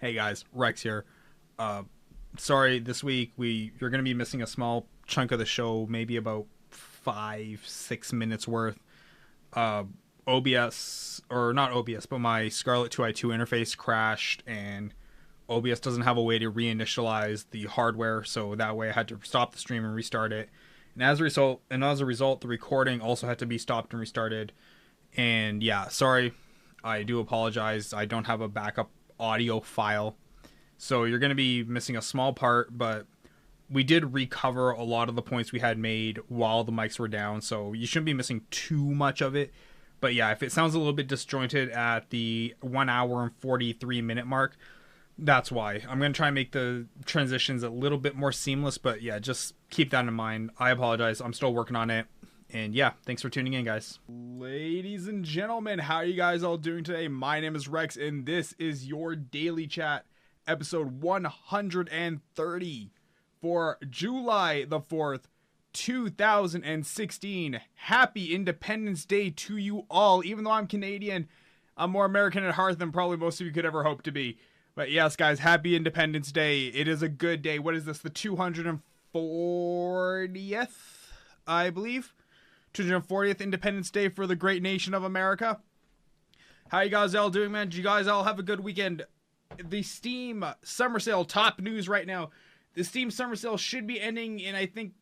Hey guys, Rex here. Sorry, this week you're gonna be missing a small chunk of the show, maybe about 5-6 minutes worth. OBS, or not OBS, but my Scarlett 2i2 interface crashed, and OBS doesn't have a way to reinitialize the hardware, so that way I had to stop the stream and restart it. And as a result, the recording also had to be stopped and restarted. And yeah, sorry, I do apologize. I don't have a backup audio file, so you're going to be missing a small part, but we did recover a lot of the points we had made while the mics were down, so you shouldn't be missing too much of it. But yeah, if it sounds a little bit disjointed at the 1 hour and 43 minute mark, that's why. I'm going to try and make the transitions a little bit more seamless, but yeah, just keep that in mind. I apologize. I'm still working on it. And yeah, thanks for tuning in, guys. Ladies and gentlemen, how are you guys all doing today? My name is Rex, and this is your Daily Chat, episode 130 for July the 4th, 2016. Happy Independence Day to you all. Even though I'm Canadian, I'm more American at heart than probably most of you could ever hope to be. But yes, guys, happy Independence Day. It is a good day. What is this, the 240th, I believe? 240th Independence Day for the great nation of America. How you guys all doing, man? Did you guys all have a good weekend? The Steam Summer Sale, top news right now. The Steam Summer Sale should be ending in, I think,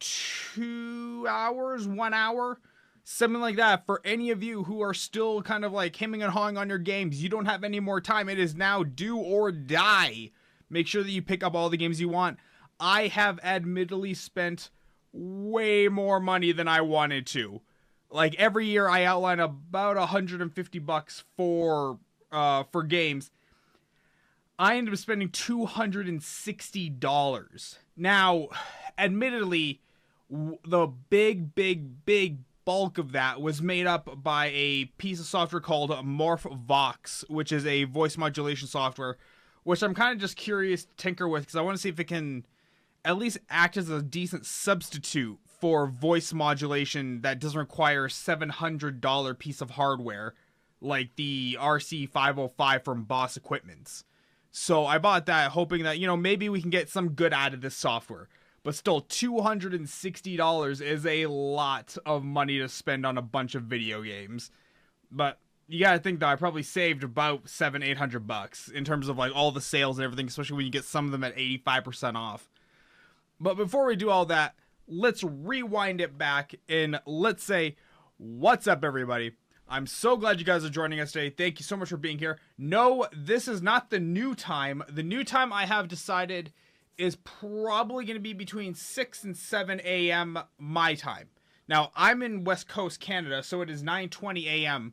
2 hours, 1 hour, something like that. For any of you who are still kind of like hemming and hawing on your games, you don't have any more time. It is now do or die. Make sure that you pick up all the games you want. I have admittedly spent way more money than I wanted to. Like every year I outline about $150 for games. I ended up spending $260. Now, admittedly, the big bulk of that was made up by a piece of software called MorphVox, which is a voice modulation software, which I'm kind of just curious to tinker with because I want to see if it can at least act as a decent substitute for voice modulation that doesn't require a $700 piece of hardware like the RC505 from Boss Equipments. So I bought that hoping that, maybe we can get some good out of this software. But still, $260 is a lot of money to spend on a bunch of video games. But you gotta think that I probably saved about $700-800 in terms of like all the sales and everything, especially when you get some of them at 85% off. But before we do all that, let's rewind it back and let's say, what's up, everybody? I'm so glad you guys are joining us today. Thank you so much for being here. No, this is not the new time. The new time I have decided is probably going to be between 6 and 7 a.m. my time. Now, I'm in West Coast, Canada, so it is 9:20 a.m.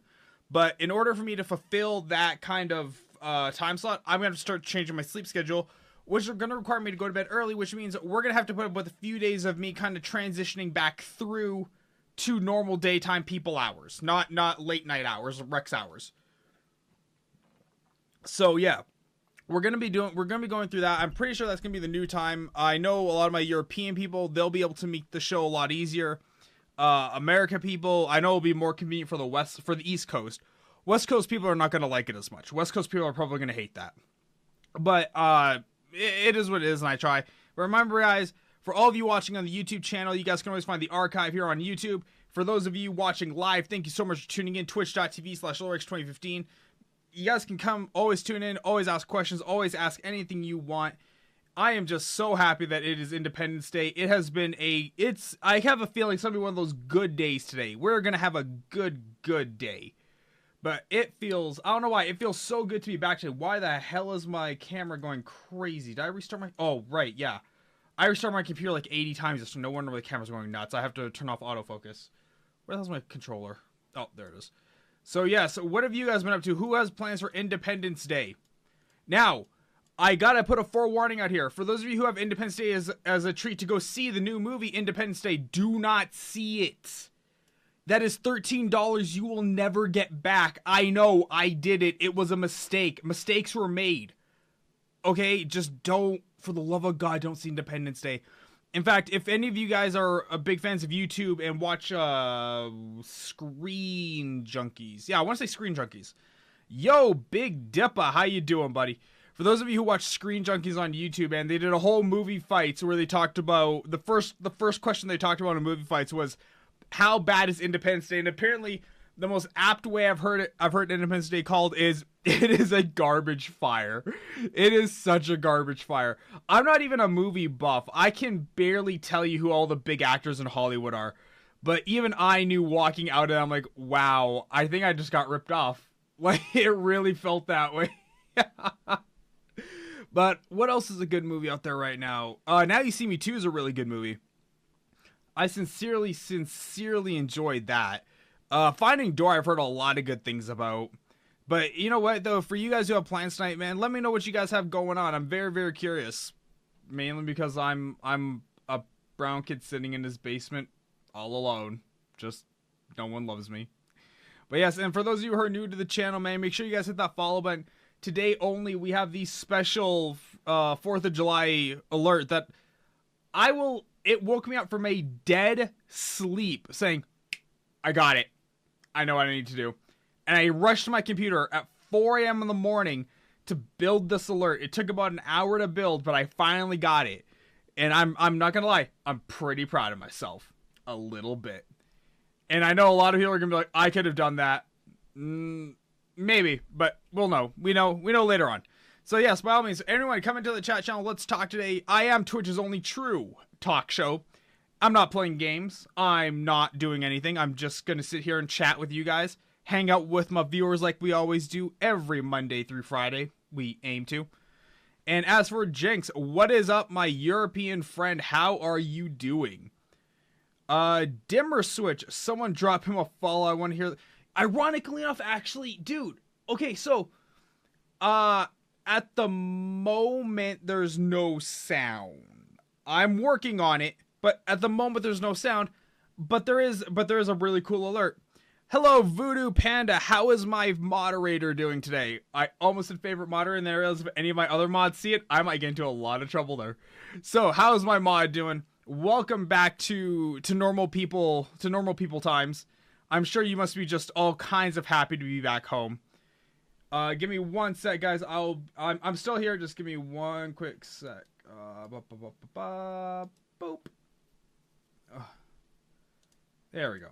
But in order for me to fulfill that kind of time slot, I'm going to start changing my sleep schedule, which are going to require me to go to bed early, which means we're going to have to put up with a few days of me kind of transitioning back through to normal daytime people hours, not late night hours, Rex hours. So yeah, we're gonna be going through that. I'm pretty sure that's gonna be the new time. I know a lot of my European people, they'll be able to meet the show a lot easier. America people, I know it'll be more convenient for the East Coast. West Coast people are not gonna like it as much. West Coast people are probably gonna hate that. But it is what it is, and I try. But remember, guys, for all of you watching on the YouTube channel, you guys can always find the archive here on YouTube. For those of you watching live, thank you so much for tuning in. Twitch.tv/LoreX2015. You guys can always tune in, always ask questions, always ask anything you want. I am just so happy that it is Independence Day. It has been I have a feeling it's going to be one of those good days today. We're going to have a good day. But I don't know why, it feels so good to be back today. Why the hell is my camera going crazy? Did I restart my... Oh, right, yeah. I restarted my computer like 80 times, so no wonder the camera's going nuts. I have to turn off autofocus. Where the hell's my controller? Oh, there it is. So yeah, so what have you guys been up to? Who has plans for Independence Day? Now, I gotta put a forewarning out here. For those of you who have Independence Day as a treat to go see the new movie Independence Day, do not see it. That is $13 you will never get back. I know, I did it. It was a mistake. Mistakes were made. Okay, just don't, for the love of God, don't see Independence Day. In fact, if any of you guys are big fans of YouTube and watch Screen Junkies. Yeah, I want to say Screen Junkies. Yo, Big Dippa, how you doing, buddy? For those of you who watch Screen Junkies on YouTube, and they did a whole movie fights where they talked about the first question they talked about in movie fights was how bad is Independence Day, and apparently the most apt way I've heard Independence Day called is it is a garbage fire. It is such a garbage fire. I'm not even a movie buff. I can barely tell you who all the big actors in Hollywood are. But even I knew walking out of it, I'm like, wow, I think I just got ripped off. Like, it really felt that way. But what else is a good movie out there right now? Now You See Me 2 is a really good movie. I sincerely enjoyed that. Finding Dory, I've heard a lot of good things about. But you know what, though? For you guys who have plans tonight, man, let me know what you guys have going on. I'm very, very curious. Mainly because I'm a brown kid sitting in his basement all alone. Just no one loves me. But yes, and for those of you who are new to the channel, man, make sure you guys hit that follow button. Today only, we have the special 4th of July alert that it woke me up from a dead sleep saying, I got it. I know what I need to do. And I rushed to my computer at 4 a.m. in the morning to build this alert. It took about an hour to build, but I finally got it. And I'm not gonna lie, I'm pretty proud of myself. A little bit. And I know a lot of people are gonna be like, I could have done that. Maybe, but we'll know. We know later on. So yes, by all means, everyone come into the chat channel. Let's talk today. I am Twitch's only true talk show. I'm not playing games. I'm not doing anything. I'm just gonna sit here and chat with you guys. Hang out with my viewers like we always do every Monday through Friday. We aim to. And as for Jinx, what is up, my European friend? How are you doing? Dimmer Switch. Someone drop him a follow. I want to hear. Ironically enough, actually, dude. Okay, so, at the moment, there's no sound. I'm working on it, but at the moment, there's no sound. But there is a really cool alert. Hello, Voodoo Panda. How is my moderator doing today? I almost said favorite moderator, and then I realized if any of my other mods see it, I might get into a lot of trouble there. So, how is my mod doing? Welcome back to normal people times. I'm sure you must be just all kinds of happy to be back home. Give me one sec, guys. I'm still here. Just give me one quick sec. Boop. There we go.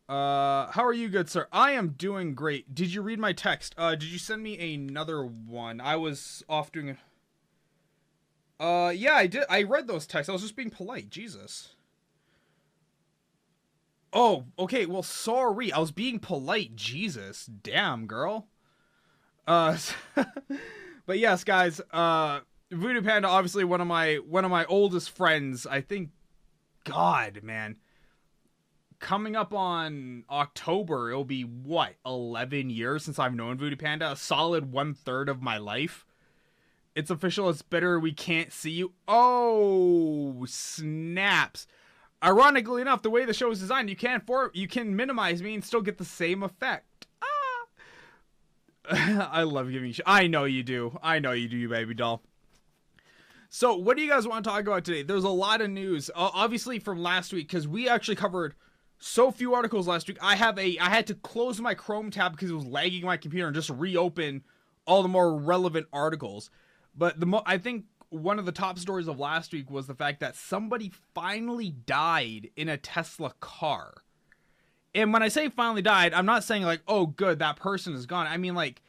How are you, good sir? I am doing great. Did you read my text? Did you send me another one? I was off doing yeah, I did. I read those texts. I was just being polite. Jesus. Oh, okay. Well, sorry. I was being polite. Jesus. Damn, girl. But yes, guys, Voodoo Panda, obviously one of my oldest friends. I think, God, man. Coming up on October, it'll be, what, 11 years since I've known Voodoo Panda? A solid 1/3 of my life. It's official, it's bitter, we can't see you. Oh, snaps. Ironically enough, the way the show is designed, you can minimize me and still get the same effect. I love giving you shit. I know you do. I know you do, you baby doll. So, what do you guys want to talk about today? There's a lot of news. Obviously from last week, because we actually covered so few articles last week. I had to close my Chrome tab because it was lagging my computer and just reopen all the more relevant articles. But I think one of the top stories of last week was the fact that somebody finally died in a Tesla car. And when I say finally died, I'm not saying like, oh good, that person is gone. I mean like,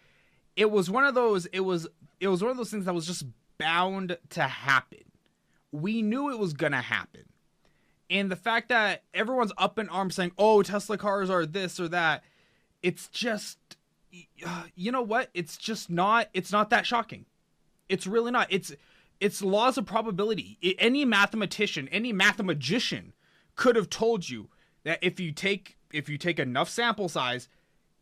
it was one of those things that was just bound to happen. We knew it was gonna happen. And the fact that everyone's up in arms saying, oh, Tesla cars are this or that, it's just, you know what? It's just not, it's not that shocking. It's really not. It's laws of probability. Any mathematician, any mathemagician could have told you that if you take enough sample size,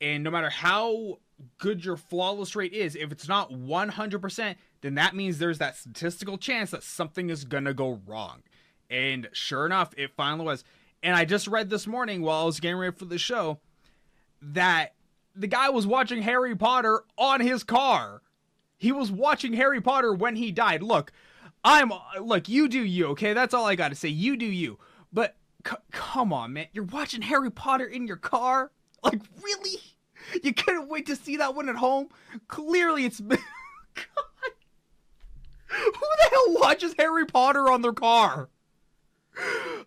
and no matter how good your flawless rate is, if it's not 100%, then that means there's that statistical chance that something is gonna go wrong. And sure enough, it finally was. And I just read this morning while I was getting ready for the show that the guy was watching Harry Potter on his car. He was watching Harry Potter when he died. Look, you do you, okay? That's all I gotta say. You do you. But come on, man. You're watching Harry Potter in your car? Like, really? You couldn't wait to see that one at home? Clearly it's just Harry Potter on their car.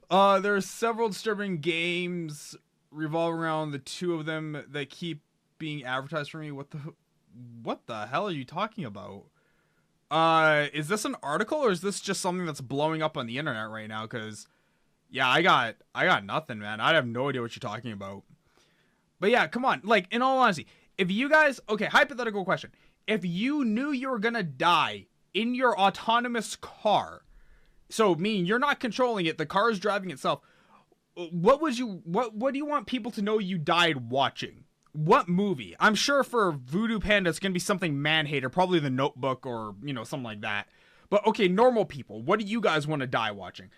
There are several disturbing games revolving around the two of them that keep being advertised for me. What the hell are you talking about? Is this an article or is this just something that's blowing up on the internet right now? Because, yeah, I got nothing, man. I have no idea what you're talking about. But yeah, come on. Like, in all honesty, if you guys, okay, hypothetical question. If you knew you were gonna die in your autonomous car, so meaning you're not controlling it, the car is driving itself, what do you want people to know you died watching? What movie? I'm sure for Voodoo Panda it's gonna be something man-hater, probably The Notebook or, you know, something like that. But okay, normal people, what do you guys want to die watching?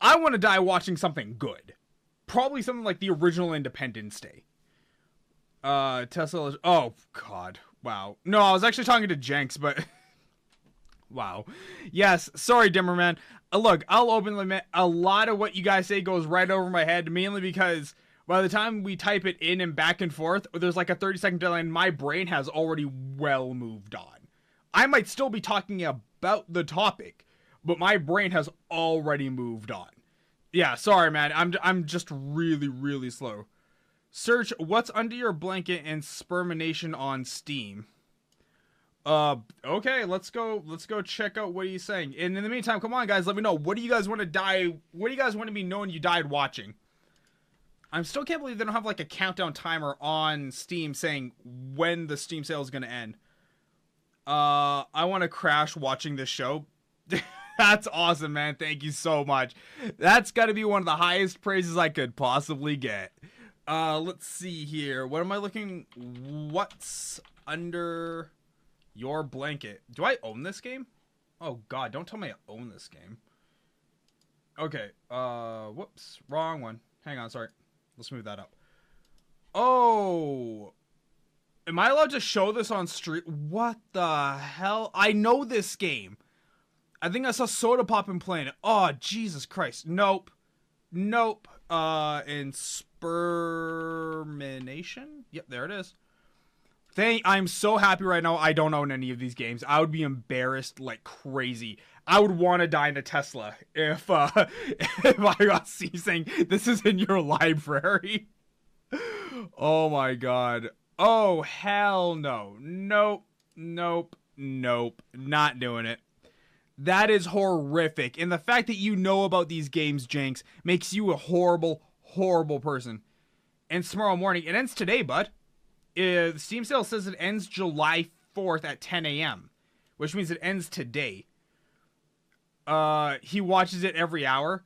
I want to die watching something good. Probably something like the original Independence Day. Tesla, oh god, wow. No, I was actually talking to Jenks, but wow. Yes, sorry, Dimmerman. Look, I'll openly admit, a lot of what you guys say goes right over my head, mainly because by the time we type it in and back and forth, there's like a 30-second delay, and my brain has already well moved on. I might still be talking about the topic, but my brain has already moved on. Yeah, sorry, man. I'm just really, really slow. Search What's Under Your Blanket and Spermination on Steam. Okay, let's go check out what he's saying. And in the meantime, come on guys, let me know. What do you guys want to be known you died watching? I still can't believe they don't have like a countdown timer on Steam saying when the Steam sale is gonna end. I want to crash watching this show. That's awesome, man. Thank you so much. That's gotta be one of the highest praises I could possibly get. Let's see here. What am I looking? What's under your blanket? Do I own this game? Oh god, don't tell me I own this game. Okay, whoops, wrong one. Hang on, sorry. Let's move that up. Oh, am I allowed to show this on stream? What the hell? I know this game. I think I saw Soda Poppin' playing it. Oh, Jesus Christ. Nope. Nope. And Spermination? Yep, there it is. I'm so happy right now I don't own any of these games. I would be embarrassed like crazy. I would want to die in a Tesla if if I got C saying this is in your library. Oh my god. Oh hell no. Nope. Nope. Nope. Not doing it. That is horrific. And the fact that you know about these games, Jenks, makes you a horrible, horrible person. And tomorrow morning. It ends today, bud. The Steam sale says it ends July 4th at 10 a.m. Which means it ends today. He watches it every hour.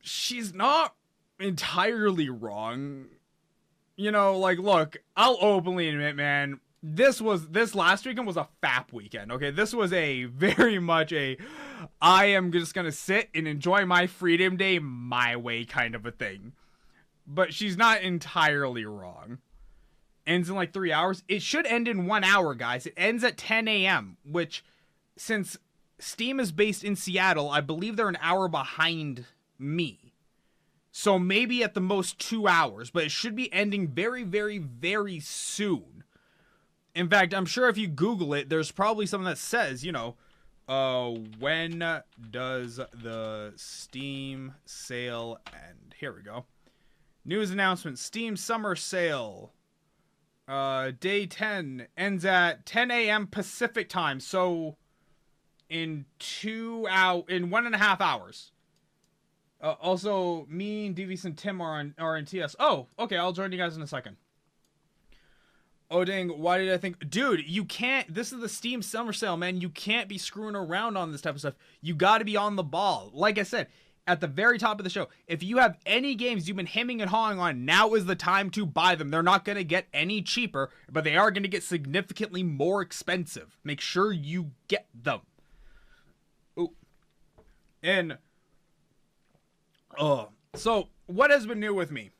She's not entirely wrong. You know, like, look, I'll openly admit, man, this last weekend was a FAP weekend, okay? This was a very much I am just gonna sit and enjoy my freedom day my way kind of a thing. But she's not entirely wrong. Ends in like 3 hours. It should end in 1 hour, guys. It ends at 10 a.m., which, since Steam is based in Seattle, I believe they're an hour behind me. So maybe at the most 2 hours, but it should be ending very, very, very soon. In fact, I'm sure if you Google it, there's probably something that says, you know, when does the Steam sale end? Here we go. News announcement, Steam summer sale. Day 10 ends at 10 a.m. Pacific time. So in 1.5 hours. Also, me and Devious and Tim are in TS. Oh, okay, I'll join you guys in a second. Oh dang, why did I think... Dude, you can't... This is the Steam summer sale, man. You can't be screwing around on this type of stuff. You gotta be on the ball. Like I said, at the very top of the show, if you have any games you've been hemming and hawing on, now is the time to buy them. They're not gonna get any cheaper, but they are gonna get significantly more expensive. Make sure you get them. Ooh. And... so, what has been new with me?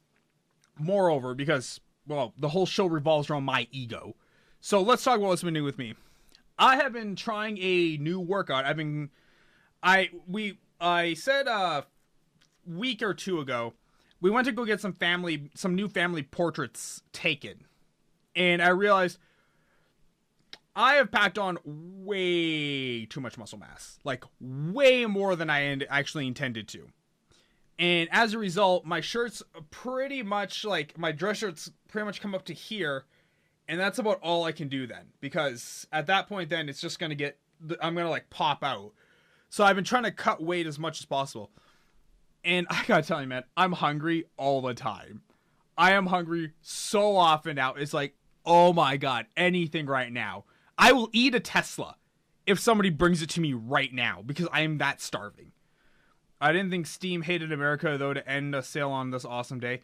Moreover, because... well, the whole show revolves around my ego. So let's talk about what's been new with me. I have been trying a new workout. I said a week or two ago, we went to go get some new family portraits taken. And I realized I have packed on way too much muscle mass. Like, way more than I actually intended to. And as a result, my shirts pretty much, like, my dress shirts pretty much come up to here. And that's about all I can do then. Because at that point then, it's just going to get, I'm going to, like, pop out. So I've been trying to cut weight as much as possible. And I gotta tell you, man, I'm hungry all the time. I am hungry so often now. It's like, oh my God, anything right now. I will eat a Tesla if somebody brings it to me right now because I am that starving. I didn't think Steam hated America, though, to end a sale on this awesome day.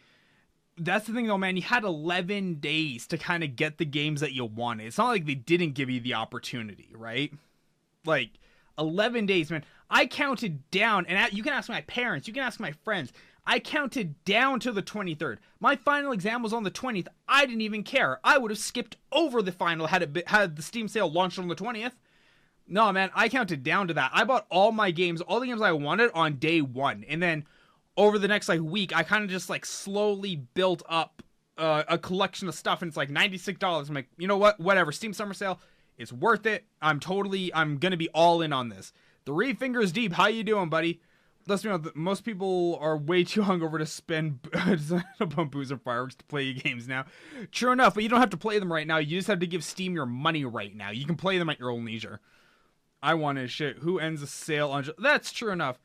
That's the thing, though, man. You had 11 days to kind of get the games that you wanted. It's not like they didn't give you the opportunity, right? Like, 11 days, man. I counted down, and you can ask my parents, you can ask my friends. I counted down to the 23rd. My final exam was on the 20th. I didn't even care. I would have skipped over the final had the Steam sale launched on the 20th. No, man, I counted down to that. I bought all my games, all the games I wanted on day one. And then over the next, like, week, I kind of just, like, slowly built up a collection of stuff. And it's like $96. I'm like, you know what? Whatever. Steam Summer Sale. It's worth it. I'm going to be all in on this. 3 fingers deep. How you doing, buddy? Let's be honest, most people are way too hungover to spend on booze or fireworks to play games now. True enough, but you don't have to play them right now. You just have to give Steam your money right now. You can play them at your own leisure. I want to shit. Who ends a sale on... That's true enough.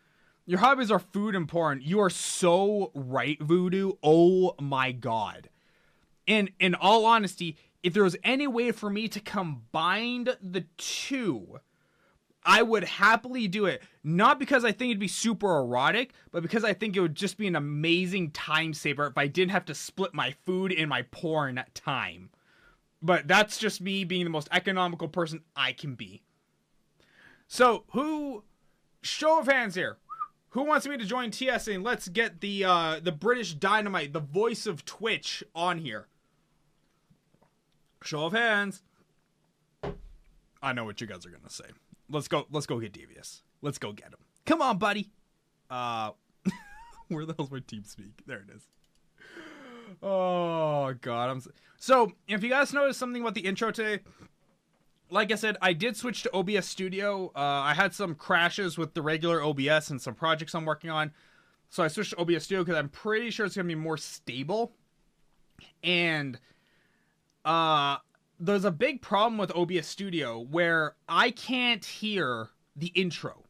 Your hobbies are food and porn. You are so right, Voodoo. Oh my God. And in all honesty, if there was any way for me to combine the two, I would happily do it. Not because I think it'd be super erotic, but because I think it would just be an amazing time saver if I didn't have to split my food and my porn time. But that's just me being the most economical person I can be. So, show of hands here. Who wants me to join TS and let's get the British Dynamite, the voice of Twitch, on here? Show of hands. I know what you guys are gonna say. Let's go get Devious. Let's go get him. Come on, buddy. Where the hell's my team speak? There it is. Oh God, so if you guys noticed something about the intro today, like I said, I did switch to OBS Studio. I had some crashes with the regular OBS and some projects I'm working on, so I switched to OBS Studio because I'm pretty sure it's gonna be more stable. And there's a big problem with OBS Studio where I can't hear the intro.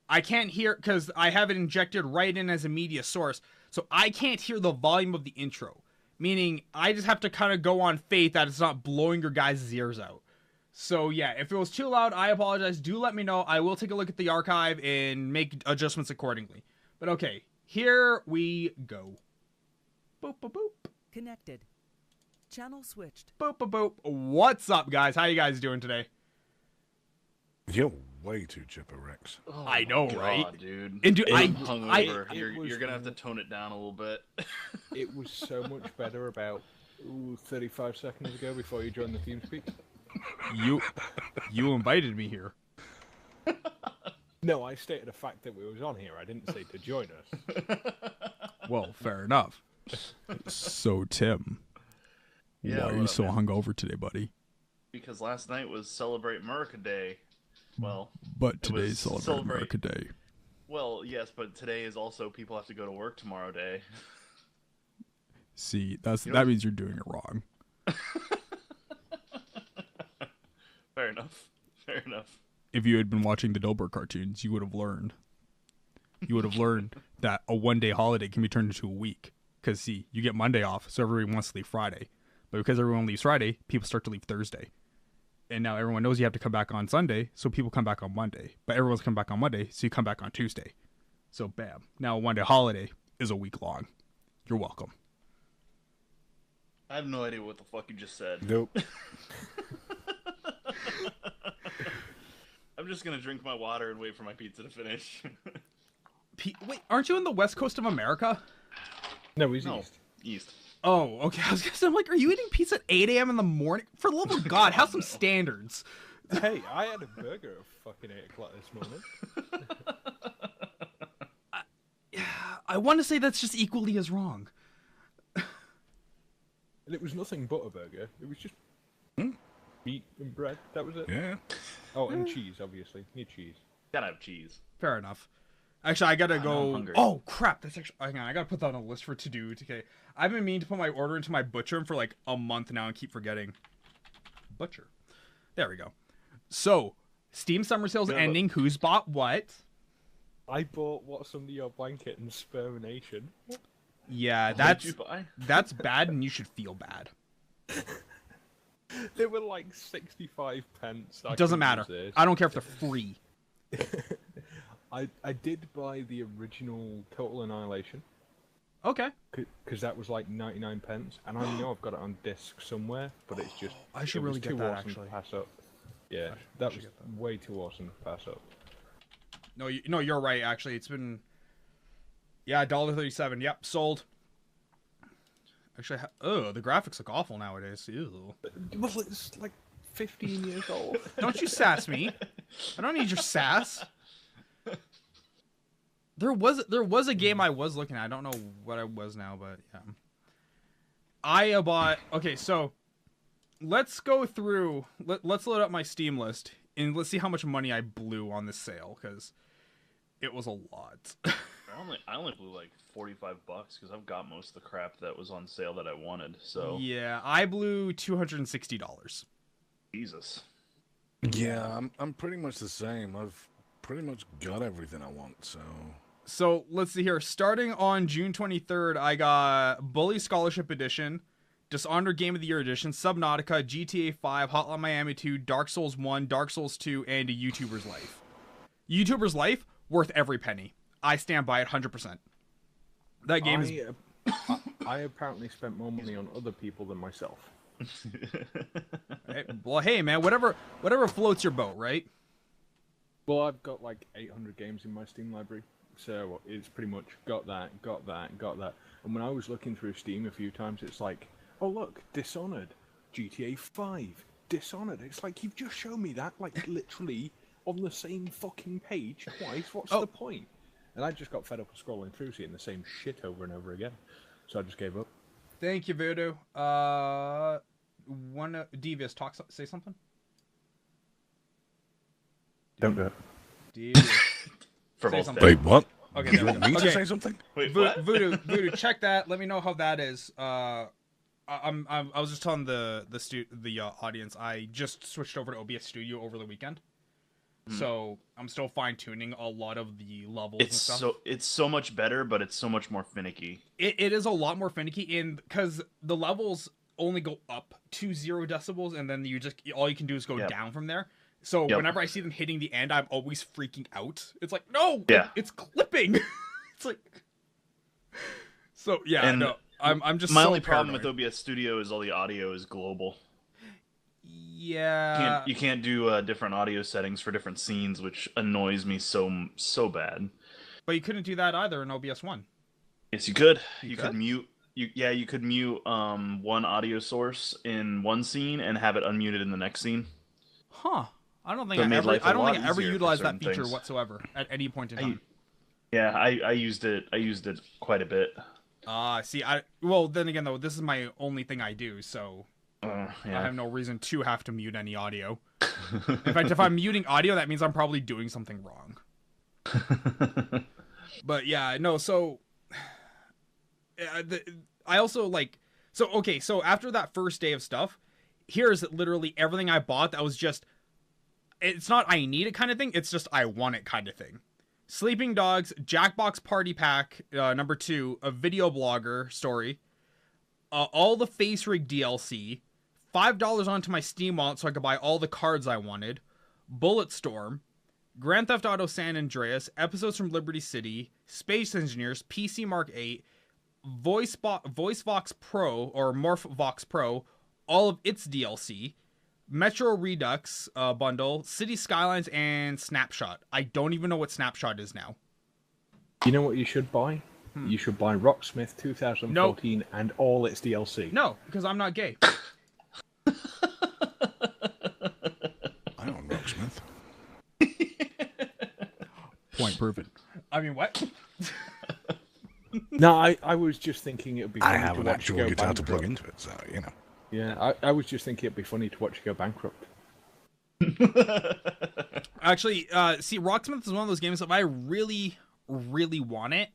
I can't hear because I have it injected right in as a media source, so I can't hear the volume of the intro. Meaning, I just have to kind of go on faith that it's not blowing your guys' ears out. So yeah, if it was too loud, I apologize. Do let me know. I will take a look at the archive and make adjustments accordingly. But okay, here we go. Boop, boop, boop. Connected. Channel switched. Boop, boop, boop. What's up, guys? How you guys doing today? You're way too chipper, Rex. Oh I know, God, right? Dude. And dude, I'm hungover. it You're was- gonna have to tone it down a little bit. It was so much better about 35 seconds ago before you joined the TeamSpeak. You invited me here. No, I stated a fact that we was on here. I didn't say to join us. Well, fair enough. So, Tim, Yeah, why are what you up, so man? hungover today, buddy? Because last night was Celebrate America Day. Well, But It today's was Celebrate Celebrate- America Day. well, yes, but today is also people have to go to work tomorrow day. See, You know- that means you're doing it wrong. Fair enough. Fair enough. If you had been watching the Dilbert cartoons, you would have learned. You would have learned that a one-day holiday can be turned into a week. Because, see, you get Monday off, so everyone wants to leave Friday. But because everyone leaves Friday, people start to leave Thursday. And now everyone knows you have to come back on Sunday, so people come back on Monday. But everyone's come back on Monday, so you come back on Tuesday. So, bam. Now a one-day holiday is a week long. You're welcome. I have no idea what the fuck you just said. Nope. I'm just gonna drink my water and wait for my pizza to finish. Wait, aren't you in the west coast of America? No, he's No, east. east. Oh, okay. I was gonna say, I'm like, are you eating pizza at 8 a.m. in the morning? For the love of God, have some standards. Hey, I had a burger at fucking 8 o'clock this morning. I want to say that's just equally as wrong. And it was nothing but a burger. It was just... Meat and bread. That was it. Yeah. Oh, and cheese, obviously. Need cheese. Gotta have cheese. Fair enough. Actually, I gotta I'm go. hungry. Oh crap! That's actually. Hang on, I gotta put that on a list for to do. Okay, I've been meaning to put my order into my butcher for like a month now and keep forgetting. Butcher. There we go. So, Steam Summer Sales Yeah, ending. Who's bought what? I bought What's Under Your Blanket and Spermination. Yeah, What that's did you buy? that's bad, and you should feel bad. They were like 65 pence. It doesn't matter. I don't care if they're free. I did buy the original Total Annihilation Okay. because that was like 99 pence, and I know I've got it on disc somewhere, but it's just I should it was really get too that, awesome actually. to pass up. Yeah, I that should was get that. way too awesome to pass up. No, no, you're right. Actually, it's been. Yeah, $1.37. Yep, sold. Actually, the graphics look awful nowadays. Ew. Well, it's like 15 years old. Don't you sass me. I don't need your sass. There was a game I was looking at. I don't know what I was now, but yeah. I bought. Okay, so let's go through. Let's load up my Steam list and let's see how much money I blew on this sale because it was a lot. I only blew like $45 because I've got most of the crap that was on sale that I wanted. So Yeah, I blew $260. Jesus. Yeah, I'm pretty much the same. I've pretty much got everything I want, so... So let's see here. Starting on June 23rd, I got Bully Scholarship Edition, Dishonored Game of the Year Edition, Subnautica, GTA 5, Hotline Miami 2, Dark Souls 1, Dark Souls 2, and A YouTuber's Life. YouTuber's Life, worth every penny. I stand by it 100%. That game is... I apparently spent more money on other people than myself. Well, hey, man, whatever floats your boat, right? Well, I've got like 800 games in my Steam library, so it's pretty much got that. And when I was looking through Steam a few times, it's like, oh look, Dishonored, GTA 5, Dishonored. It's like, you've just shown me that, like, literally on the same fucking page twice. What's the point? And I just got fed up of scrolling through, seeing the same shit over and over again. So I just gave up. Thank you, Voodoo. Devious, say something? Don't do it. Devious. For Say both something. days. Wait, what? Okay, You there we want go. me to Okay. say something? Wait, what? Voodoo, check that. Let me know how that is. I was just telling the audience I just switched over to OBS Studio over the weekend, so I'm still fine tuning a lot of the levels and stuff. It's so much better, but it's so much more finicky. It is a lot more finicky, and because the levels only go up to 0 decibels, and then all you can do is go Yep. down from there. So Yep. whenever I see them hitting the end, I'm always freaking out. It's like, no, Yeah. it's clipping. It's like, so yeah, And no, I'm just My so only problem with paranoid. OBS Studio is all the audio is global. Yeah, You can't do different audio settings for different scenes, which annoys me so bad. but you couldn't do that either in OBS One. Yes, you could. You could? could mute. You could mute one audio source in one scene and have it unmuted in the next scene. Huh? I don't think So it I made ever. life a I don't lot think I ever easier for utilized that certain feature things. whatsoever at any point in time. I used it. I used it quite a bit. See, well, then again though, this is my only thing I do, so I Yeah. have no reason to have to mute any audio. In fact, if I'm muting audio, that means I'm probably doing something wrong. But yeah, no. So I also like. So okay, so after that first day of stuff, here's literally everything I bought that was just. It's not I need it kind of thing. It's just I want it kind of thing. Sleeping Dogs, Jackbox Party Pack, number 2, a video blogger story, all the Face Rig DLC, $5 onto my Steam wallet so I could buy all the cards I wanted, Bulletstorm, Grand Theft Auto San Andreas, episodes from Liberty City, Space Engineers, PC Mark 8, VoiceVox Pro, or MorphVox Pro, all of its DLC, Metro Redux bundle, City Skylines, and Snapshot. I don't even know what Snapshot is now. You know what you should buy? You should buy Rocksmith 2014 and all its DLC. No, because I'm not gay. I own Rocksmith. Point proven. I mean, what? No, I was just thinking it would be I funny have to an watch actual you go guitar to bankrupt. plug into it, so, you know. Yeah, I was just thinking it'd be funny to watch you go bankrupt. Actually, see, Rocksmith is one of those games. If I really, really want it,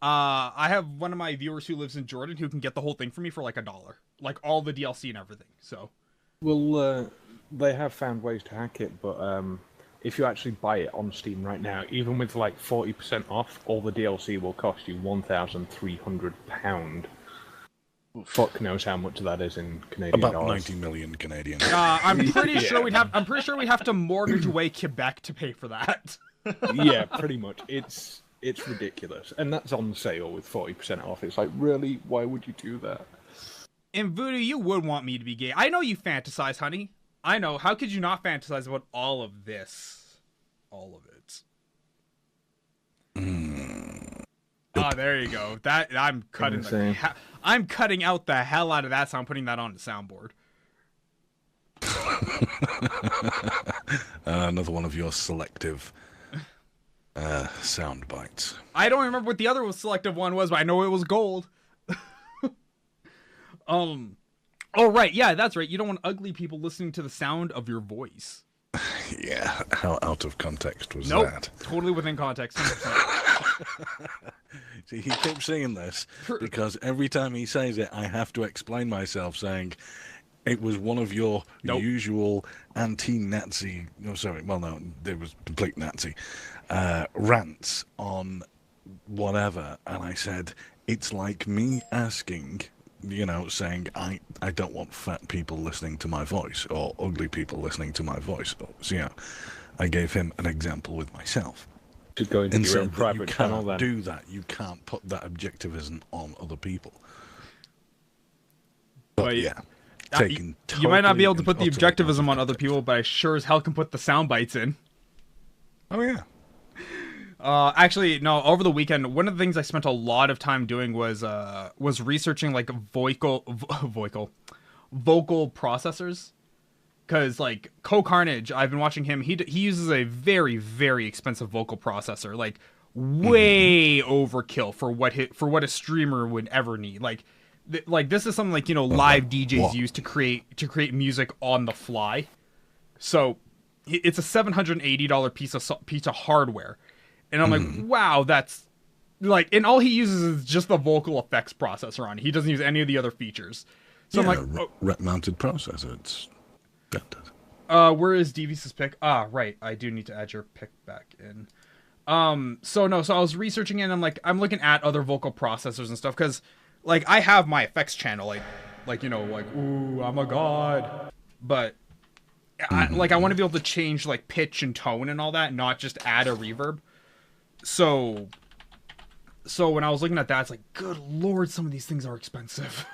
I have one of my viewers who lives in Jordan who can get the whole thing for me for like $1, like all the DLC and everything. So, Well, they have found ways to hack it, but if you actually buy it on Steam right now, even with like 40% off, all the DLC will cost you £1,300. Fuck knows how much that is in Canadian About dollars. 90 million Canadian. I'm pretty sure we'd have. I'm pretty sure we have to mortgage away Quebec to pay for that. Yeah, pretty much. It's ridiculous, and that's on sale with 40% off. It's like, really? Why would you do that? In Voodoo, you would want me to be gay. I know you fantasize, honey. I know. How could you not fantasize about all of this? All of it. Oh, there you go. That I'm cutting. I'm cutting out the hell out of that sound. Putting that on the soundboard. Another one of your selective sound bites. I don't remember what the other selective one was, but I know it was gold. Oh right, yeah, that's right. You don't want ugly people listening to the sound of your voice. Yeah, how out of context was Nope, that? totally within context. 100%. See, he keeps saying this because every time he says it, I have to explain myself, saying it was one of your usual anti-Nazi. No, sorry. Well, no, it was complete Nazi rants on whatever, and I said it's like me asking. Saying I don't want fat people listening to my voice or ugly people listening to my voice. So, yeah, I gave him an example with myself. To go into your own You private channel, can't then. do that. You can't put that objectivism on other people. But yeah, taken. You might not be able to totally put the and utterly objectivism out on of other context. people, but I sure as hell can put the sound bites in. Oh yeah. Actually, no. Over the weekend, one of the things I spent a lot of time doing was researching like vocal processors, because like Carnage, I've been watching him. He uses a very, very expensive vocal processor, like way overkill for what a streamer would ever need. Like this is something like live DJs use to create music on the fly. So it's a $780 piece of hardware. And I'm like, wow, that's like, and all he uses is just the vocal effects processor on it. He doesn't use any of the other features. So I'm like, rack-mounted processor. It's standard. where is Devious' pick? Ah, right. I do need to add your pick back in. So I was researching it, and I'm looking at other vocal processors and stuff, because like I have my effects channel, like ooh, I'm a god, but I want to be able to change like pitch and tone and all that, not just add a reverb. So when I was looking at that, it's like, good lord, some of these things are expensive.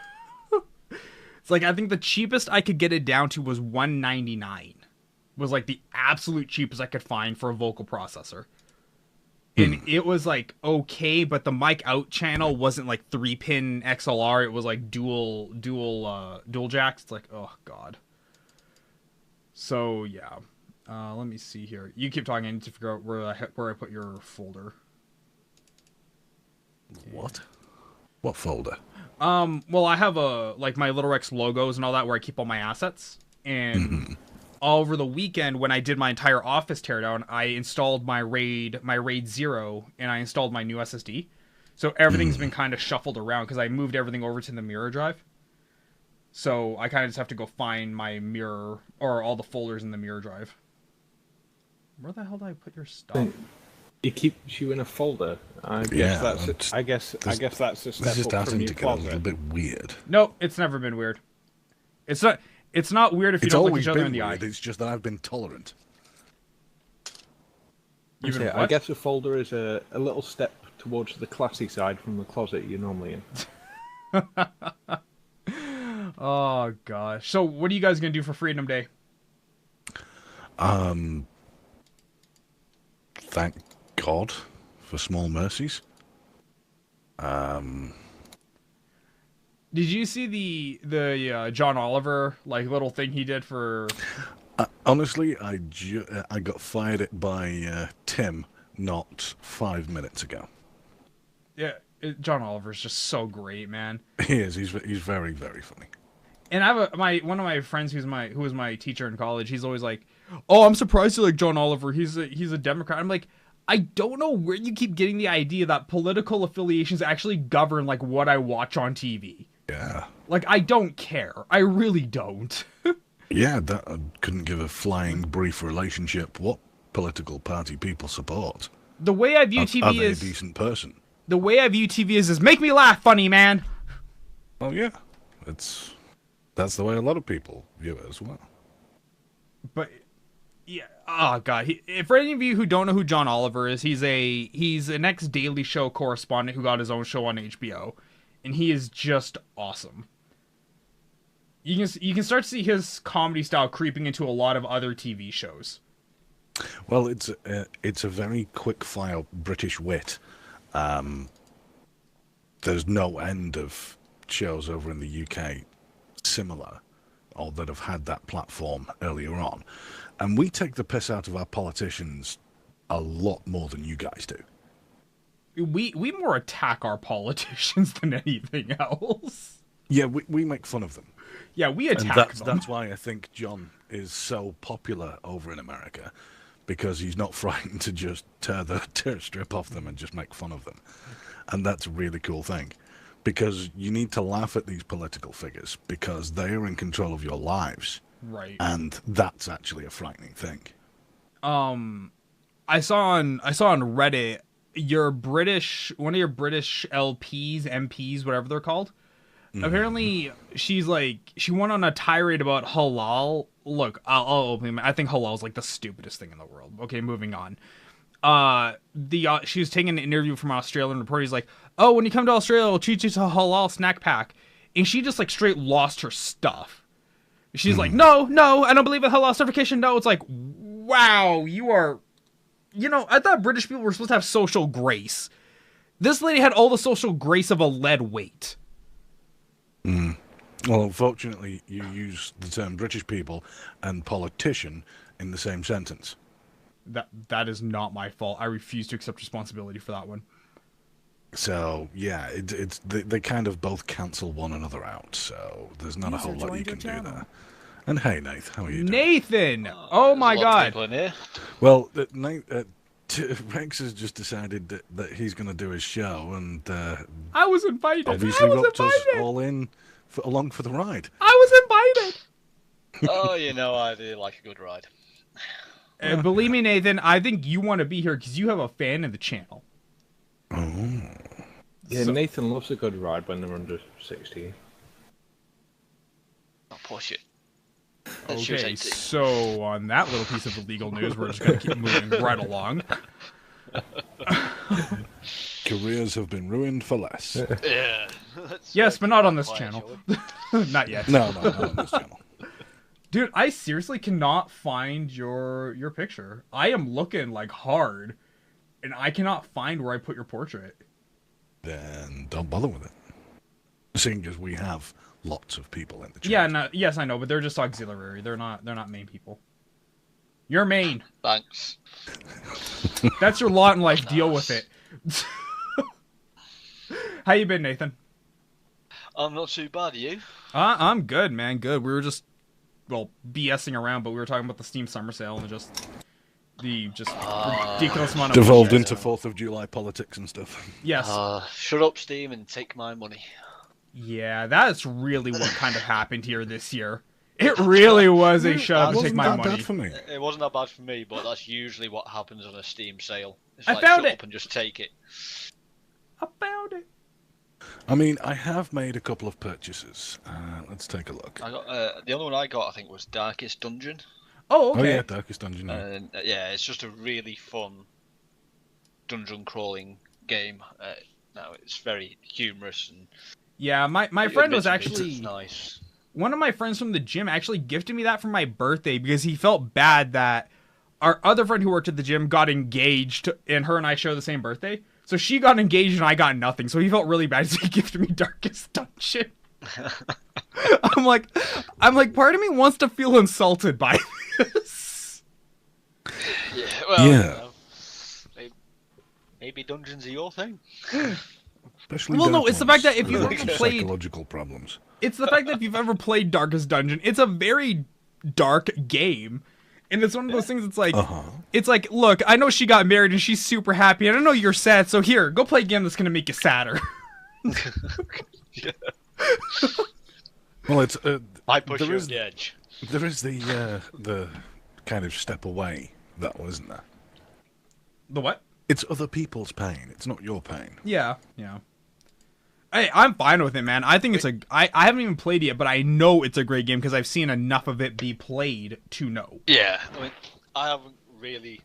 It's like, I think the cheapest I could get it down to was $199. Was like the absolute cheapest I could find for a vocal processor. And it was like okay, but the mic out channel wasn't like 3-pin XLR. It was like dual jacks. It's like, oh god. So yeah. Let me see here. You keep talking. I need to figure out where I put your folder. What? What folder? Well, I have my Little Rex logos and all that where I keep all my assets. And over the weekend, when I did my entire office teardown, I installed my RAID 0, and I installed my new SSD. So everything's been kind of shuffled around because I moved everything over to the mirror drive. So I kind of just have to go find my mirror or all the folders in the mirror drive. Where the hell did I put your stuff? It keeps you in a folder. I guess that's a step This is up from starting your to get a closet. little bit weird. No, it's never been weird. It's not weird if you It's don't look always each other been in the eye. weird. It's just that I've been tolerant. Even Yeah, I what? guess a folder is a little step towards the classy side from the closet you're normally in. Oh gosh. So what are you guys gonna do for Freedom Day? Thank God for small mercies. Did you see the John Oliver little thing he did for? Honestly, I got fired at by Tim not 5 minutes ago. Yeah, John Oliver's just so great, man. He is. He's very, very funny. And I have one of my friends who was my teacher in college. He's always like, "Oh, I'm surprised you like John Oliver. He's a Democrat." I'm like, I don't know where you keep getting the idea that political affiliations actually govern like what I watch on TV. Yeah. Like, I don't care. I really don't. Yeah, that I couldn't give a flying brief relationship what political party people support. The way I view Are TV they is a decent person? the way I view TV is make me laugh, funny man. Oh yeah, that's the way a lot of people view it as well. But yeah, oh god. For any of you who don't know who John Oliver is, he's an ex Daily Show correspondent who got his own show on HBO, and he is just awesome. You can start to see his comedy style creeping into a lot of other TV shows. Well, it's a very quick fire British wit. There's no end of shows over in the UK similar, or that have had that platform earlier on, and we take the piss out of our politicians a lot more than you guys do. We more attack our politicians than anything else. Yeah, we make fun of them. Yeah, we And attack them. that's why I think John is so popular over in America, because he's not frightened to just tear a strip off them and just make fun of them. And that's a really cool thing, because you need to laugh at these political figures because they are in control of your lives. Right. And that's actually a frightening thing. I saw on Reddit one of your British MPs, whatever they're called. Apparently, she went on a tirade about halal. Look, I'll open. I think halal is like the stupidest thing in the world. Okay, moving on. She was taking an interview from an Australian reporter. He's like, "Oh, when you come to Australia, we'll treat you to a halal snack pack," and she just like straight lost her stuff. She's like, "No, I don't believe in halal certification. No." It's like, wow, you are. I thought British people were supposed to have social grace. This lady had all the social grace of a lead weight. Well, unfortunately, you use the term British people and politician in the same sentence. That is not my fault. I refuse to accept responsibility for that one. So yeah, they kind of both cancel one another out. So there's not a whole lot you can do there. And hey, Nath, how are you doing? Nathan! Oh my god! Well, Rex has just decided that he's going to do his show, and I was invited. obviously roped us all in along for the ride. I was invited. Oh, I do like a good ride. And believe me, Nathan, I think you want to be here because you have a fan in the channel. Oh. Yeah, Nathan loves a good ride when they're under 16. Oh, poor shit. Okay, so on that little piece of illegal news, we're just going to keep moving right along. Careers have been ruined for less. Yeah. Yes, but not on this channel. Not yet. No, not on this channel. Dude, I seriously cannot find your picture. I am looking like hard, and I cannot find where I put your portrait. Then don't bother with it. Seeing as we have lots of people in the chat. Yeah, no, yes, I know, but they're just auxiliary. They're not main people. You're main. Thanks. That's your lot in life. Deal with it. How you been, Nathan? I'm not too bad, are you? I'm good, man. Good. We were just BSing around, but we were talking about the Steam Summer Sale and just ridiculous amount of devolved bullshit. into 4th of July politics and stuff. Yes. Shut up, Steam, and take my money. Yeah, that's really what kind of happened here this year. It really was a shut up and take my Wasn't that money. bad for me? It wasn't that bad for me, but that's usually what happens on a Steam sale. It's I like, found shut it! up and just take it. I found it. I mean, I have made a couple of purchases. Let's take a look. I got the only one I got, I think, was Darkest Dungeon. Oh, okay. Oh yeah, Darkest Dungeon. Yeah. And yeah, it's just a really fun dungeon crawling game. No, it's very humorous and Yeah, my friend was it's actually nice. One of my friends from the gym actually gifted me that for my birthday because he felt bad that our other friend who worked at the gym got engaged and her and I share the same birthday. So she got engaged and I got nothing. So he felt really bad. So he gifted me Darkest Dungeon. I'm like, part of me wants to feel insulted by this. Yeah, well, Yeah. maybe dungeons are your thing. Especially Well, no, dark it's the ones fact that if with you've lots ever of played- psychological problems. It's the fact that if you've ever played Darkest Dungeon, it's a very dark game. And it's one of those things. It's like, it's like, look, I know she got married and she's super happy, and I know you're sad. So here, go play a game that's gonna make you sadder. Well, it's I push there you is- over the edge. there is the kind of step away, though, isn't there? The what? It's other people's pain. It's not your pain. Yeah. Hey, I'm fine with it, man. I think it's I haven't even played it yet, but I know it's a great game because I've seen enough of it be played to know. Yeah, I mean, I haven't really.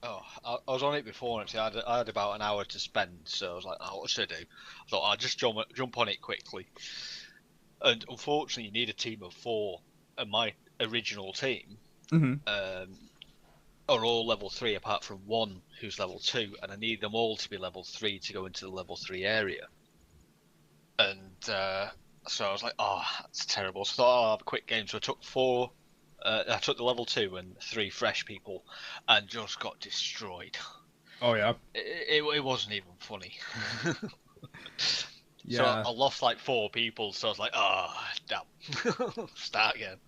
Oh, I was on it before, and actually, I had about an hour to spend, so I was like, "Oh, what should I do?" I thought I'll just jump on it quickly. And unfortunately, you need a team of 4, and my original team are all level 3, apart from one who's level 2, and I need them all to be level 3 to go into the level 3 area. And so I was like, "Oh, that's terrible." So I thought, "I'll have a quick game." So I took 4. I took the level 2 and 3 fresh people, and just got destroyed. Oh yeah. It wasn't even funny. Yeah. So I lost like 4 people. So I was like, "Oh, damn." Start again.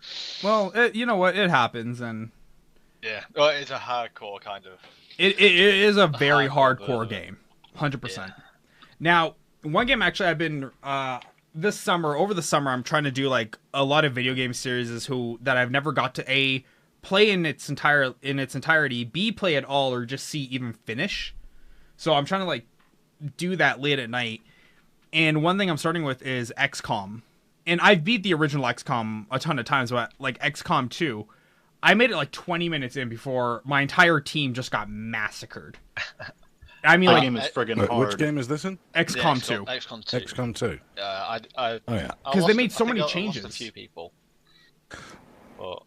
Well, you know what? It happens, and Yeah. Well, it's a hardcore kind of. it is a very hardcore hardcore version. game, 100%. Now, one game actually I've been over the summer I'm trying to do like a lot of video game series that I've never got to A, play in its entirety, B, play at all, or just C, even finish. So I'm trying to like do that late at night. And one thing I'm starting with is XCOM. And I've beat the original XCOM a ton of times, but like XCOM 2, I made it like 20 minutes in before my entire team just got massacred. I mean, That like game is friggin' Wait, hard. which game is this in? XCOM 2. XCOM 2. XCOM 2. I Oh yeah. Because they made so many changes. I lost a few people. But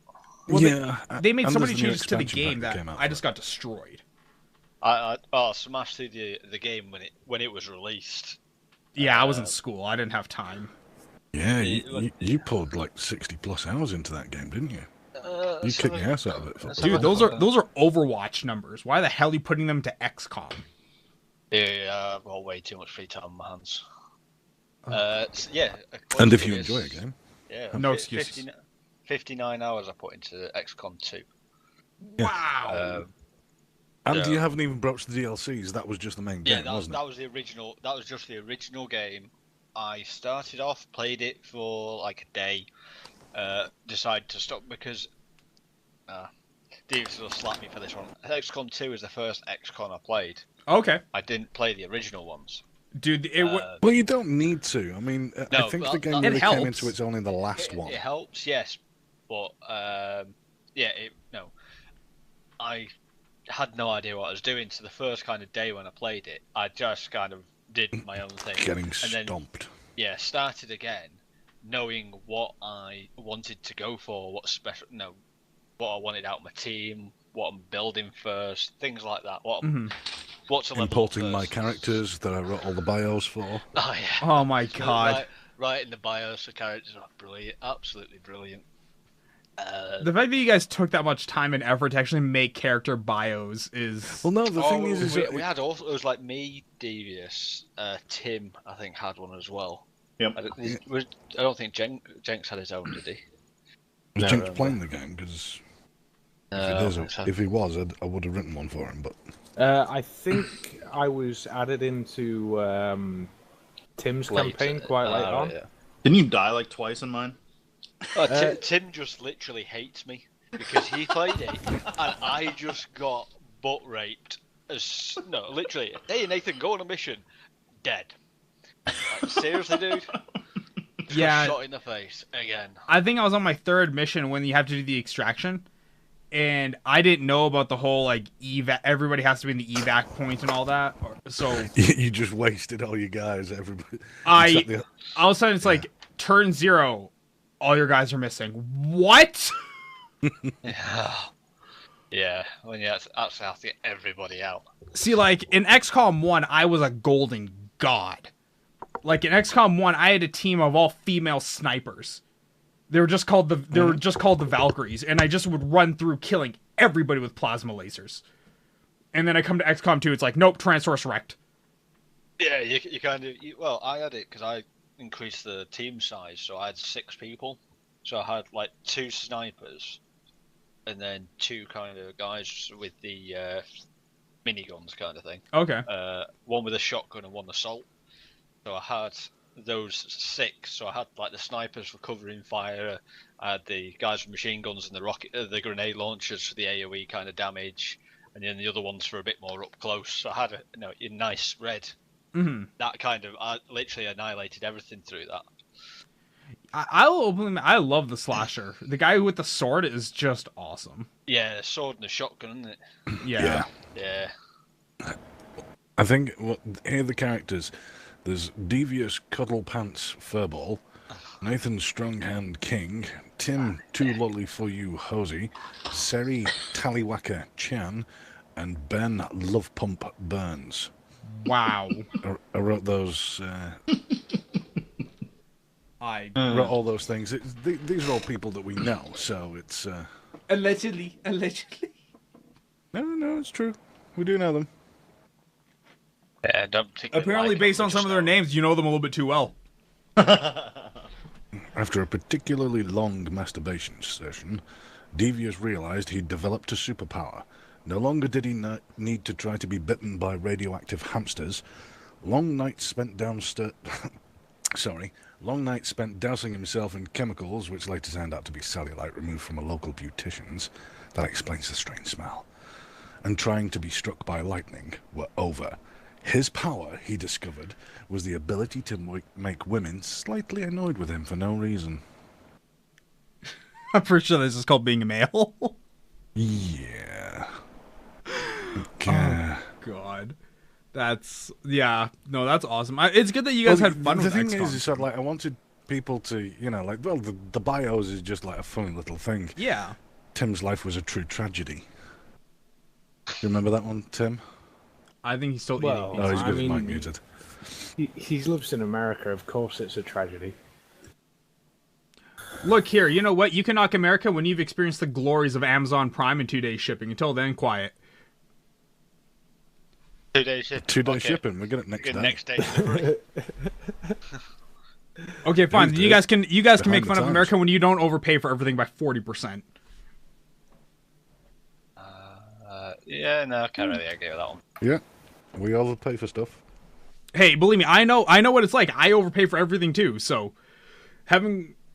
Well, yeah. They made and so there's many a new changes to the expansion game pack that came out I for just it. got destroyed. I smashed through the game when it was released. Yeah, I was in school. I didn't have time. Yeah, you poured like 60+ hours into that game, didn't you? You kicked your ass out of it. Dude, those are Overwatch numbers. Why the hell are you putting them to XCOM? Yeah, I've got way too much free time on my hands. Yeah. And if you according to enjoy a this, game. yeah, No fi- excuses. 59 hours I put into XCOM 2. Wow. And Yeah. you haven't even broached the DLCs. That was just the main Yeah, game, wasn't that was the original. That was just the original game. I started off, played it for like a day, decided to stop because Davis will slap me for this one. XCOM 2 is the first XCOM I played. Okay. I didn't play the original ones. Dude, it? Well, you don't need to. I mean, I No, think but the game that- really It came helps. into its own in the last one. It helps, yes, but no. I had no idea what I was doing. So the first kind of day when I played it, I just kind of did my own thing. Getting and then, stomped. yeah, started again, knowing what I wanted to go for, what I wanted out of my team, what I'm building first, things like that. What to level up Importing my first. characters that I wrote all the bios for. Oh yeah. Oh my god. Right in the bios, the characters are brilliant, absolutely brilliant. The fact that you guys took that much time and effort to actually make character bios is... Well, no, the thing is we had also, it was like me, Devious, Tim, I think had one as well. Yep. I don't think Jenks had his own, did he? was No, Jinx no. playing the game? Because So- if he was, I would have written one for him. But I think I was added into Tim's Late, campaign quite late right, on. yeah. Didn't you die like twice in mine? Tim just literally hates me because he played it and I just got butt raped. No, literally. Hey Nathan, go on a mission. Dead. Like, seriously, dude? Just Yeah. got shot in the face again. I think I was on my 3rd mission when you have to do the extraction. And I didn't know about the whole, like, evac. Everybody has to be in the evac point and all that. So you just wasted all your guys. Everybody. I except the- all of a sudden it's like, turn 0, all your guys are missing. What? Yeah, when you actually have to get everybody out. See, like, in XCOM 1, I was a golden god. Like, in XCOM 1, I had a team of all female snipers. They were just called the Valkyries, and I just would run through killing everybody with plasma lasers. And then I come to XCOM 2, it's like, nope, Tyrannosaurus wrecked. Yeah, you kind of. Well, I had it because I increased the team size, so I had 6 people. So I had like 2 snipers, and then 2 kind of guys with the miniguns kind of thing. Okay. One with a shotgun and one assault. So I had those 6. So I had like the snipers for covering fire. I had the guys with machine guns and the grenade launchers for the AOE kind of damage, and then the other ones for a bit more up close. So I had a nice spread. Mm-hmm. That kind of, I literally annihilated everything through that. I love the slasher. The guy with the sword is just awesome. Yeah, a sword and a shotgun, isn't it? Yeah. Yeah. I think here are the characters. There's Devious Cuddle Pants Furball, Nathan Stronghand King, Tim Too Lolly For You Hosey, Seri Tallywhacker Chan, and Ben Love Pump Burns. Wow. I wrote those. I wrote all those things. These are all people that we know, so it's. allegedly. No, it's true. We do know them. Yeah, don't think. Apparently, based on some of their names, you know them a little bit too well. After a particularly long masturbation session, Devious realized he'd developed a superpower. No longer did he need to try to be bitten by radioactive hamsters. Long nights spent dousing himself in chemicals, which later turned out to be cellulite removed from a local beautician's. That explains the strange smell. And trying to be struck by lightning were over. His power, he discovered, was the ability to make women slightly annoyed with him for no reason. I'm pretty sure this is called being a male. Yeah. Oh, God. That's awesome. It's good that you guys had fun with the thing XCOM. is sort of like, I wanted people to, the bios is just like a funny little thing. Yeah. Tim's life was a true tragedy. Do you remember that one, Tim? I think he's still Well, eating. Oh, he's got his I mic mean, muted. He lives in America. Of course, it's a tragedy. Look here, you know what? You can knock America when you've experienced the glories of Amazon Prime and 2-day shipping. Until then, quiet. 2 days shipping. 2-day Okay. shipping. We get it next Good day. next day delivery. Okay, fine. These You days, guys can behind make the fun of times. America when you don't overpay for everything by 40%. Yeah, no, I can't really agree with that one. Yeah, we overpay for stuff. Hey, believe me, I know what it's like. I overpay for everything too. So,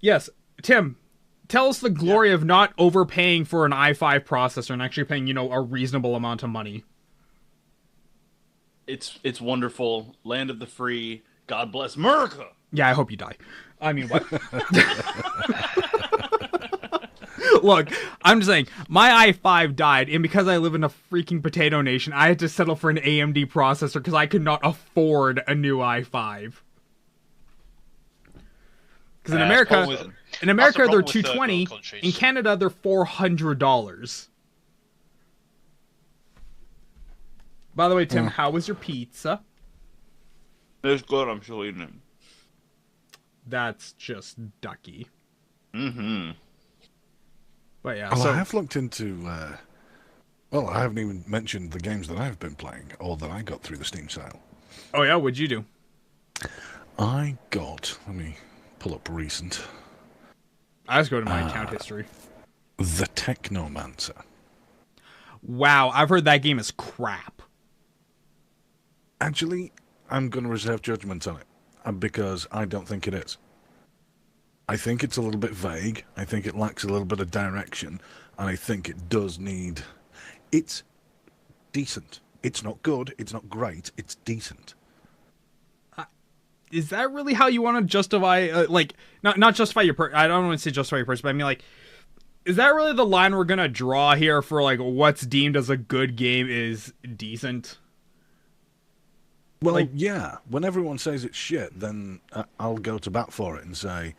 yes, Tim, tell us the glory of not overpaying for an i5 processor and actually paying, a reasonable amount of money. It's wonderful. Land of the free. God bless America. Yeah, I hope you die. I mean, what? Look, I'm just saying, my i5 died, and because I live in a freaking potato nation, I had to settle for an AMD processor because I could not afford a new i5. Because in America, that's the they're problem with third $220. world countries. In Canada, they're $400. By the way, Tim, how was your pizza? It's good. I'm still eating it. That's just ducky. Mm-hmm. But yeah, Well, so I have looked into. I haven't even mentioned the games that I've been playing or that I got through the Steam sale. oh yeah, what'd you do? I got. Let me pull up recent. I just go to my account history. The Technomancer. Wow, I've heard that game is crap. Actually, I'm going to reserve judgment on it because I don't think it is. I think it's a little bit vague. I think it lacks a little bit of direction, and I think it does need. It's decent. It's not good. It's not great. It's decent. Is that really how you want to justify, not justify your I don't want to say justify your person, but I mean, is that really the line we're going to draw here for, what's deemed as a good game is decent? Well, yeah. When everyone says it's shit, then I'll go to bat for it and say,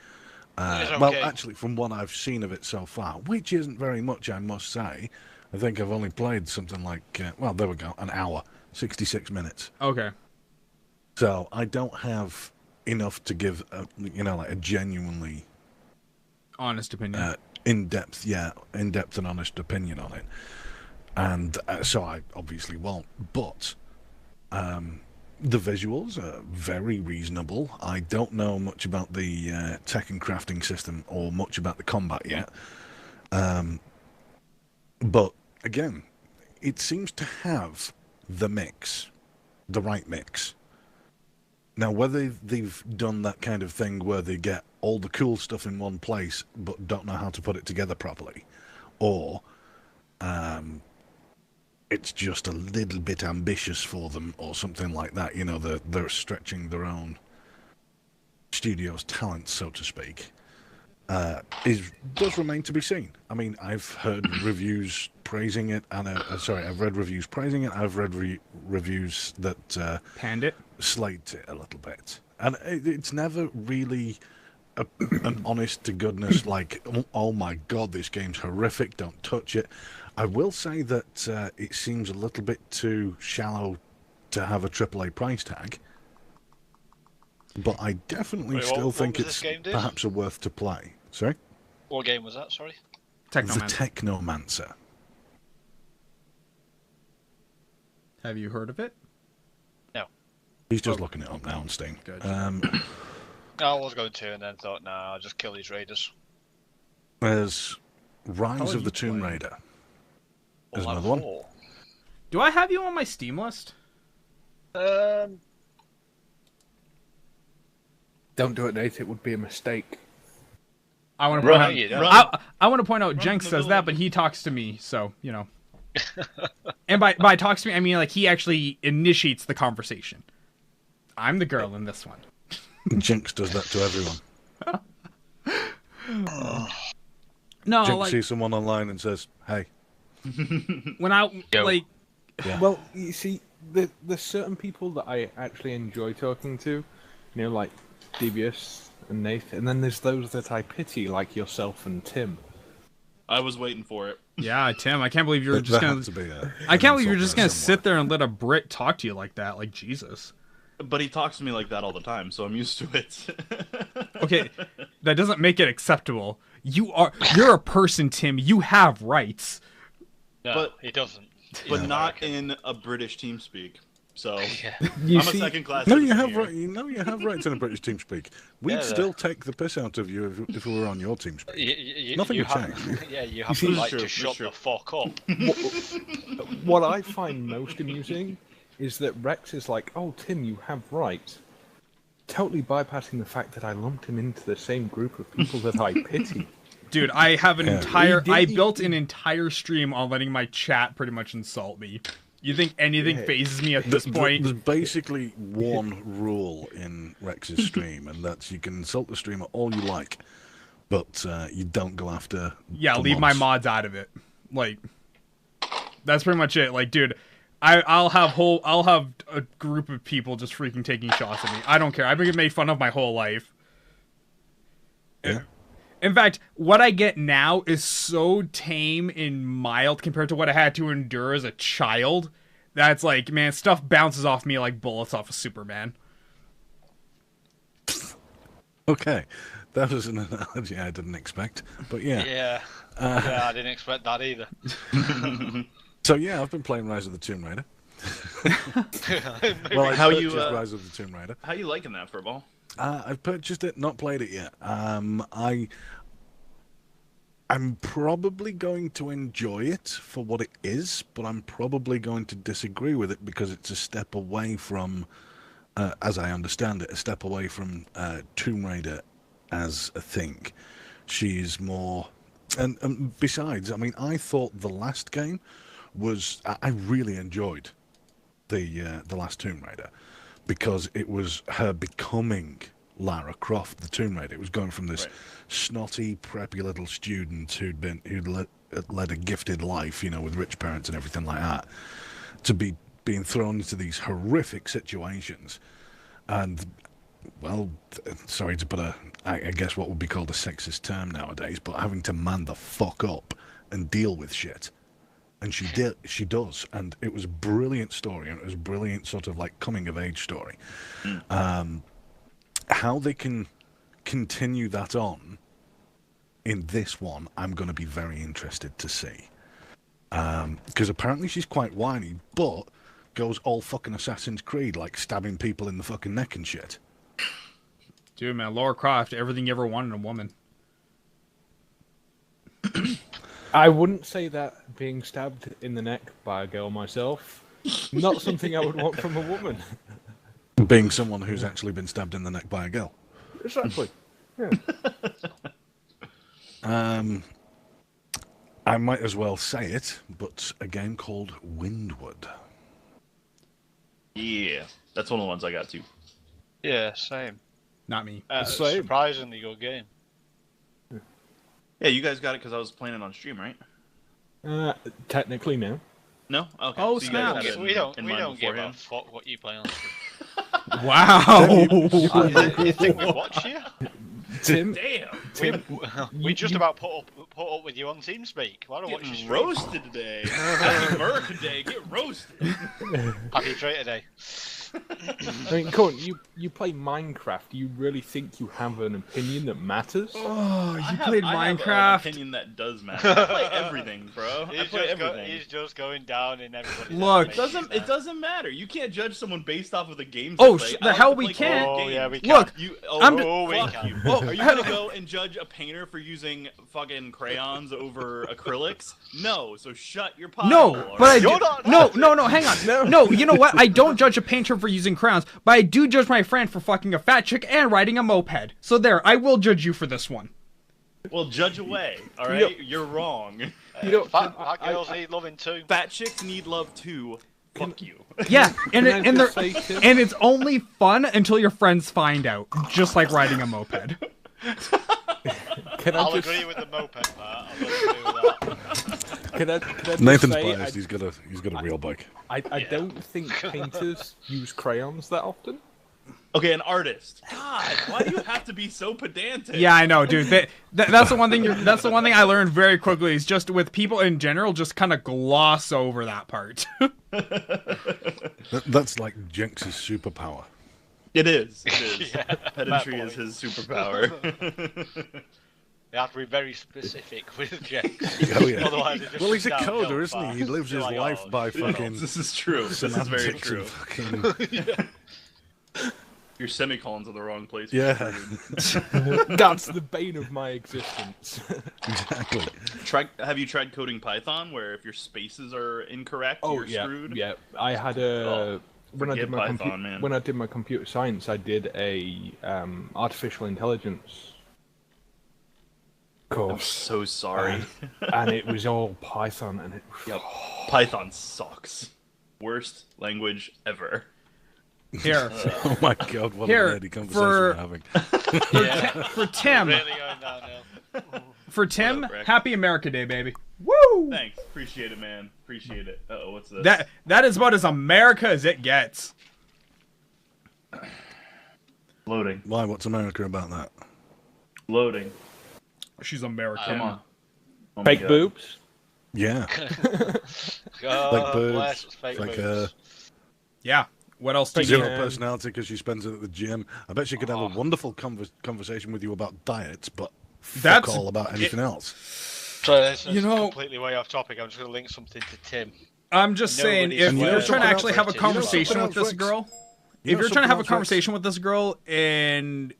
It's well, okay. actually, from what I've seen of it so far, which isn't very much, I must say. I think I've only played something like, there we go, an hour, 66 minutes. Okay. So I don't have enough to give, a genuinely Honest opinion. in-depth and honest opinion on it. And so I obviously won't. But The visuals are very reasonable. I don't know much about the tech and crafting system or much about the combat yet. But again, it seems to have the mix, the right mix. Now, whether they've done that kind of thing where they get all the cool stuff in one place but don't know how to put it together properly, or it's just a little bit ambitious for them or something like that, you know, they're stretching their own studio's talent, so to speak, does remain to be seen. I mean, I've heard reviews praising it, and I've read reviews praising it. I've read reviews that Panned it. slate it a little bit, and it's never really an honest to goodness like, oh my god, this game's horrific, don't touch it. I will say that it seems a little bit too shallow to have a AAA price tag, but I definitely still think it's perhaps a worth to play. Sorry? What game was that, sorry? The Technomancer. Have you heard of it? No. He's just looking it up now on Steam. Good. I was going to, and then thought, nah, I'll just kill these raiders. There's Rise How are of the you Tomb playing? Raider. There's Well, another one. 4. Do I have you on my Steam list? Don't do it, Nate. It would be a mistake. I want to Run, point out. you don't. I want to point out. Run Jenks the says that, village. but he talks to me, so you know. And by talks to me, I mean like he actually initiates the conversation. I'm the girl in this one. Jinx does that to everyone. No, Jinx like sees someone online and says, "Hey." when I Yo. like. Yeah. Well, you see, there's certain people that I actually enjoy talking to, you know, like Devious and Nathan, and then there's those that I pity, like yourself and Tim. I was waiting for it. Yeah, Tim, I can't believe you were There just had gonna. to be I can't believe you're an just insult gonna there sit there and let a Brit talk to you like that. Like Jesus. But he talks to me like that all the time, so I'm used to it. Okay, that doesn't make it acceptable. You're a person, Tim. You have rights. No, But- he doesn't. But He's not American. in a British TeamSpeak. So Yeah. You I'm see, a second class. No, you citizen have here. right. You know, you have rights in a British TeamSpeak. We'd Yeah, still take the piss out of you if we were on your TeamSpeak. Nothing you would have, change. Yeah, you have see, the it's right true, to it's shut true. the fuck up. what I find most amusing is that Rex is like, "Oh, Tim, you have rights," totally bypassing the fact that I lumped him into the same group of people that I pity. Dude, I have an Yeah. entire. He I didn't built an even- entire stream on letting my chat pretty much insult me. You think anything Yeah. phases me at this point? There's basically one rule in Rex's stream, and that's you can insult the streamer all you like, but you don't go after. Yeah, the leave my mods. mods out of it. Like, that's pretty much it. Like, dude, I'll have a group of people just freaking taking shots at me. I don't care. I've been made fun of my whole life. Yeah. In fact, what I get now is so tame and mild compared to what I had to endure as a child. That's like, man, stuff bounces off me like bullets off of Superman. Okay, that was an analogy I didn't expect, but yeah. Yeah. Yeah, I didn't expect that either. So yeah, I've been playing Rise of the Tomb Raider. Well, I How you, purchased Rise of the Tomb Raider. How you liking that, Furball? I've purchased it, not played it yet. I'm probably going to enjoy it for what it is, but I'm probably going to disagree with it because it's a step away from, as I understand it, a step away from Tomb Raider as a thing. She's more, and besides, I mean, I thought the last game was, I really enjoyed the last Tomb Raider, because it was her becoming Lara Croft, the Tomb Raider. It was going from this Right. snotty, preppy little student who'd led a gifted life, you know, with rich parents and everything like that, to being thrown into these horrific situations, and well, sorry to put I guess what would be called a sexist term nowadays, but having to man the fuck up and deal with shit. And she does, and it was a brilliant story, and it was a brilliant sort of like coming of age story. How they can continue that on in this one, I'm going to be very interested to see. Because apparently she's quite whiny, but goes all fucking Assassin's Creed, like stabbing people in the fucking neck and shit. Dude, man, Laura Croft, everything you ever wanted in a woman. I wouldn't say that being stabbed in the neck by a girl myself. Not something I would want from a woman. Being someone who's actually been stabbed in the neck by a girl. Exactly. Yeah. I might as well say it, but a game called Windward. Yeah, that's one of the ones I got too. Yeah, same. Not me. Same. Surprisingly good game. Yeah, you guys got it because I was playing it on stream, right? Technically, no. No? Okay. Oh, so you guys snap. had it We don't in mind give a beforehand? fuck what you play on. Wow. You think we watch you? Tim, Damn. We just about put up with you on TeamSpeak. Why don't watch you Getting stream? roasted today. Happy America Day. Get roasted. Happy Traitor Day. I mean, come on, you play Minecraft. Do you really think you have an opinion that matters? Oh, I you have- played I have an Minecraft? opinion that does matter. I play everything, bro. I play everything. He's just going down in everybody's Look, estimation. It doesn't matter. You can't judge someone based off of the games. Oh, they play. the I like hell to we play can't. good Oh, games. yeah, we can. Look, You, I'm Oh, we fuck can. you. Oh, Are you gonna go and judge a painter for using fucking crayons over acrylics? No, so shut your pie No, hole, but I alright? do. No, hang on. No, you know what? I don't judge a painter for using crayons, but I do judge my friend for fucking a fat chick and riding a moped. So there, I will judge you for this one. Well, judge away, alright? You're wrong. You know, Fat girls need loving too. Fat chicks need love too. Fuck you. Yeah, and Can I and just they're say, Tim? and it's only fun until your friends find out, just like riding a moped. Can I I'll just, agree with the moped part. I'll agree with that. can I just Nathan's say, biased. He's got a real bike. I don't think painters use crayons that often. Okay, an artist. God, why do you have to be so pedantic? Yeah, I know, dude. That's the one thing. That's the one thing I learned very quickly. Is just with people in general, just kind of gloss over that part. That's like Jenks' superpower. It is. It is. Yeah, Pedantry fair is point. his superpower. You have to be very specific with Jex. Oh yeah. Otherwise, it just Well, he's a downhill coder, isn't he? He fast. lives his You're like, life oh, by shit. fucking This is true. This is very semantics true. and fucking Your semicolons are the wrong place. yeah. That's the bane of my existence. Exactly. Have you tried coding Python, where if your spaces are incorrect, Oh you're yeah, screwed? yeah. I had a when I forget did my Python, man. when I did my computer science, I did a artificial intelligence I'm course, so sorry. and it was all Python, and it Yep. Python sucks. Worst language ever. Here, Oh my god, what Here, a nerdy conversation for- we're having. for Tim, Really going downhill. for Tim, What up, Rick? Happy America Day, baby. Woo! Thanks. Appreciate it, man. Appreciate it. Uh-oh, what's this? That is about as America as it gets. Loading. Why? What's America about that? Loading. She's American. Come on. Oh my fake God. boobs. Yeah. God Like birds, bless fake like boobs. Yeah. What else do you Zero need? personality because she spends it at the gym. I bet she could have a wonderful conversation with you about diets, but fuck That's- all about anything else. So this is You know- completely way off topic. I'm just going to link something to Tim. I'm just saying, Nobody's if aware you're of trying to what actually have a British is. conversation with this Rex? girl, You if know you're trying to have a something else, Rex? conversation with this girl and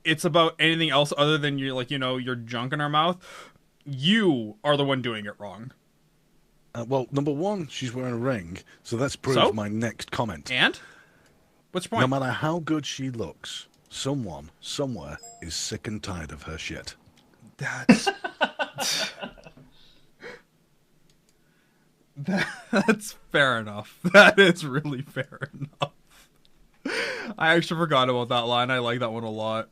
it's about anything else other than your your junk in her mouth, you are the one doing it wrong. Well, number one, she's wearing a ring, so that's proved So? my next comment. And what's your No point? matter how good she looks, someone, somewhere, is sick and tired of her shit. That's that's fair enough. That is really fair enough. I actually forgot about that line. I like that one a lot.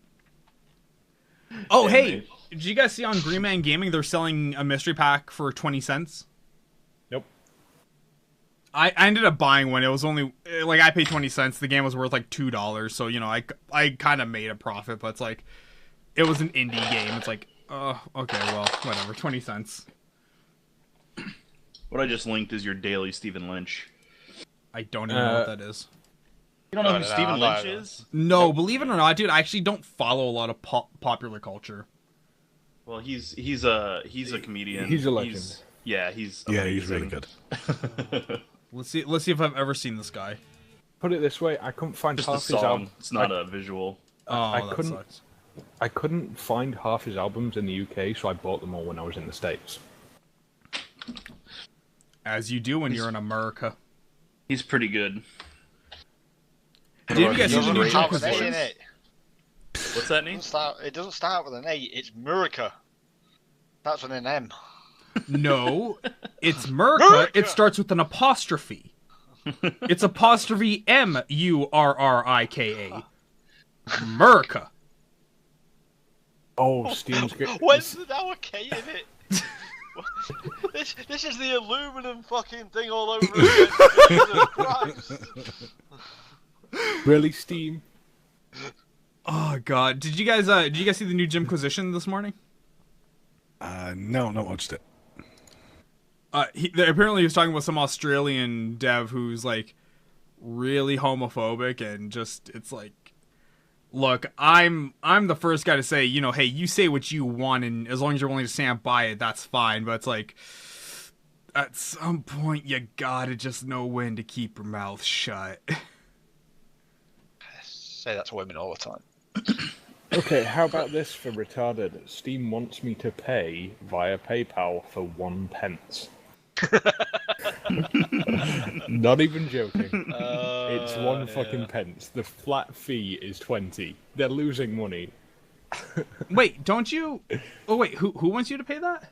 Oh, Damn, hey, mate. did you guys see on Green Man Gaming they're selling a mystery pack for 20 cents? Nope. I ended up buying one. It was only like I paid 20 cents. The game was worth like $2, so I kind of made a profit, but it's like it was an indie game. It's like, oh, okay, well, whatever, 20 cents. What I just linked is your daily Stephen Lynch. I don't even know what that is. You don't know who No, Stephen no, Lynch no. is? No, believe it or not, dude, I actually don't follow a lot of popular culture. Well, he's a comedian. He's a legend. He's Yeah, he's amazing. really good. Let's see if I've ever seen this guy. Put it this way, I couldn't find Just half a his song. albums. It's not a visual. Oh, I that couldn't- sucks. I couldn't find half his albums in the UK, so I bought them all when I was in the States. As you do when you're in America. He's pretty good. Did you guys see the new Start Jim with an A, Position? innit? What's that name? It doesn't start with an A, it's Murica. That's with an M. No, it's Murka. Murka! It starts with an apostrophe. It's apostrophe Murrika. Murka. Oh, Steam's good. When's the now a K in it? this is the aluminum fucking thing all over again. Jesus Christ. Really, Steam? Oh God! Did you guys see the new Jimquisition this morning? No, not watched it. Apparently he was talking about some Australian dev who's like really homophobic and just it's like, look, I'm the first guy to say, you know, hey, you say what you want and as long as you're willing to stand by it, that's fine. But it's like at some point you gotta just know when to keep your mouth shut. Say that to women all the time. Okay, how about this for retarded? Steam wants me to pay via PayPal for 1 pence. Not even joking. It's 1 fucking pence. The flat fee is 20. They're losing money. Wait, don't you? Oh wait, who wants you to pay that?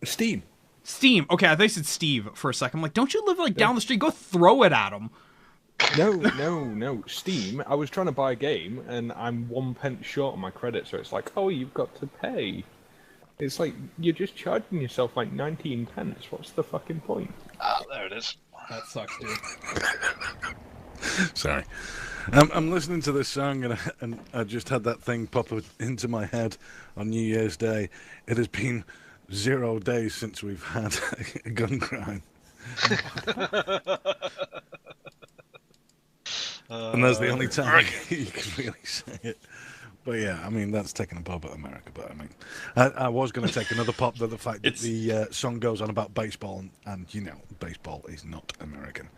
Steam. Steam. Okay, I thought you said Steve for a second. I'm like, don't you live like down the street? Go throw it at him. No. Steam. I was trying to buy a game and I'm 1 pence short on my credit, so it's like, oh, you've got to pay. It's like, you're just charging yourself like 19 pence. What's the fucking point? Ah, there it is. That sucks, dude. Sorry. I'm listening to this song and I just had that thing pop into my head on New Year's Day. It has been 0 days since we've had a gun crime. And that's the only time you can really say it. But yeah, I mean, that's taking a pop at America. But I mean, I was going to take another pop at the fact that the song goes on about baseball, and you know, baseball is not American.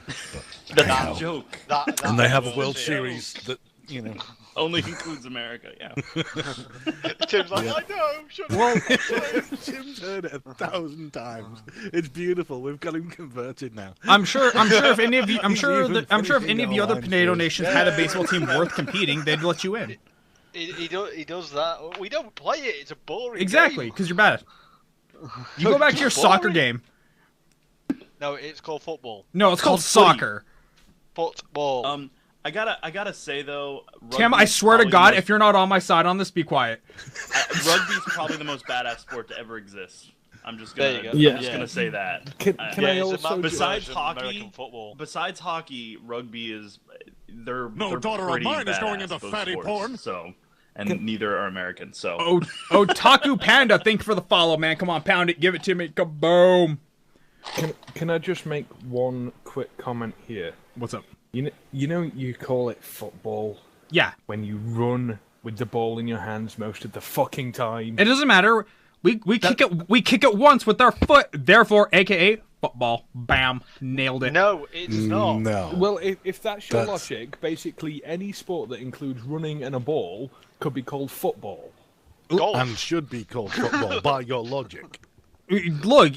But, That's anyhow. a joke. And they have a World Series that, you know. Only includes America, yeah. Tim's like, I know, shut up. Well, Jim's heard it 1,000 times. It's beautiful. We've got him converted now. I'm sure if any of you, I'm He's sure even if any of the finishing other our Potato lines nations had a baseball team worth competing, they'd let you in. He does that. We don't play it. It's a boring Exactly, game. because you're bad. You go back to your soccer game. No, it's called football. No, it's called Called footy. soccer. Football. I gotta say though, Tim, I rugby's swear to probably God, the if you're not on my side on this, be quiet. rugby's probably the most badass sport to ever exist. I'm just There gonna, you I'm go. just gonna say that. Can yeah, I it's a also... man besides version of hockey- American football. Besides hockey, rugby is they're No daughter of pretty mine is going badass, into both fatty sports, porn. So, and neither are American. So, Otaku Panda, thank you for the follow, man. Come on, pound it, give it to me, kaboom. Can I just make one quick comment here? What's up? You know you call it football Yeah, when you run with the ball in your hands most of the fucking time. it doesn't matter. We kick it once with our foot, therefore, aka football. Bam, nailed it. No, it's not. No. Well, if that's your That's- logic, basically any sport that includes running and a ball could be called football. Golf. And should be called football by your logic. Look,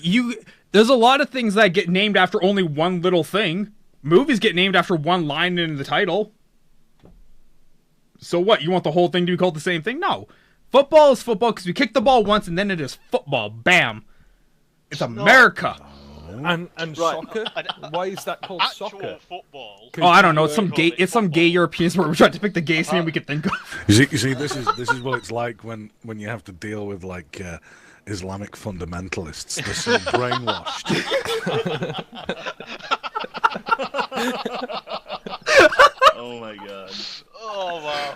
there's a lot of things that get named after only one little thing. Movies get named after one line in the title. So what? You want the whole thing to be called the same thing? No. Football is football because we kick the ball once and then it is football. Bam. It's America. And soccer? Why is that called Actual soccer? football. Oh, I don't know. It's some Call gay. it It's some gay European sport. We tried to pick the gayest name we could think of. You see, this is what it's like when you have to deal with like Islamic fundamentalists. They're so brainwashed. oh my god. Oh wow.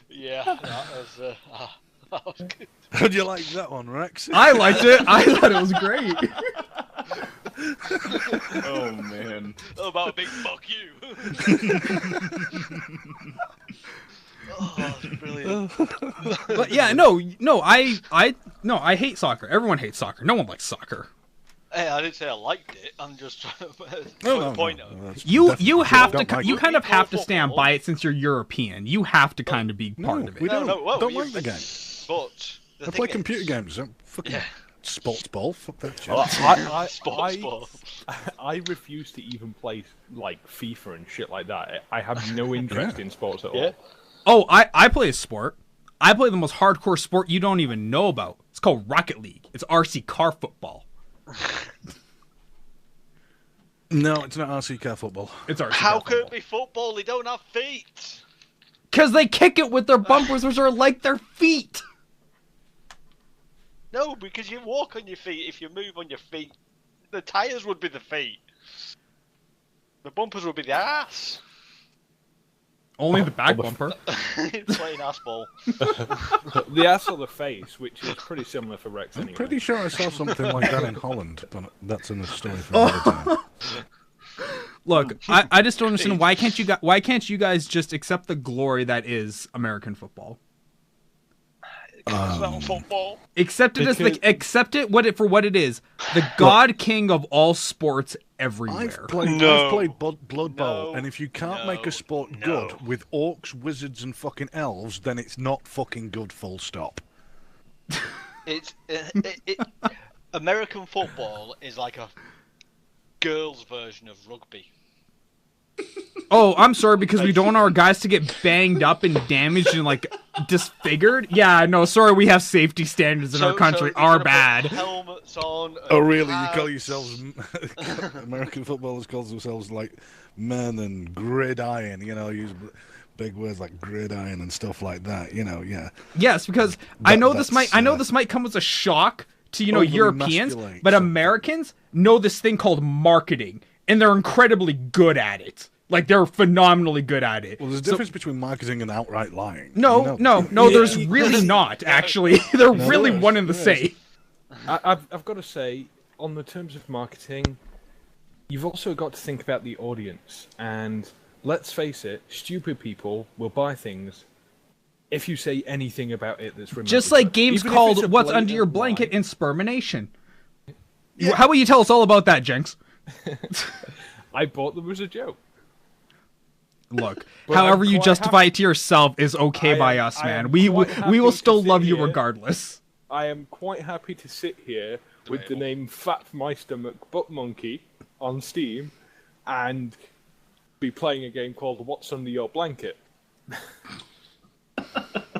Yeah, that was good. How'd you like that one, Rex? I liked it. I thought it was great. Oh man. About a big fuck you. Oh, that's brilliant. But yeah, no. I hate soccer. Everyone hates soccer. No one likes soccer. Hey, I didn't say I liked it. I'm just trying to put No, a point out. that's You definitely- have don't to like you it. kind of have to Football. stand by it since you're European. You have to kind of be part No, of we it. don't. Well, Don't you- like the game. But the I thing play is, computer games. I'm fucking sports ball. Fuck that shit. Sports ball. I refuse to even play like FIFA and shit like that. I have no interest Yeah. in sports at all. Yeah. Oh, I play a sport. I play the most hardcore sport you don't even know about. It's called Rocket League. It's RC car football. No, it's not RC car football. It's RC How car could it football. be football? They don't have feet. Because they kick it with their bumpers, which are like their feet. No, because you walk on your feet. If you move on your feet, the tires would be the feet. The bumpers would be the ass. Only the back bumper. Plain ass ball. The ass or the face, which is pretty similar for Rex I'm anyway. pretty sure I saw something like that in Holland, but that's in the story for another time. Look, I just don't understand why can't you guys just accept the glory that is American football? It's not football. Accept it for what it is. The God King of all sports everywhere. I've played No. Blood Bowl, No. and if you can't make No. a sport No. good with orcs, wizards, and fucking elves, then it's not fucking good. Full stop. It's American football is like a girls' version of rugby. Oh, I'm sorry because we don't want our guys to get banged up and damaged and like disfigured. Yeah, no, sorry, we have safety standards in our country. they're Are gonna put bad. Helmets on. Oh, really? You call pads. yourselves American footballers call themselves like men and gridiron? You know, use big words like gridiron and stuff like that. You know, yeah. Yes, because I know that's, this might come as a shock to overly Europeans, masculate but something. Americans know this thing called marketing, and they're incredibly good at it. Like they're phenomenally good at it. Well, there's a So- difference between marketing and outright lying. No, You know? no, there's really not. Actually, they're really there is, one and the there is. same. I've got to say, on the terms of marketing, you've also got to think about the audience. And let's face it, stupid people will buy things if you say anything about it that's remotely Just like good. games Even if it's called a "What's Under Your blatant Blanket?" lie. and Spermination. How about you tell us all about that, Jenks? I bought them as a joke. Look, But however I'm you quite justify it to yourself is okay I by am- us, I man. am We quite we will happy still to love sit you here. regardless. I am quite happy to sit here with the name Fatmeister McButtmonkey on Steam and be playing a game called What's Under Your Blanket.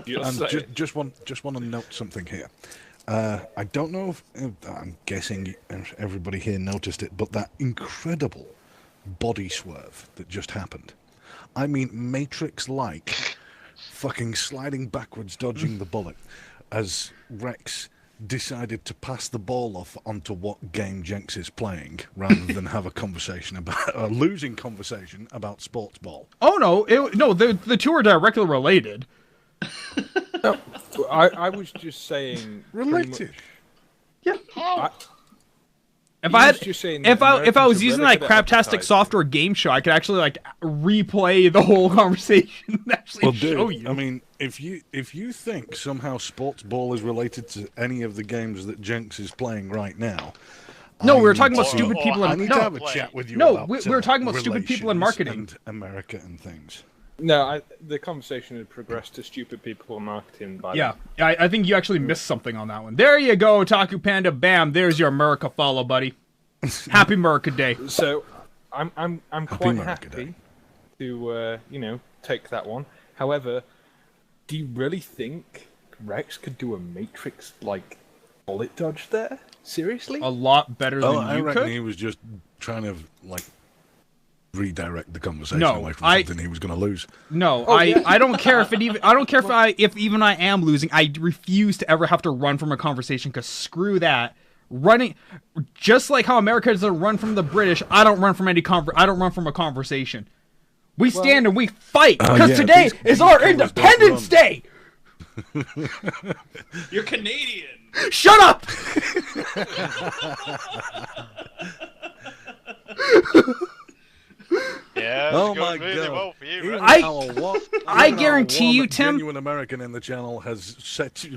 Just And saying. just want to note something here. I don't know if I'm guessing everybody here noticed it, but that incredible body swerve that just happened. I mean, Matrix-like, fucking sliding backwards, dodging the bullet, as Rex decided to pass the ball off onto what game Jenks is playing, rather than have a conversation about a losing conversation about sports ball. Oh no, the two are directly related. I was just saying. pretty Related. much- If He I was just saying if that I Americans was are using really like good at craptastic advertising. software game show, I could actually like replay the whole conversation and actually Well, show dude, you. I mean, if you think somehow sports ball is related to any of the games that Jenks is playing right now, No, we were I talking need about to- stupid people I in need no, to have a chat with you. No, about, we were talking about stupid people in relations marketing. and America and things. No, the conversation had progressed to stupid people in marketing by Yeah, I think you actually missed something on that one. There you go, Taku Panda. Bam, there's your America follow, buddy. Happy America Day. then. So, I'm quite America happy Day. to take that one. However, do you really think Rex could do a Matrix like bullet dodge there? Seriously? A lot better Oh, than I you reckon could. he was just trying to like redirect the conversation No, away from I- something he was going to lose. No, yeah. I don't care if it even I don't care if even I am losing. I refuse to ever have to run from a conversation because screw that. Running, just like how America doesn't run from the British, I don't run from I don't run from a conversation. We stand and we fight because yeah, today these is our covers don't Independence run. Day. You're Canadian. Shut up. Yeah. Yeah, Oh it's my going really god! well for you, Even right? I even guarantee our you, one Tim- genuine American in the channel has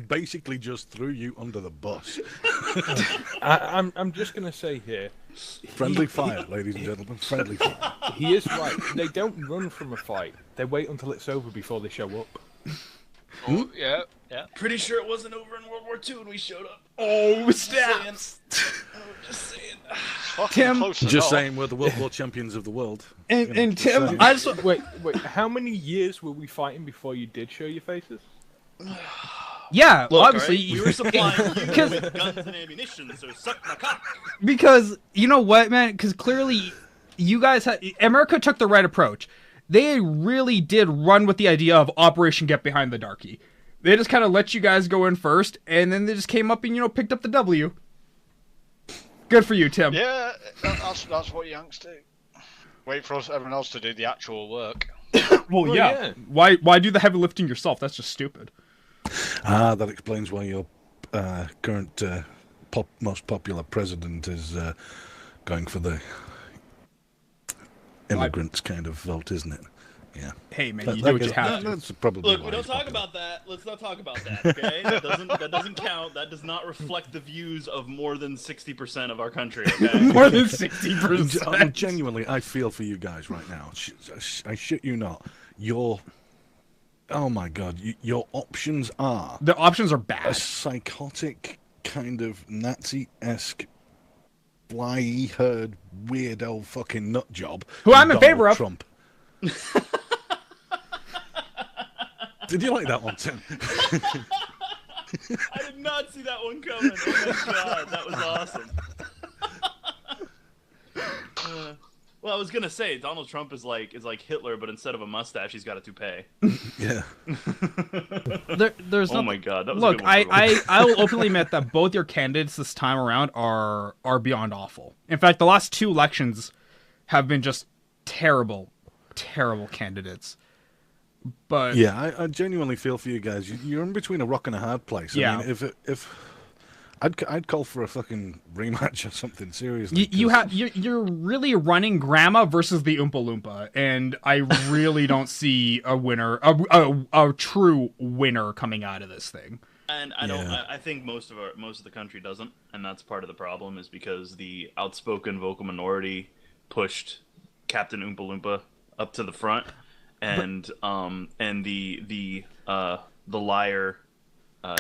basically just threw you under the bus. I'm just gonna say here, Friendly fire, ladies and gentlemen. Friendly fire. he is right. They don't run from a fight. They wait until it's over before they show up. Oh, yeah, yeah. Pretty sure it wasn't over in World War II when we showed up. Oh, snap! Just saying. Fucking Tim, close Just enough. saying, we're the World War champions of the world. And, You know, and just Tim, saying. I just Wait, how many years were we fighting before you did show your faces? yeah, Look, obviously alright, we were supplying you Because- with guns and ammunition, so suck my cock. because you know what, man? Because clearly, you guys America took the right approach. They really did run with the idea of Operation Get Behind the Darky. They just kind of let you guys go in first, and then they just came up and picked up the W. Good for you, Tim. Yeah, that's what Yanks do. Wait for everyone else to do the actual work. Well, Well, yeah. yeah. Why do the heavy lifting yourself? That's just stupid. That explains why your current most popular president is going for the immigrants kind of vote, isn't it? Yeah. Hey, man, That- you that do what you gets- have to. That's probably Look, why we don't he's talk popular. about that. Let's not talk about that, okay? That doesn't count. That does not reflect the views of more than 60% of our country, okay? More than 60%. Genuinely, I feel for you guys right now. I shit you not. Oh my god, your options are The options are a bad. psychotic kind of Nazi-esque fly herd weirdo fucking nut job. Who I'm in Donald favor of. Trump. Did you like that one, Tim? I did not see that one coming. Oh my god, that was awesome. Well, I was gonna say Donald Trump is like Hitler, but instead of a mustache, he's got a toupee. Yeah. There's Oh my god, that was Look, a good one. I will openly admit that both your candidates this time around are beyond awful. In fact, the last two elections have been just terrible candidates. But Yeah, I genuinely feel for you guys. You're in between a rock and a hard place. Yeah. I mean, if I'd call for a fucking rematch or something seriously. you're really running Grandma versus the Oompa Loompa, and I really don't see a winner, a true winner coming out of this thing. And I think most of the country doesn't, and that's part of the problem. Is because the outspoken vocal minority pushed Captain Oompa Loompa up to the front, and the liar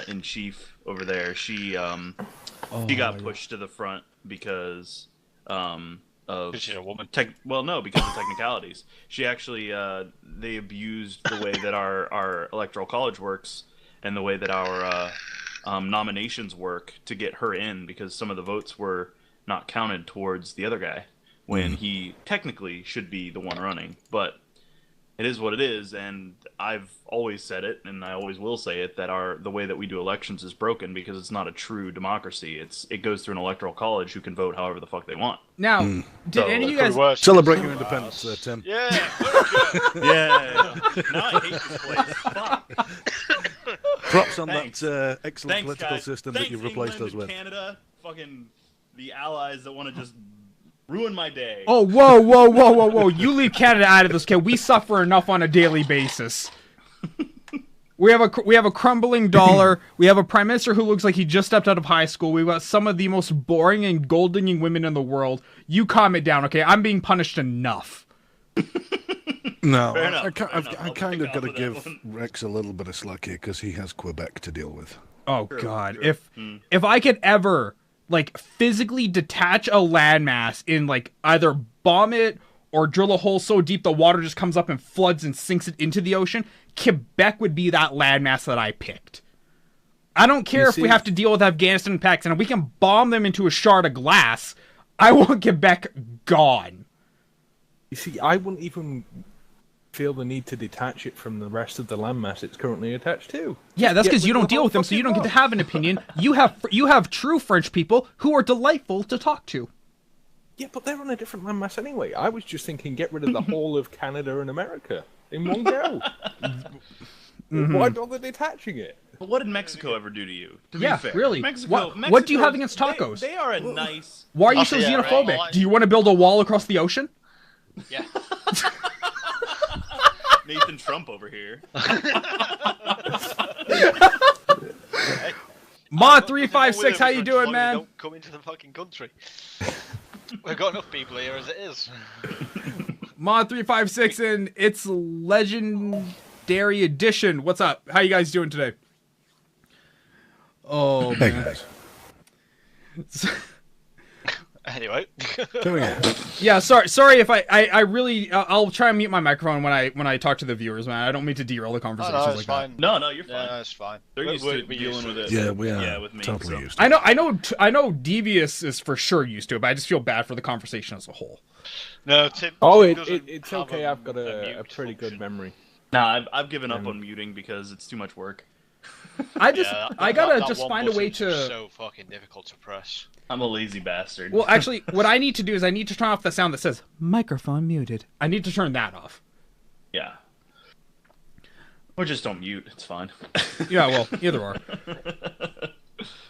in chief over there, she got pushed to the front because of She's a woman. because of technicalities. She actually they abused the way that our electoral college works and the way that our nominations work to get her in, because some of the votes were not counted towards the other guy when he technically should be the one running. But it is what it is, and I've always said it, and I always will say it, that the way that we do elections is broken because it's not a true democracy. It goes through an electoral college who can vote however the fuck they want. Now, did So, any of you Pretty guys? worse. Celebrate your independence, Tim. Yeah. Yeah. Now I hate this place. Fuck. Props on Thanks. that excellent Thanks, political guys. system Thanks, that you've replaced England us with. and Canada, fucking the allies that want to just ruin my day. Oh, whoa! You leave Canada out of this, kid. We suffer enough on a daily basis. We have a crumbling dollar. We have a prime minister who looks like he just stepped out of high school. We've got some of the most boring and gold-digging women in the world. You calm it down, okay? I'm being punished enough. No, Fair enough, I fair enough. I'll kind take of got to off of that give one. Rex a little bit of slack here because he has Quebec to deal with. Oh God! Sure. If I could ever physically detach a landmass and either bomb it or drill a hole so deep the water just comes up and floods and sinks it into the ocean, Quebec would be that landmass that I picked. I don't care if we have to deal with Afghanistan and Pakistan. If we can bomb them into a shard of glass, I want Quebec gone. You see, I wouldn't even feel the need to detach it from the rest of the landmass it's currently attached to. Yeah, that's Get because you rid of don't the deal whole with them, so you fucking don't get to lot. have an opinion. You have true French people who are delightful to talk to. Yeah, but they're on a different landmass anyway. I was just thinking get rid of the whole of Canada and America in one go. Why bother detaching it? But what did Mexico ever do to you? To Yeah, be fair, really. Mexico. What do you have Mexico's- against tacos? They are a nice. Why are you so Yeah, right. xenophobic? Well, Do you want to build a wall across the ocean? Yeah. Nathan Trump over here. Ma 356, how you doing, man? Don't come into the fucking country. We've got enough people here as it is. Ma 356 and it's Legendary Edition. What's up? How you guys doing today? Oh, Hey man. guys. Anyway. Yeah, sorry if I really I'll try and mute my microphone when I talk to the viewers, man. I don't mean to derail the conversation no, like it's that. fine. No, you're fine. Yeah, no, it's fine. They're used to dealing with it. Yeah, we are. Yeah, with me. Totally So. used to it. I know Devious is for sure used to it, but I just feel bad for the conversation as a whole. No, Tim. Oh, Tim doesn't it's have okay. I've got a mute pretty good function. memory. Nah, I've given up on muting because it's too much work. I just Yeah, I gotta that just one find a way button's to. So fucking difficult to press. I'm a lazy bastard. Well, actually, what I need to do is I need to turn off the sound that says microphone muted. I need to turn that off. Yeah. Or just don't mute. It's fine. Yeah, well, either or.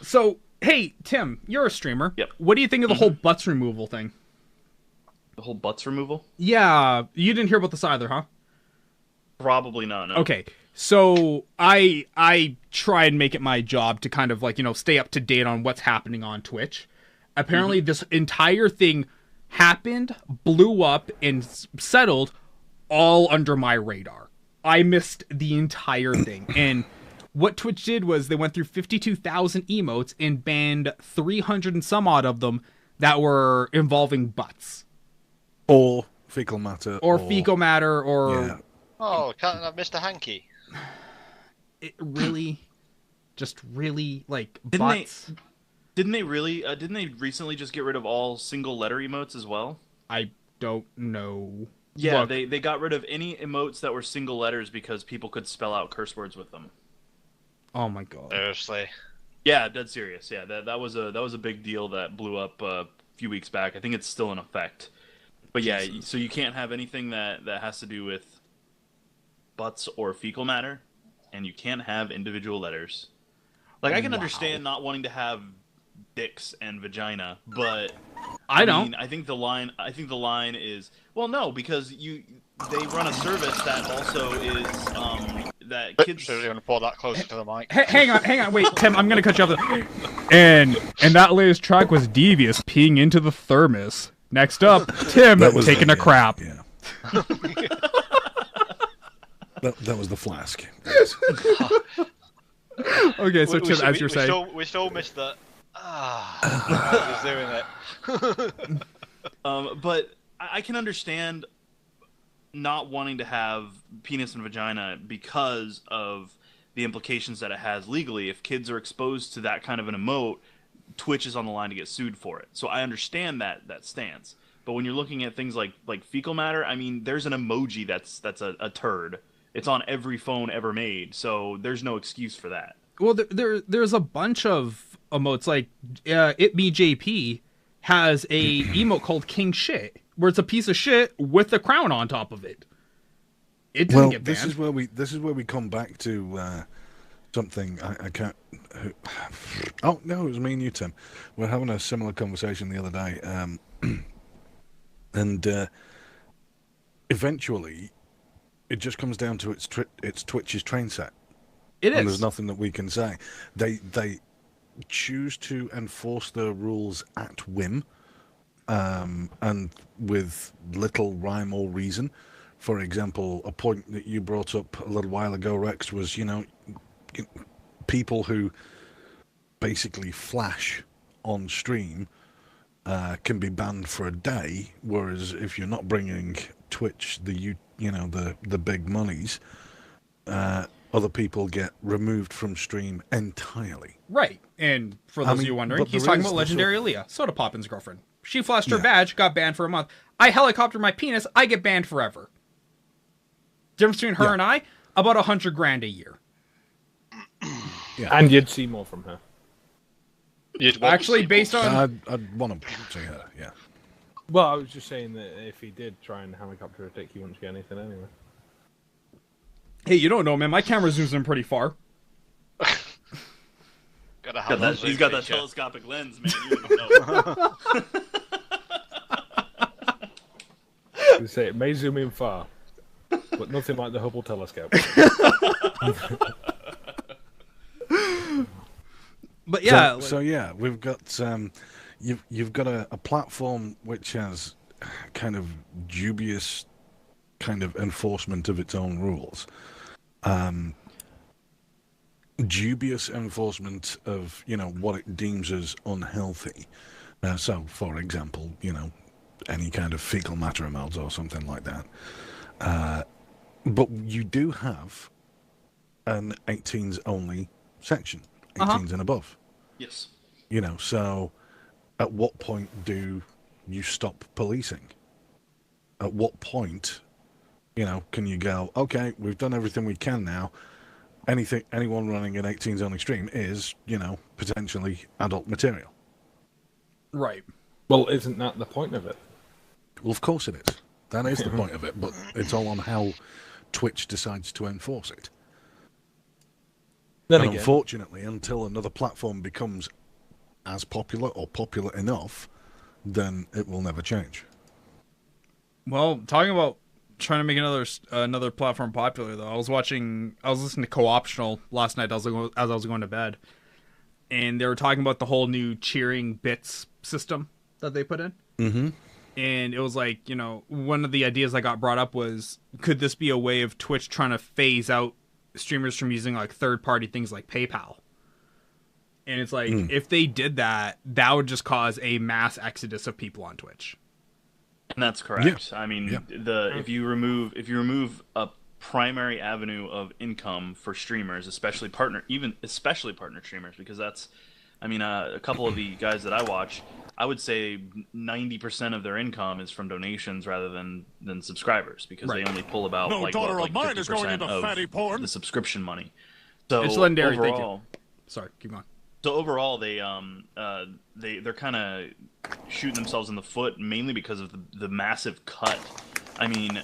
So, hey, Tim, you're a streamer. Yep. What do you think of the whole butts removal thing? The whole butts removal? Yeah, you didn't hear about this either, huh? Probably not. No. Okay, so I try and make it my job to kind of like, stay up to date on what's happening on Twitch. Apparently, this entire thing happened, blew up, and settled all under my radar. I missed the entire thing. And what Twitch did was they went through 52,000 emotes and banned 300 and some odd of them that were involving butts. Or fecal matter. Or fecal matter, or... Yeah. Oh, can't have Mr. Hanky. It really... Just really, like, Didn't butts... Didn't they really? Didn't they recently just get rid of all single letter emotes as well? I don't know. Yeah, Look, they got rid of any emotes that were single letters because people could spell out curse words with them. oh my god. Seriously. Yeah, dead serious. Yeah, that was a big deal that blew up a few weeks back. I think it's still in effect. But yeah, so you can't have anything that has to do with butts or fecal matter, and you can't have individual letters. Like I can understand not wanting to have dicks and vagina, but I don't. mean, I think the line is well, no, because they run a service that also is that kids. So you're gonna pour that closer to the mic. Hang on, wait, Tim, I'm gonna cut you off. And that latest track was Devious peeing into the thermos. Next up, Tim taking a crap. Yeah. that was the flask. Yes. Okay, so Tim, as you're saying, we still missed that. I was doing it. But I can understand not wanting to have penis and vagina because of the implications that it has legally. If kids are exposed to that kind of an emote, Twitch is on the line to get sued for it. So I understand that stance. But when you're looking at things like fecal matter, I mean, there's an emoji that's a turd. It's on every phone ever made, so there's no excuse for that. well, there's a bunch of emotes, like JP has a emote called King Shit, where it's a piece of shit with a crown on top of it. It didn't get banned. This is where we come back to something I can't. Oh no, it was me and you, Tim. We're having a similar conversation the other day, and eventually, it just comes down to it's Twitch's train set. It is. And there's nothing that we can say. They choose to enforce their rules at whim, and with little rhyme or reason. For example, a point that you brought up a little while ago, Rex, was people who basically flash on stream can be banned for a day, whereas if you're not bringing Twitch the big monies, other people get removed from stream entirely. Right. And for those of you wondering, he's talking about Legendary Aaliyah, Soda Poppin's girlfriend. She flashed her badge, got banned for a month. I helicopter my penis, I get banned forever. Difference between her and I, about $100,000 a year. Yeah. And you'd see more from her. Actually, based on... I'd want to see her, yeah. Well, I was just saying that if he did try and helicopter a dick, he wouldn't get anything anyway. Hey, you don't know, man. My camera zooms in pretty far. He's got that telescopic lens, man. You wouldn't know. You say it may zoom in far. but nothing like the Hubble telescope. But yeah, So yeah, we've got you've got a platform which has kind of dubious kind of enforcement of its own rules. Dubious enforcement of, what it deems as unhealthy. So, for example, any kind of fecal matter amounts or something like that. But you do have an 18s only section, 18s and above. Yes. So at what point do you stop policing? At what point, can you go, okay, we've done everything we can now. Anyone running an 18s only stream is, potentially adult material. right. Well, isn't that the point of it? Well, of course it is. That is the point of it, but it's all on how Twitch decides to enforce it. Then And again, unfortunately, until another platform becomes as popular or popular enough, then it will never change. Well, talking about trying to make another platform popular, though, I was listening to Co-optional last night as I was going to bed, and they were talking about the whole new cheering bits system that they put in. Mm-hmm. And it was like, one of the ideas that got brought up was, could this be a way of Twitch trying to phase out streamers from using like third-party things like PayPal? And it's like, if they did that, that would just cause a mass exodus of people on Twitch. And that's correct. Yeah. I mean, Yeah. if you remove a primary avenue of income for streamers, especially partner streamers, because that's, I mean, a couple of the guys that I watch, I would say 90% of their income is from donations rather than subscribers, because they only pull about No like daughter of mine is going 50% into of fatty porn. the subscription money. So It's legendary. overall, Thank you. Sorry, keep going. So overall, they're kind of shooting themselves in the foot, mainly because of the massive cut. I mean,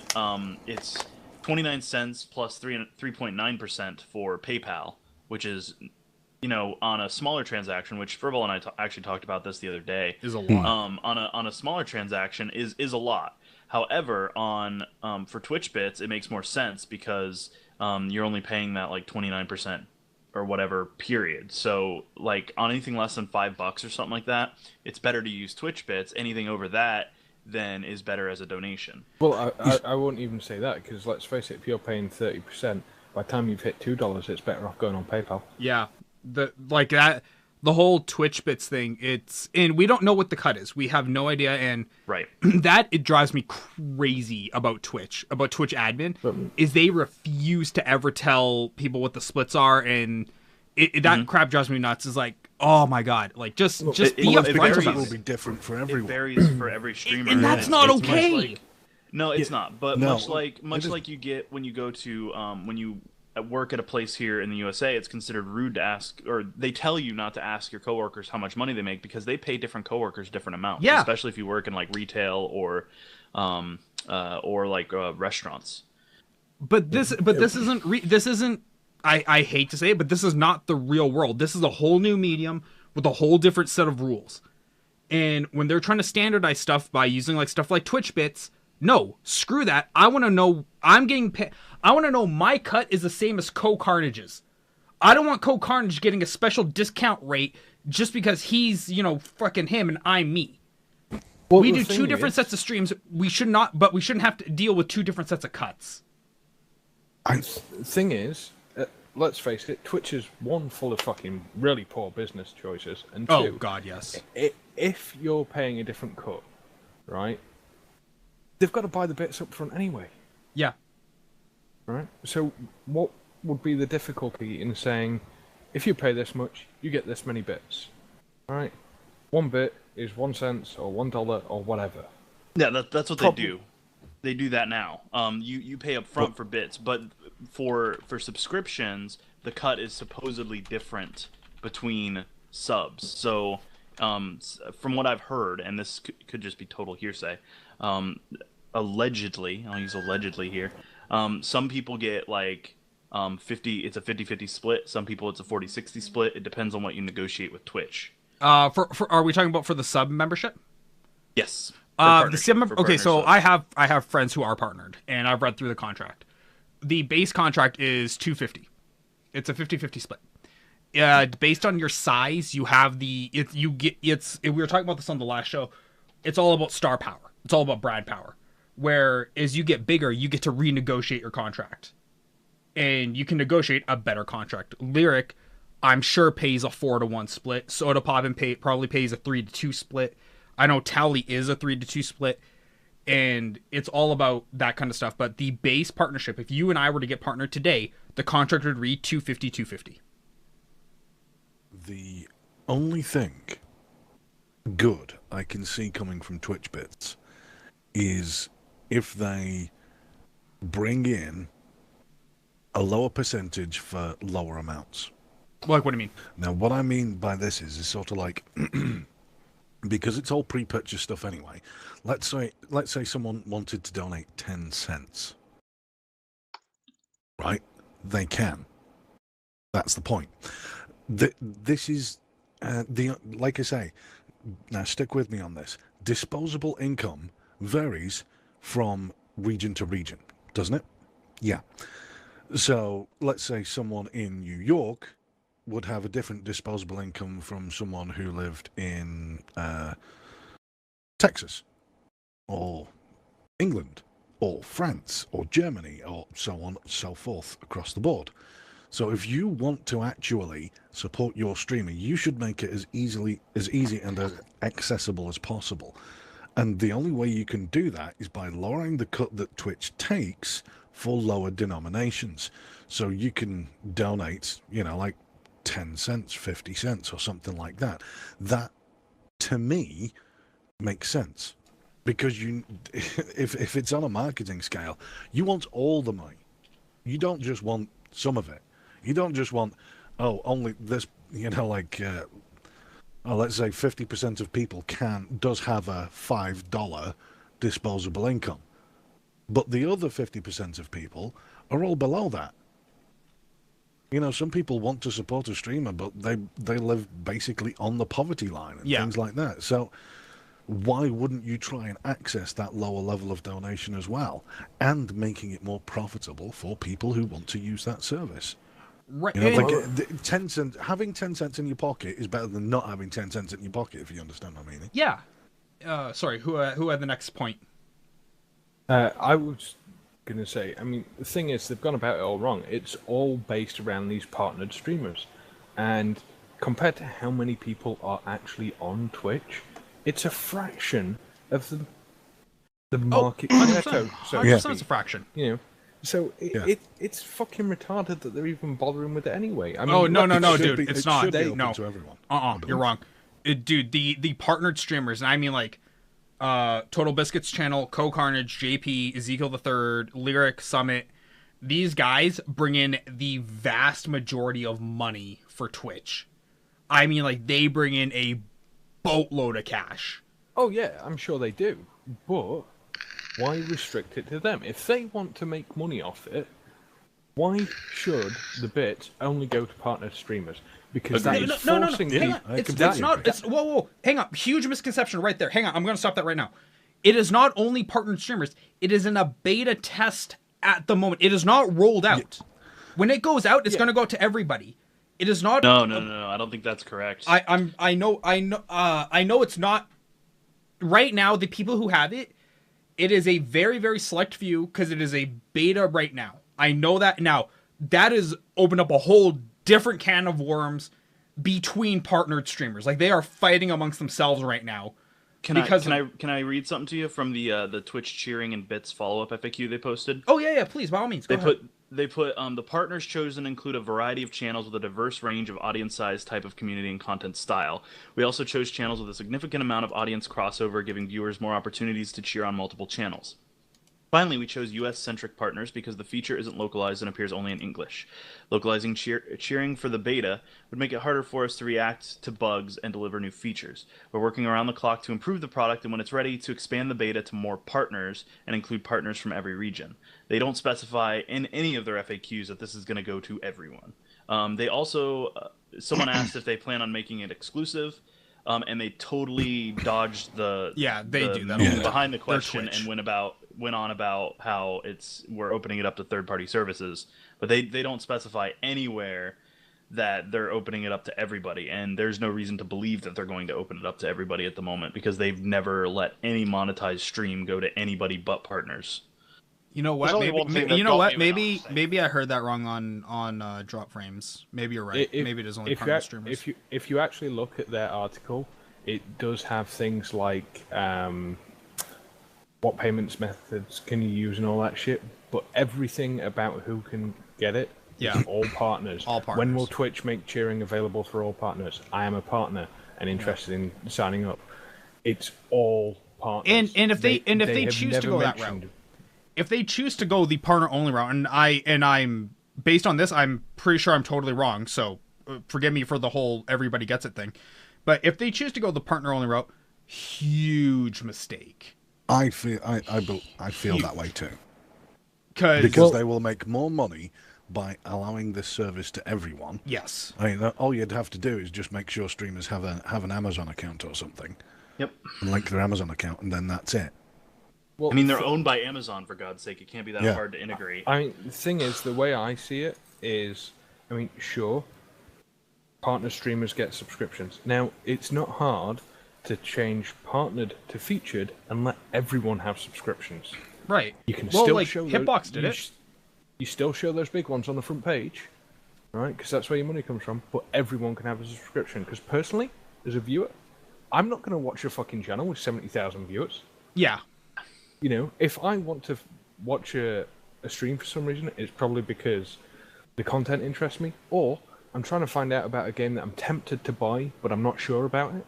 it's 29 cents plus 3.9% for PayPal, which is, on a smaller transaction, which Furball and I actually talked about this the other day, Is a lot. on a smaller transaction is a lot. However, for Twitch bits, it makes more sense because you're only paying that like 29% or whatever period. So like on anything less than $5 or something like that, it's better to use Twitch bits. Anything over that then is better as a donation. well, I won't even say that, because let's face it, if you're paying 30%, by the time you've hit $2, it's better off going on PayPal. Yeah, the whole Twitch bits thing. And we don't know what the cut is. We have no idea, and Right. that it drives me crazy about Twitch admin, is they refuse to ever tell people what the splits are, and that crap drives me nuts. Is like, oh my god, like just be upfront varies. about It will it. be different for It everyone. varies for every streamer. And that's not It's much okay. like- no, it's not. But No, much like isn't. you get when you go to when you work at a place here in the USA, it's considered rude to ask, or they tell you not to ask your coworkers how much money they make, because they pay different coworkers different amounts. Yeah. Especially if you work in like retail or restaurants. But this isn't. I hate to say it, but this is not the real world. This is a whole new medium with a whole different set of rules. And when they're trying to standardize stuff by using like stuff like Twitch bits, no, screw that. I want to know I'm getting paid. I want to know my cut is the same as Co-Carnage's. I don't want Co-Carnage getting a special discount rate just because he's, fucking him and I'm me. Well, we the do thing two different is- sets of streams. We shouldn't have to deal with two different sets of cuts. The thing is, let's face it, Twitch is one, full of fucking really poor business choices, and two, Oh god, yes. If you're paying a different cut, right, they've got to buy the bits up front anyway, Yeah. right? So what would be the difficulty in saying, if you pay this much, you get this many bits, right? One bit is 1 cent or $1 or whatever. Yeah, that's what Probably- they do. They do that now. You pay up front for bits, but for subscriptions, the cut is supposedly different between subs. So, from what I've heard, and this could just be total hearsay, allegedly, I'll use allegedly here, some people get like 50. It's a 50-50 split. Some people it's a 40-60 split. It depends on what you negotiate with Twitch. Are we talking about for the sub membership? Yes. The sub okay, so I have friends who are partnered, and I've read through the contract. the base contract is 250. It's a 50-50 split. Based on your size, you have we were talking about this on the last show. It's all about star power. It's all about Brad power. Where as you get bigger, you get to renegotiate your contract, and you can negotiate a better contract. Lyric, I'm sure, pays a 4-to-1 split. Soda Pop probably pays a 3-to-2 split. I know Tally is a 3-to-2 split, and it's all about that kind of stuff. But the base partnership, if you and I were to get partnered today, the contract would read 250. The only thing good I can see coming from Twitch Bits is if they bring in a lower percentage for lower amounts. Like, what do you mean? Now, what I mean by this is sort of like, because it's all pre-purchased stuff anyway. Let's say someone wanted to donate 10 cents. Right? They can. That's the point. This is like I say. Now, stick with me on this. Disposable income varies from region to region, doesn't it? Yeah. So let's say someone in New York would have a different disposable income from someone who lived in Texas or England or France or Germany or so on and so forth across the board. So if you want to actually support your streamer, you should make it as easy and as accessible as possible. And the only way you can do that is by lowering the cut that Twitch takes for lower denominations. So you can donate, like 10 cents, 50 cents or something like that. That, to me, makes sense. Because if it's on a marketing scale, you want all the money. You don't just want some of it. You don't just want, only this, let's say 50% of people does have a $5 disposable income. But the other 50% of people are all below that. Some people want to support a streamer, but they live basically on the poverty line and things like that. So why wouldn't you try and access that lower level of donation as well, and making it more profitable for people who want to use that service? Right. Like 10 cents, having 10 cents in your pocket is better than not having 10 cents in your pocket, if you understand what I mean. Yeah. Sorry, who had the next point? I was going to say, the thing is, they've gone about it all wrong. It's all based around these partnered streamers. And compared to how many people are actually on Twitch, it's a fraction of the market. 100%. So 100% it's a fraction. So it's fucking retarded that they're even bothering with it anyway. No, dude, it's not. No, to everyone. You're wrong. Dude, the partnered streamers, and I mean like Total Biscuits channel, Co Carnage, JP, Ezekiel the Third, Lyric, Summit. These guys bring in the vast majority of money for Twitch. I mean, like, they bring in a boatload of cash. Oh yeah, I'm sure they do. But why restrict it to them? If they want to make money off it, why should the bits only go to partner streamers? Because that is forcing people. It's not. Whoa! Hang on. Huge misconception right there. Hang on. I'm going to stop that right now. It is not only partnered streamers. It is in a beta test at the moment. It is not rolled out. When it goes out, it's going to go out to everybody. It is not. No. I don't think that's correct. I know it's not. Right now, the people who have it, it is a very, very select few because it is a beta right now. I know that now. That has opened up a whole different can of worms between partnered streamers. Like, they are fighting amongst themselves right now. Can I read something to you from the Twitch cheering and bits follow-up FAQ they posted? Oh yeah, please, by all means. Go ahead. They put the partners chosen include a variety of channels with a diverse range of audience size, type of community, and content style. We also chose channels with a significant amount of audience crossover, giving viewers more opportunities to cheer on multiple channels. Finally, we chose US-centric partners because the feature isn't localized and appears only in English. Localizing cheering for the beta would make it harder for us to react to bugs and deliver new features. We're working around the clock to improve the product, and when it's ready, to expand the beta to more partners and include partners from every region. They don't specify in any of their FAQs that this is going to go to everyone. They also, someone asked if they plan on making it exclusive. And they totally dodged the do that behind the question and went about went on about how we're opening it up to third-party services, but they don't specify anywhere that they're opening it up to everybody, and there's no reason to believe that they're going to open it up to everybody at the moment because they've never let any monetized stream go to anybody but partners. You know what? Maybe I heard that wrong on Drop Frames. Maybe you're right. Maybe it is only partner streamers. If you actually look at their article, it does have things like what payments methods can you use and all that shit. But everything about who can get it, yeah, all partners. All partners. When will Twitch make cheering available for all partners? I am a partner and interested in signing up. It's all partners. And if they choose to go that route. If they choose to go the partner only route, and I'm based on this, I'm pretty sure I'm totally wrong. So forgive me for the whole everybody gets it thing. But if they choose to go the partner only route, huge mistake. I feel that way too. Because they will make more money by allowing this service to everyone. Yes. I mean, all you'd have to do is just make sure streamers have an Amazon account or something. Yep. And link their Amazon account, and then that's it. Well, I mean, they're owned by Amazon, for God's sake. It can't be that hard to integrate. I mean, the thing is, the way I see it is, I mean, sure, partner streamers get subscriptions. Now, it's not hard to change partnered to featured and let everyone have subscriptions. Right. You can still show Hitbox did it. You still show those big ones on the front page, right? Because that's where your money comes from. But everyone can have a subscription. Because personally, as a viewer, I'm not going to watch a fucking channel with 70,000 viewers. Yeah. You know, if I want to watch a stream for some reason, it's probably because the content interests me, or I'm trying to find out about a game that I'm tempted to buy, but I'm not sure about it.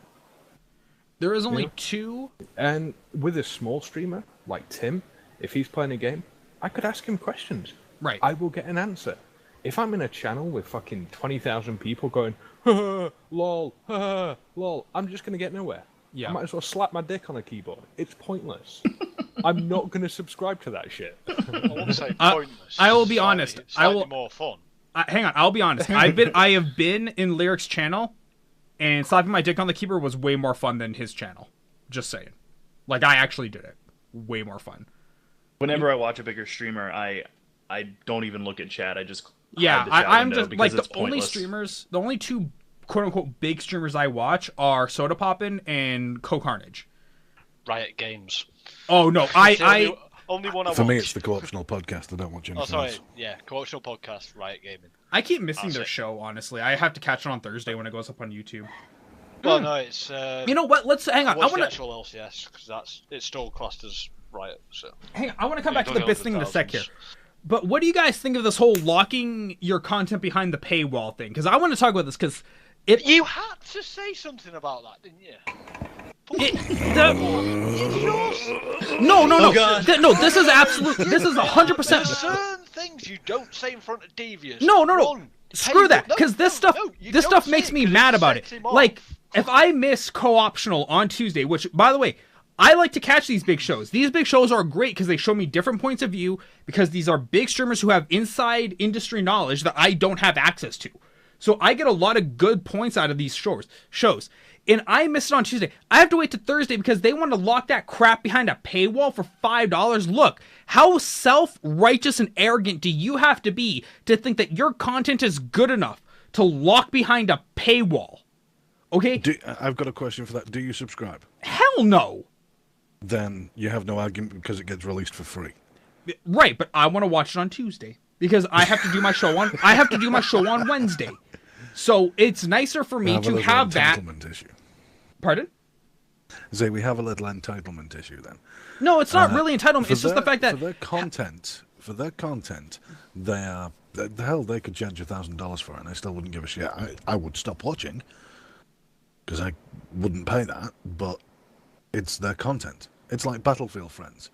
There is only two. And with a small streamer like Tim, if he's playing a game, I could ask him questions. Right. I will get an answer. If I'm in a channel with fucking 20,000 people going, ha, lol, ha, lol, I'm just going to get nowhere. Yeah. I might as well slap my dick on a keyboard. It's pointless. I'm not going to subscribe to that shit. I won't say pointless. I will be honest. Slightly more fun. Hang on. I'll be honest. I have been in Lyric's channel, and slapping my dick on the keyboard was way more fun than his channel. Just saying. Like, I actually did it. Way more fun. Whenever I watch a bigger streamer, I don't even look at chat. I just I'm just like the pointless. only two quote unquote big streamers I watch are Soda Poppin and Co-Carnage. Riot Games. Oh no, only one I watch. For me, it's the Co-optional podcast. I don't watch anything else. Yeah, Co-optional podcast, Riot Gaming. I keep missing their show. Honestly, I have to catch it on Thursday when it goes up on YouTube. Well, no, it's. You know what? Let's hang on. I want the actual LCS because it's still classed as Riot. So. Hang on, I want to come back to the best thing in a sec here. But what do you guys think of this whole locking your content behind the paywall thing? Because I want to talk about this because you had to say something about that, didn't you? No. No, this is absolute. This is 100%. There's certain things you don't say in front of devious. No. Screw that. Because this stuff makes me mad about it. Like, if I miss co-optional on Tuesday, which, by the way, I like to catch these big shows. These big shows are great because they show me different points of view because these are big streamers who have inside industry knowledge that I don't have access to. So I get a lot of good points out of these shows. And I missed it on Tuesday. I have to wait to Thursday because they want to lock that crap behind a paywall for $5. Look, how self-righteous and arrogant do you have to be to think that your content is good enough to lock behind a paywall? Okay? I've got a question for that. Do you subscribe? Hell no. Then you have no argument because it gets released for free. Right, but I want to watch it on Tuesday because I have to do my show on Wednesday. So it's nicer for me to have that. Issue. Pardon? Say we have a little entitlement issue then. No, it's not really entitlement. It's just the fact that for their content, they are the hell they could charge $1,000 for it, and I still wouldn't give a shit. I would stop watching because I wouldn't pay that, but it's their content. It's like Battlefield Friends.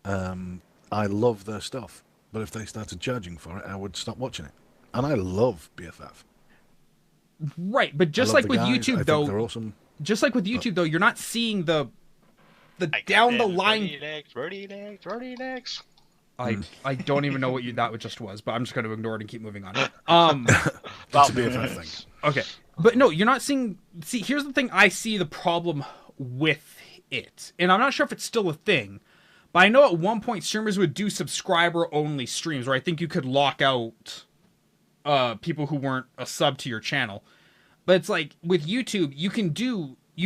I love their stuff, but if they started charging for it, I would stop watching it. And I love BFF. Right, but just like with YouTube, though, they're awesome. Just like with YouTube, though, you're not seeing the down the line. 30 next. I don't even know what that just was, but I'm just going to ignore it and keep moving on. It's a BFF thing. Okay, but no, you're not seeing. See, here's the thing. I see the problem with it, and I'm not sure if it's still a thing, But I know at one point streamers would do subscriber-only streams where I think you could lock out people who weren't a sub to your channel. But it's like with YouTube, you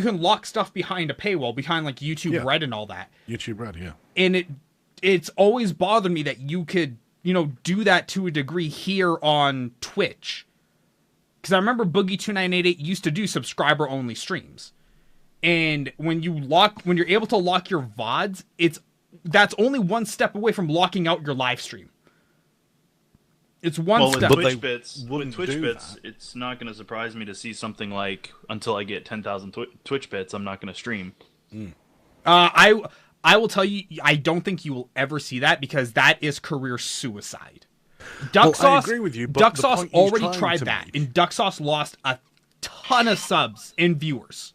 can lock stuff behind a paywall, behind like YouTube Red and all that. YouTube Red, yeah. And it's always bothered me that you could, do that to a degree here on Twitch. Because I remember Boogie2988 used to do subscriber-only streams. And when you're able to lock your VODs, that's only one step away from locking out your live stream. It's one step. With Twitch bits, it's not going to surprise me to see something like, until I get 10,000 Twitch bits, I'm not going to stream. I will tell you, I don't think you will ever see that, because that is career suicide. I agree with you, but Duck Sauce already tried that, and Duck Sauce lost a ton of subs and viewers.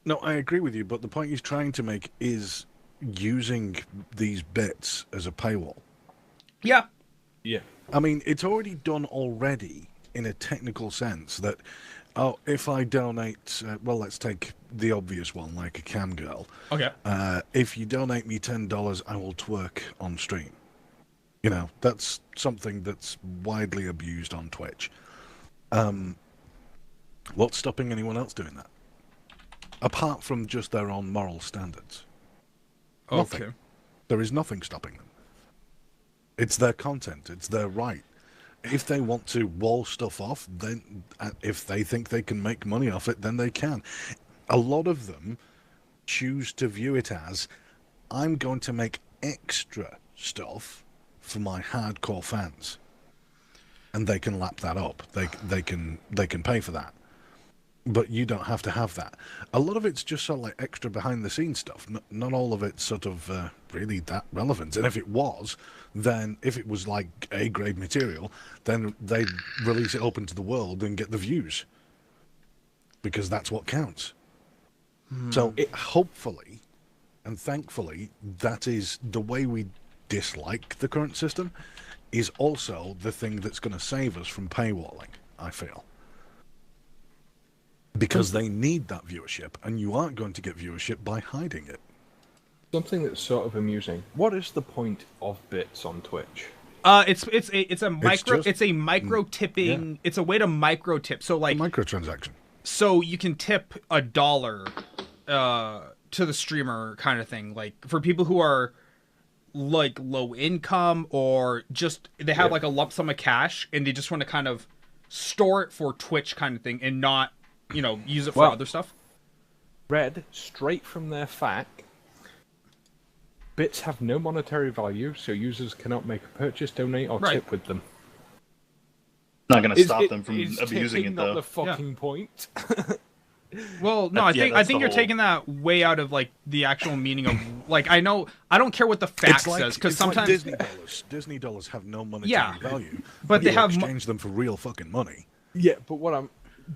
No, I agree with you, but the point he's trying to make is using these bits as a paywall. Yeah. Yeah. I mean, it's already done already in a technical sense that, if I donate, let's take the obvious one, like a cam girl. Okay. If you donate me $10, I will twerk on stream. That's something that's widely abused on Twitch. What's stopping anyone else doing that? Apart from just their own moral standards. Nothing. Okay. There is nothing stopping them. It's their content. It's their right. If they want to wall stuff off, then if they think they can make money off it, then they can. A lot of them choose to view it as, I'm going to make extra stuff for my hardcore fans, and they can lap that up. They can pay for that. But you don't have to have that. A lot of it's just sort of like extra behind the scenes stuff. Not all of it's sort of really that relevant. And if it was, then if it was like A-grade material, then they'd release it open to the world and get the views. Because that's what counts. So hopefully and thankfully, that is the way we dislike the current system, is also the thing that's going to save us from paywalling, I feel. Because they need that viewership, and you aren't going to get viewership by hiding it. Something that's sort of amusing. What is the point of bits on Twitch? It's a micro tipping. Yeah. It's a way to micro tip. So like Microtransaction. So you can tip $1 to the streamer, kind of thing. Like for people who are like low income, or just they have like a lump sum of cash and they just want to kind of store it for Twitch, kind of thing, and not use it for other stuff. Read straight from their FAQ, bits have no monetary value, so users cannot make a purchase, donate, or tip with them. Not going to stop them from abusing it, though. Not the fucking point. Well, no, I think you're taking that way out of like the actual meaning of like I don't care what the fact says, because sometimes Disney dollars have no monetary value, but they have exchange them for real fucking money. Yeah, but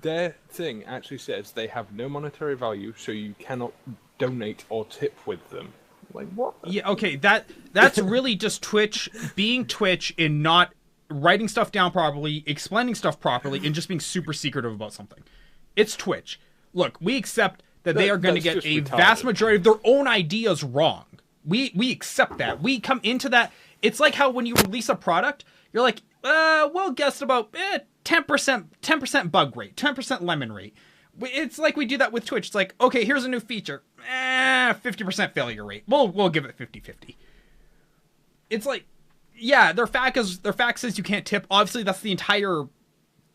their thing actually says they have no monetary value, so you cannot donate or tip with them. Like what? Yeah, okay, that's really just Twitch being Twitch and not writing stuff down properly, explaining stuff properly, and just being super secretive about something. It's Twitch. Look, we accept that they are going to get a vast majority of their own ideas wrong. We accept that. We come into that. It's like how when you release a product, you're like, we'll guess about 10% bug rate, 10% lemon rate. It's like we do that with Twitch. It's like, okay, here's a new feature. 50% failure rate. We'll give it 50-50. It's like, yeah, their fact says you can't tip. Obviously, that's the entire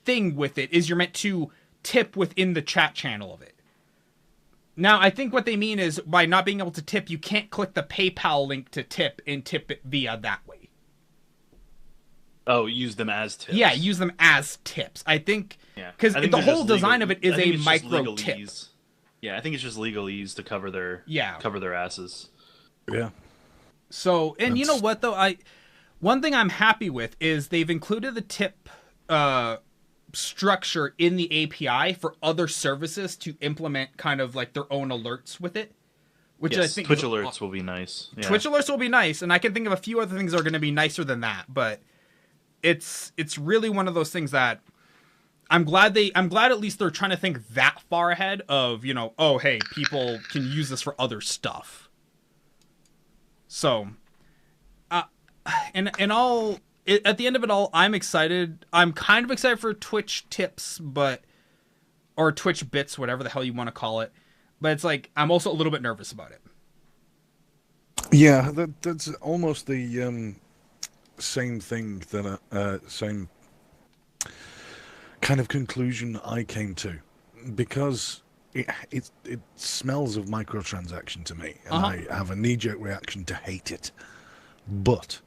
thing with it, is you're meant to tip within the chat channel of it. Now, I think what they mean is by not being able to tip, you can't click the PayPal link to tip and tip it via that way. Oh, use them as tips. Yeah, use them as tips. I think, because the whole design of it is a micro tip. Yeah, I think it's just legalese to cover their asses. Yeah. So, and you know what though, one thing I'm happy with is they've included the tip structure in the API for other services to implement kind of like their own alerts with it. Which I think Twitch alerts will be nice. Yeah. Twitch alerts will be nice, and I can think of a few other things that are going to be nicer than that, but it's really one of those things that I'm glad at least they're trying to think that far ahead of, oh hey, people can use this for other stuff. So, and all at the end of it all, I'm excited. I'm kind of excited for Twitch tips, or Twitch bits, whatever the hell you want to call it. But it's like I'm also a little bit nervous about it. Yeah, that's almost the same thing that same kind of conclusion I came to, because it smells of microtransaction to me, and I have a knee-jerk reaction to hate it. But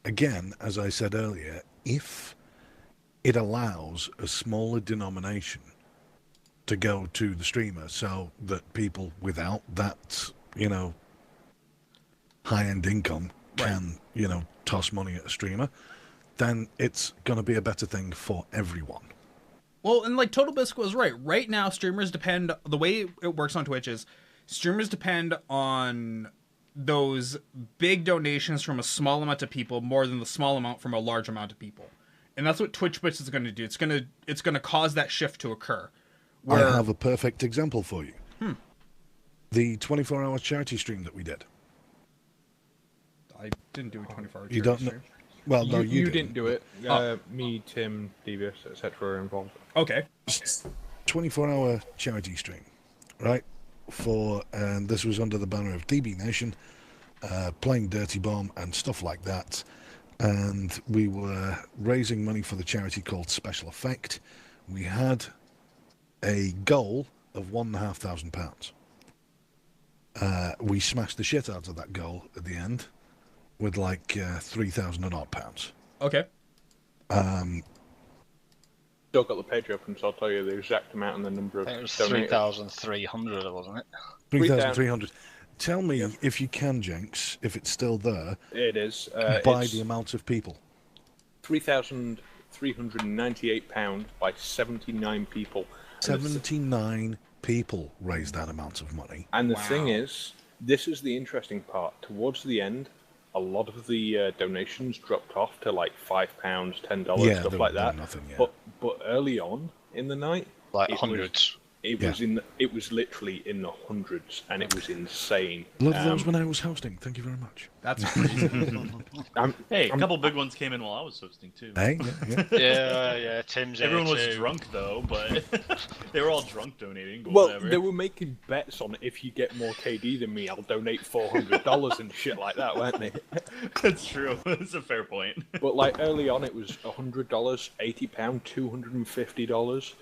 again, as I said earlier, if it allows a smaller denomination to go to the streamer, so that people without that, high-end income can, toss money at a streamer, then it's going to be a better thing for everyone. Well, and like Total Biscuit was right. Right now, streamers depend. The way it works on Twitch is streamers depend on those big donations from a small amount of people more than the small amount from a large amount of people, and that's what Twitch Bits is going to do. It's going to cause that shift to occur. I have a perfect example for you. The 24-hour charity stream that we did. I didn't do a 24-hour charity You don't stream. Well, no, you didn't. didn't do it. Me, Tim, Devious, etc. are involved. Okay. 24-hour charity stream, right? And this was under the banner of DB Nation, playing Dirty Bomb and stuff like that. And we were raising money for the charity called Special Effect. We had a goal of £1,500. We smashed the shit out of that goal at the end with like 3,000 and odd pounds. Okay. Still got the page open, so I'll tell you the exact amount and the number of. It was donators. 3,300, wasn't it? 3,300. Tell me, if you can, Jenks, if it's still there. It is. By the amount of people. £3,398 by 79 people. 79 people raised that amount of money. And the thing is, this is the interesting part. Towards the end, a lot of the donations dropped off to like £5, $10, stuff like that. Nothing, yeah. But early on in the night, Like hundreds. It was literally in the hundreds, and it was insane. A lot of those when I was hosting. Thank you very much. That's crazy. Hey, a couple big ones came in while I was hosting too. Hey, Yeah, Tim's Everyone here was too. drunk though, but they were all drunk donating. But Well, whatever. they were making bets on if you get more KD than me, I'll donate $400 and shit like that, weren't they? That's true. That's a fair point. But like early on, it was $100, £80, $250,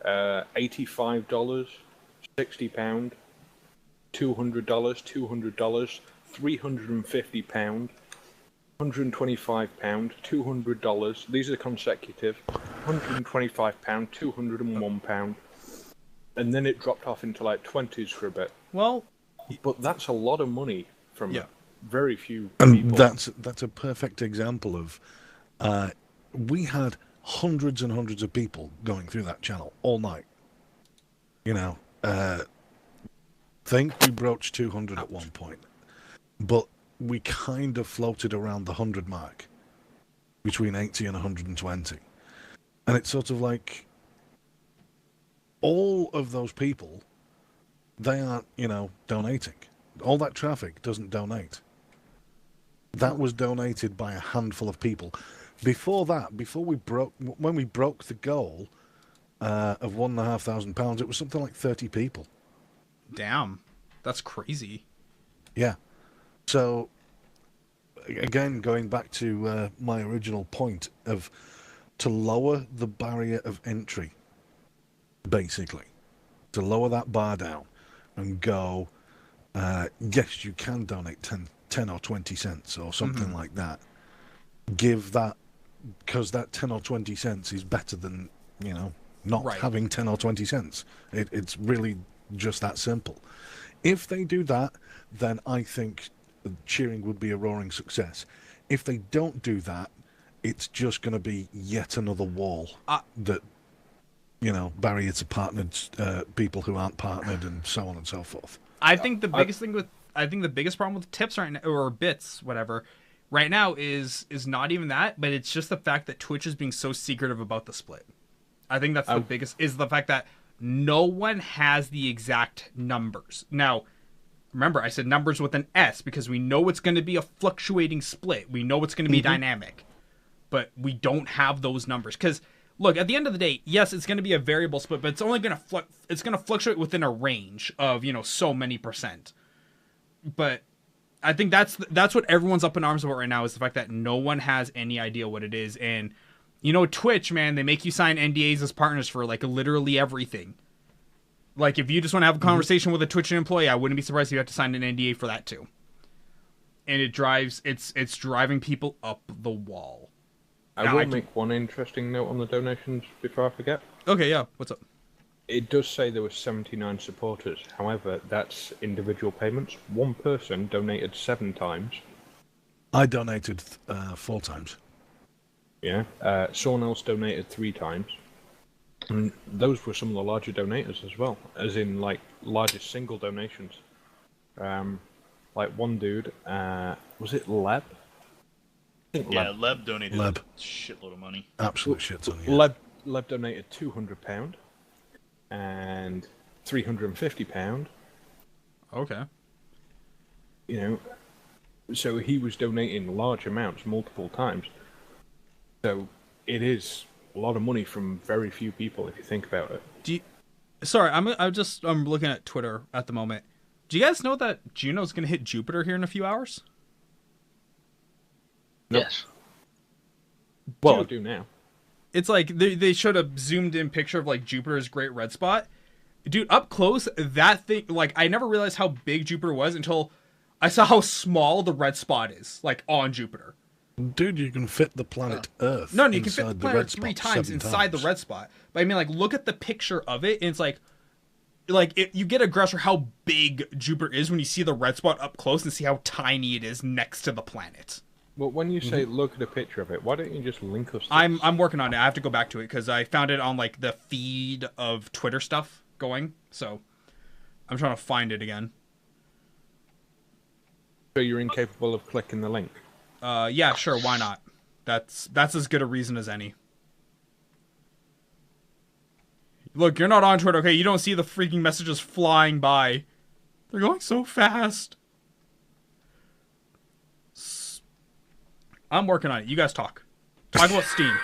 $85, £60, $200, $200, £350, £125, $200. These are consecutive. £125, £201, and then it dropped off into like 20s for a bit. Well, But that's a lot of money from very few And people. that's a perfect example of we had hundreds and hundreds of people going through that channel all night. Think we broached 200 at one point, but we kind of floated around the 100 mark, between 80 and 120. And it's sort of like all of those people, they aren't, donating. All that traffic doesn't donate. That was donated by a handful of people. Before that, when we broke the goal of £1,500, it was something like 30 people. damn. That's crazy. Yeah. So, again, going back to my original point of to lower the barrier of entry, basically, to lower that bar down and go, yes, you can donate 10 or 20 cents or something like that. Give that, because that 10 or 20 cents is better than, not having 10 or 20 cents. It's really just that simple. If they do that, then I think cheering would be a roaring success. If they don't do that, it's just going to be yet another wall that, barrier to partnered people who aren't partnered and so on and so forth. I think the biggest problem with tips right now, or bits, whatever, right now is not even that, but it's just the fact that Twitch is being so secretive about the split. I think that's the fact that no one has the exact numbers. Now, Remember, I said numbers with an S because we know it's going to be a fluctuating split. We know it's going to be dynamic. But we don't have those numbers. Because, look, at the end of the day, yes, it's going to be a variable split, but it's only going to it's going to fluctuate within a range of, so many percent. But I think that's what everyone's up in arms about right now, is the fact that no one has any idea what it is. And, Twitch, man, they make you sign NDAs as partners for, like, literally everything. Like, if you just want to have a conversation with a Twitch employee, I wouldn't be surprised if you have to sign an NDA for that, too. And it's driving people up the wall. I will make one interesting note on the donations before I forget. Okay, yeah. What's up? It does say there were 79 supporters. However, that's individual payments. One person donated 7 times. I donated 4 times. Yeah. Someone else donated 3 times. And those were some of the larger donators as well, as in, like, largest single donations. Like one dude, was it Leb? Yeah, Leb donated Leb. a shitload of money. Absolute shit ton, yeah. Leb donated £200 and £350. Okay. So he was donating large amounts multiple times. So it is a lot of money from very few people if you think about it. Sorry, I'm looking at Twitter at the moment. Do you guys know that Juno's going to hit Jupiter here in a few hours? Nope. Yes. Well, I do now. It's like they showed a zoomed in picture of like Jupiter's great red spot. Dude, up close, that thing, like, I never realized how big Jupiter was until I saw how small the red spot is, like, on Jupiter. Dude, you can fit the planet Earth. No, you can fit the inside planet red 3 spot times 7 inside times. the red spot. But I mean, like, look at the picture of it, and it's like you get a grasp for how big Jupiter is when you see the red spot up close and see how tiny it is next to the planet. Well, when you say look at a picture of it, why don't you just link us? I'm working on it. I have to go back to it because I found it on like the feed of Twitter stuff going. So I'm trying to find it again. So you're incapable of clicking the link? Yeah, sure. Why not? That's as good a reason as any. Look, you're not on Twitter, okay? You don't see the freaking messages flying by. They're going so fast. I'm working on it. You guys talk. Talk about Steam.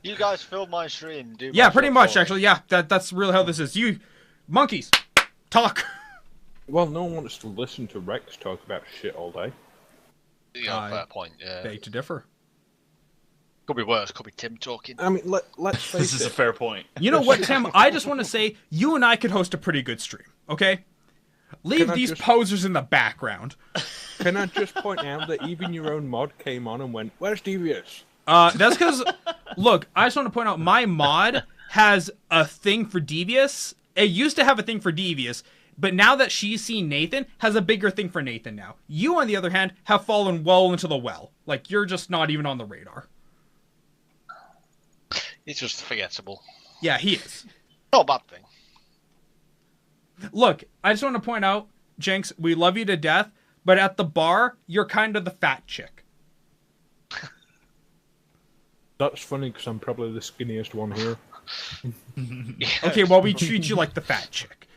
You guys film my stream. Do Yeah, my pretty short much, form. actually. Yeah, that's really how this is. You monkeys, talk. Well, no one wants to listen to Rex talk about shit all day. Yeah, fair point. Yeah. Beg to differ. Could be worse. Could be Tim talking. I mean, let's face This is a it. fair point. You know what, Tim? I just want to say you and I could host a pretty good stream, okay? Leave Can I these just- posers in the background. Can I just point out that even your own mod came on and went, "Where's Devious?" That's because, look, I just want to point out my mod has a thing for Devious. It used to have a thing for Devious, but now that she's seen Nathan, has a bigger thing for Nathan now. You, on the other hand, have fallen well into the well. Like, you're just not even on the radar. He's just forgettable. Yeah, he is. Not a bad thing. Look, I just want to point out, Jinx, we love you to death, but at the bar, you're kind of the fat chick. That's funny because I'm probably the skinniest one here. Okay, well, we treat you like the fat chick.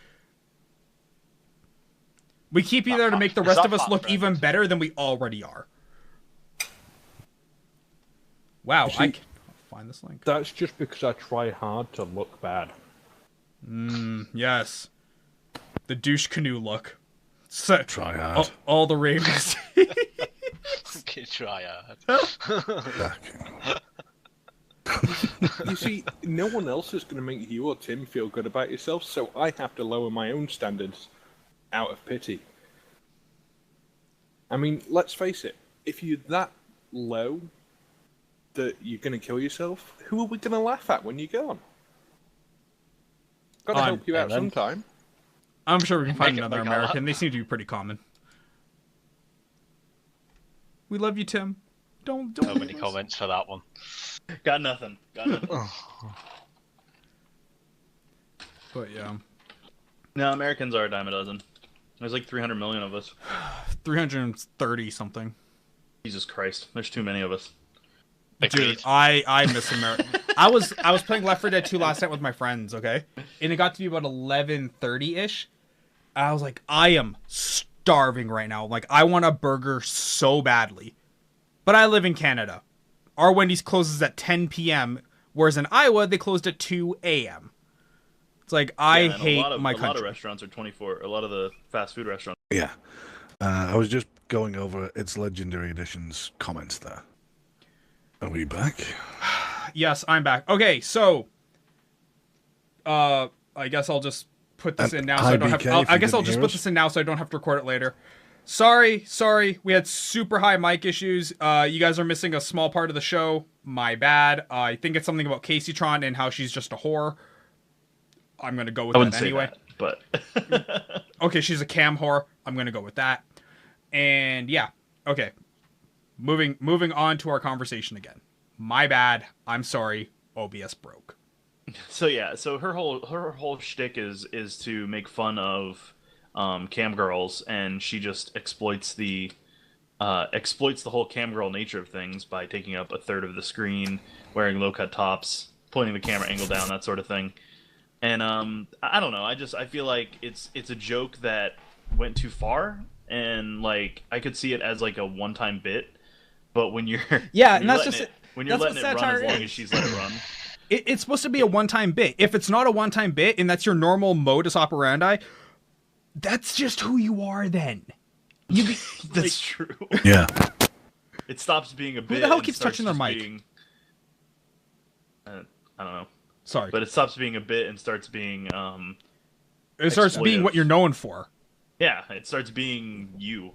We keep you there to make the rest of us look even better than we already are. Wow, see- I can find this link. That's just because I try hard to look bad. Yes. The douche canoe look. So, Try hard. all the ravens. Okay, try hard. You see, no one else is going to make you or Tim feel good about yourself, so I have to lower my own standards out of pity. I mean, let's face it, if you're that low that you're going to kill yourself, who are we going to laugh at when you're gone? Got to help you out Ellen. sometime. I'm sure we can find Make it another like all American. They seem to be pretty common. We love you, Tim. Don't. So many leave us. comments for that one. Got nothing. Got nothing. But yeah, No, Americans are a dime a dozen. There's like 300 million of us. 330 something. Jesus Christ, there's too many of us. Dude, Agreed. I miss America. I was playing Left 4 Dead 2 last night with my friends, okay? And it got to be about 11:30-ish. I was like, I am starving right now. Like, I want a burger so badly. But I live in Canada. Our Wendy's closes at 10 p.m., whereas in Iowa, they closed at 2 a.m. It's like, I hate my country. A lot of restaurants are 24. A lot of the fast food restaurants. Yeah. I was just going over its Legendary Edition's comments there. Are we back? Yes, I'm back. Okay, so I guess I'll just put this in now so I don't have I guess I'll just put this in now so I don't have to record it later. Sorry. We had super high mic issues. You guys are missing a small part of the show. My bad. I think it's something about Caseytron and how she's just a whore. I'm going to go with that anyway. That, but okay, she's a cam whore. I'm going to go with that. And yeah. Okay. Moving on to our conversation again. My bad. I'm sorry. OBS broke. So her whole shtick is to make fun of cam girls, and she just exploits the whole cam girl nature of things by taking up a third of the screen, wearing low cut tops, pointing the camera angle down, that sort of thing. And I don't know. I feel like it's a joke that went too far, and like I could see it as like a one-time bit, but when you're when you're letting it run as long as she's let it run. It's supposed to be a one-time bit. If it's not a one-time bit and that's your normal modus operandi, that's just who you are then. That's true. Yeah. It stops being a bit. Who the hell keeps touching their mic? I don't know. Sorry. But it stops being a bit and starts being it starts being what you're known for. Yeah, it starts being you.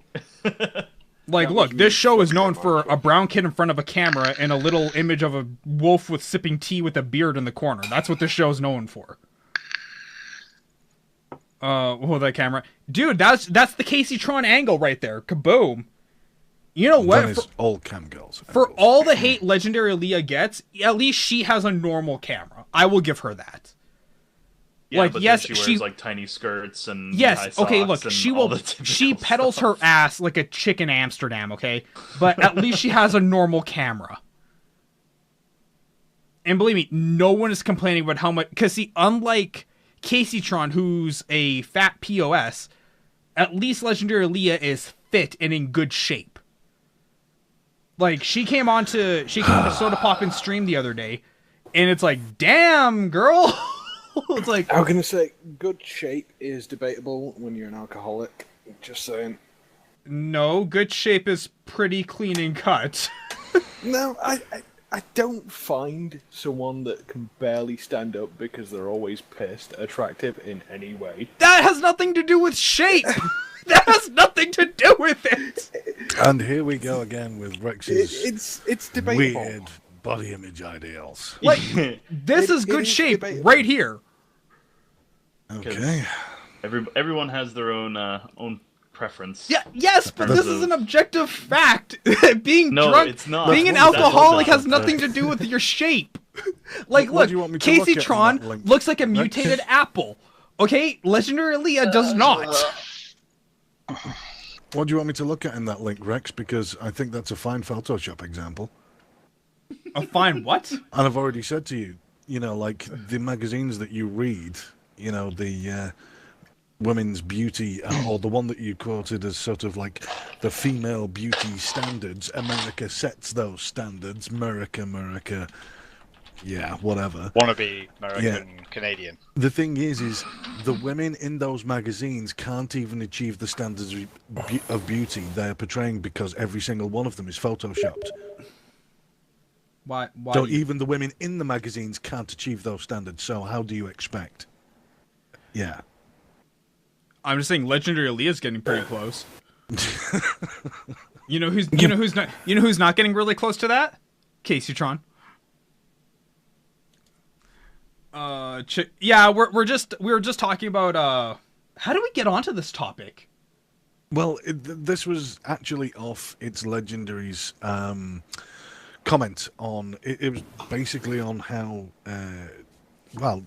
Like, look, this show is known for a brown kid in front of a camera and a little image of a wolf with sipping tea with a beard in the corner. That's what this show is known for. That camera. Dude, that's the Caseytron angle right there. Kaboom. You know what? That is all cam girls. For all the hate Legendary Leah gets, at least she has a normal camera. I will give her that. Yeah, like, but yes, then she wears like tiny skirts and yes, high socks okay, look, she pedals her ass like a chick in Amsterdam, okay? But at least she has a normal camera. And believe me, no one is complaining about how much, because see, unlike Caseytron, who's a fat POS, at least Legendary Leah is fit and in good shape. Like, she came on to Soda Poppin's stream the other day, and it's like, damn, girl. It's like, I'm gonna say good shape is debatable when you're an alcoholic. Just saying. No, good shape is pretty clean and cut. No, I don't find someone that can barely stand up because they're always pissed attractive in any way. That has nothing to do with shape. That has nothing to do with it. And here we go again with Rex's it's debatable. weird body image ideals. Like, this is good shape debatable. Right here. Okay. Everyone has their own preference. Yeah, yes, but this is an objective fact. Being drunk, it's not. Being an alcoholic has nothing to do with your shape. Like, look, Caseytron looks like a mutated apple. Okay, Legendary Leah does not. What do you want me to look at in that link, Rex? Because I think that's a fine Photoshop example. A fine what? And I've already said to you, you know, like the magazines that you read, you know, the women's beauty, or the one that you quoted as sort of like the female beauty standards. America sets those standards. America. Yeah, whatever. Wannabe American Canadian. The thing is the women in those magazines can't even achieve the standards of beauty they're portraying because every single one of them is photoshopped. Why? So even the women in the magazines can't achieve those standards. So how do you expect? Yeah. I'm just saying Legendary Leah's getting pretty close. You know who's not getting really close to that? Caseytron. Yeah, we were just talking about how do we get onto this topic? Well, this was actually off its Legendary's comment on it was basically on how well,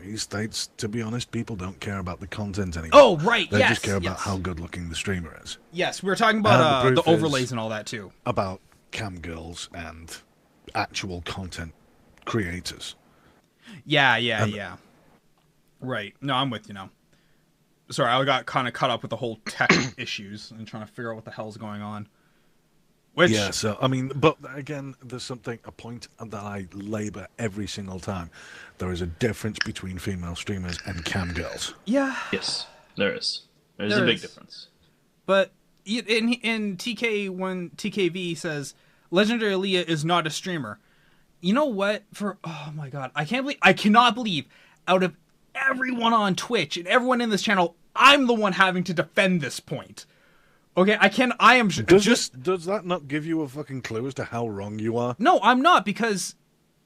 he states, to be honest, people don't care about the content anymore. Oh, right, they just care about how good looking the streamer is. Yes, we were talking about the overlays and all that too. About cam girls and actual content creators. Yeah. Right. No, I'm with you now. Sorry, I got kind of caught up with the whole tech issues and trying to figure out what the hell's going on. Which, Yeah, so, I mean, but again, there's a point that I labour every single time. There is a difference between female streamers and cam girls. yeah, Yes, there is. There's There a big is. difference. but in TK, when TKV says Legendary Leah is not a streamer, you know what? Oh my god, I cannot believe, out of everyone on Twitch and everyone in this channel, I'm the one having to defend this point. Okay, I am Does that not give you a fucking clue as to how wrong you are? No, I'm not, because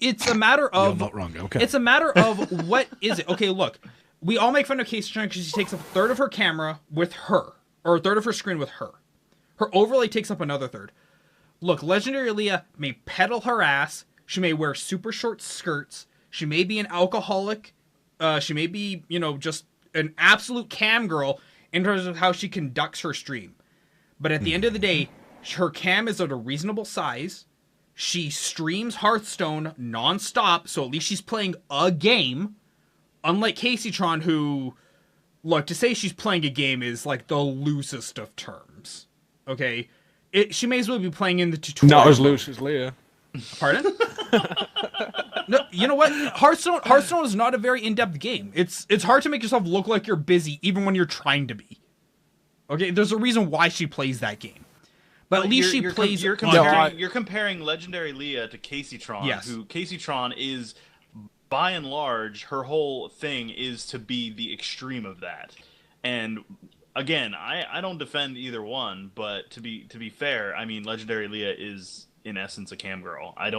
it's a matter of... You're not wrong, okay. It's a matter of what is it? Okay, look. We all make fun of Casey Tron because she takes up a third of her camera with her. Or a third of her screen with her. Her overlay takes up another third. Look, Legendary Leah may pedal her ass. She may wear super short skirts. She may be an alcoholic. She may be, just an absolute cam girl in terms of how she conducts her stream. But at the end of the day, her cam is at a reasonable size. She streams Hearthstone non-stop, so at least she's playing a game. Unlike Caseytron, who, look, to say she's playing a game is like the loosest of terms. Okay? She may as well be playing in the tutorial. Not as loose as Leah. Pardon? No, you know what? Hearthstone is not a very in-depth game. It's hard to make yourself look like you're busy, even when you're trying to be. Okay, there's a reason why she plays that game. But at least she plays... You're comparing Legendary Leah to Caseytron, Yes. who Caseytron is, by and large, her whole thing is to be the extreme of that. And again, I don't defend either one, but to be fair, I mean, Legendary Leah is in essence a cam girl. I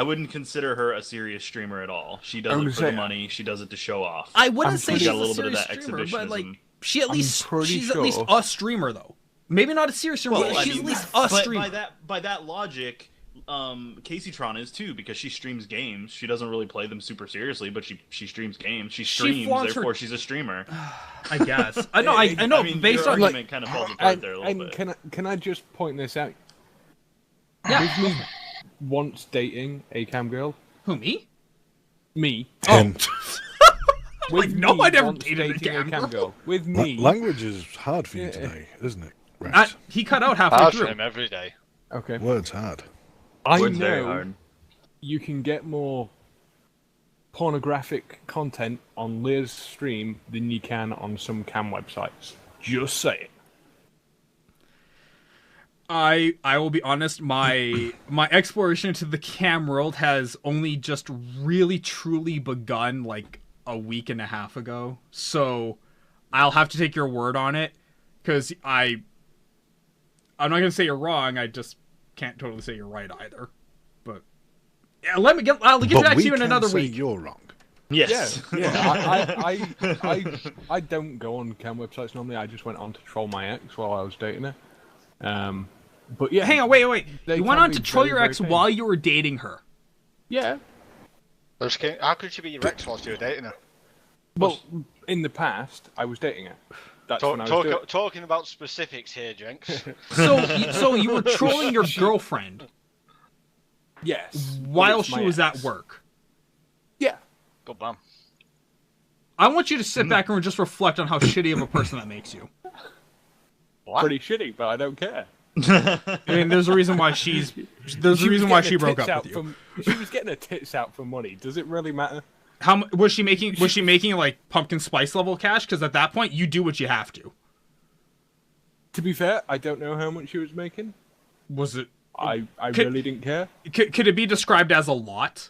wouldn't consider her a serious streamer at all. She does it for the money. She does it to show off. I wouldn't say she's got a a little bit of serious that streamer, but like exhibitionism. she's at least a streamer though. Maybe not a serious streamer, but she's at least a streamer. By that logic, Caseytron is too, because she streams games. She doesn't really play them super seriously, but she streams games. She streams, therefore she's a streamer. I guess. I know. I know. I mean, based your on argument kind of falls apart there a little bit. Can I just point this out? Yeah. With me once dating a cam girl. Who, me? Me. Oh. With no, me I never once dated a dating cam girl. With me. Language is hard for you today, isn't it? Right. He cut out halfway Hard through. for him every day. Okay. Words hard. I Words very know hard. you can get more pornographic content on Leah's stream than you can on some cam websites. Just saying. I will be honest, my exploration into the cam world has only just really truly begun like a week and a half ago. So I'll have to take your word on it, because I'm not gonna say you're wrong, I just can't totally say you're right either. But yeah, I'll get back to you in another week. You're wrong. Yes. Yeah. I don't go on cam websites normally. I just went on to troll my ex while I was dating her. But yeah. Hang on, wait. They You went can on be to troll very, your very ex painful. while you were dating her. Yeah. How could she be your ex whilst you were dating her? Well, in the past, I was dating her. That's when I was doing it. Talking about specifics here, Jenks. So you were trolling your girlfriend Yes. while It's she my was ex. at work. Yeah. Good man. I want you to sit back and just reflect on how shitty of a person that makes you. What? Pretty shitty, but I don't care. I mean, there's a reason why she broke up with you. She was getting her tits out for money. Does it really matter? Was she making like pumpkin spice level cash? Because at that point, you do what you have to. To be fair, I don't know how much she was making. Was it? I Could- really didn't care. Could it be described as a lot?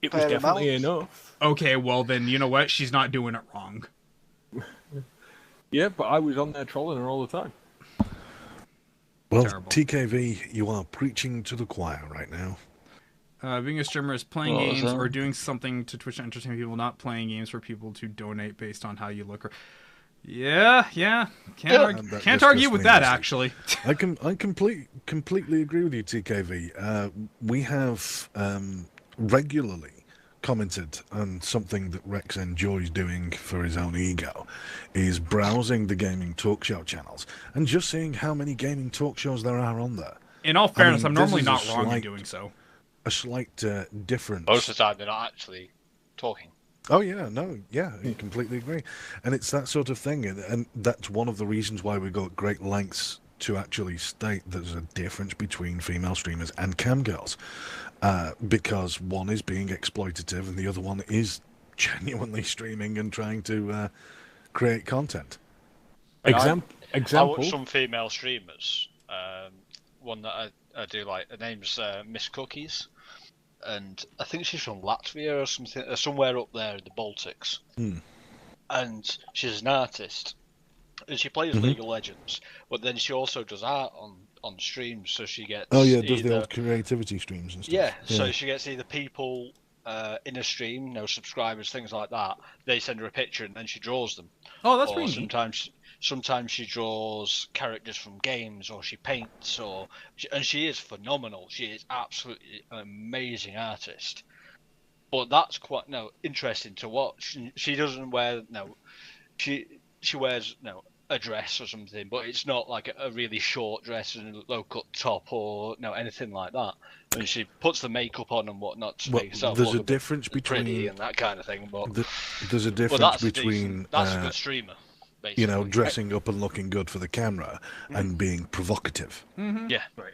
It was Fair definitely amount. enough. Okay, well then you know what? She's not doing it wrong. Yeah, but I was on there trolling her all the time. Well, Terrible. TKV, you are preaching to the choir right now. Being a streamer is playing What was games that? or doing something to Twitch to entertain people, not playing games for people to donate based on how you look. Yeah. That Can't just argue with that, means- actually. I completely agree with you, TKV. We have regularly commented on something that Rex enjoys doing for his own ego, is browsing the gaming talk show channels and just seeing how many gaming talk shows there are on there. In all fairness, mean, I'm this normally is a not wrong in slight- doing so. A slight difference. Most of the time, they're not actually talking. Oh yeah, no, yeah, I completely agree, and it's that sort of thing, and that's one of the reasons why we go at great lengths to actually state there's a difference between female streamers and cam girls, because one is being exploitative and the other one is genuinely streaming and trying to create content. I watch Example. some female streamers. One that I do like. Her name's Miss Cookies, and I think she's from Latvia or something, or somewhere up there in the Baltics. And she's an artist, and she plays League of Legends. But then she also does art on streams, so she gets. Oh yeah, does the old creativity streams and stuff. Yeah, so she gets either people in a stream, subscribers, things like that. They send her a picture and then she draws them. Oh, that's or pretty neat. Sometimes she draws characters from games, or she paints, and she is phenomenal. She is absolutely an amazing artist. But that's quite interesting to watch. She doesn't wear she wears a dress or something, but it's not like a really short dress and a low cut top or anything like that. And she puts the makeup on and whatnot to make herself there's look a difference between pretty and that kind of thing. But there's a difference between that's a good streamer. Basically. Dressing up and looking good for the camera and being provocative. Yeah, right.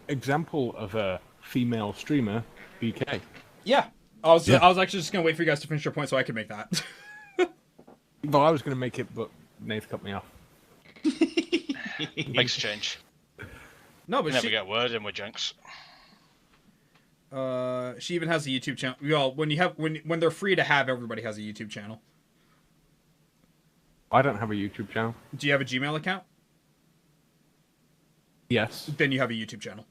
Example of a female streamer, BK. Yeah. I was actually just gonna wait for you guys to finish your point so I could make that. Well, I was going to make it, but Nath cut me off. Makes a change. No, but Never get word in with Jenks. she even has a YouTube channel. Well, when they're free to have, everybody has a YouTube channel. I don't have a YouTube channel. Do you have a Gmail account? Yes. Then you have a YouTube channel.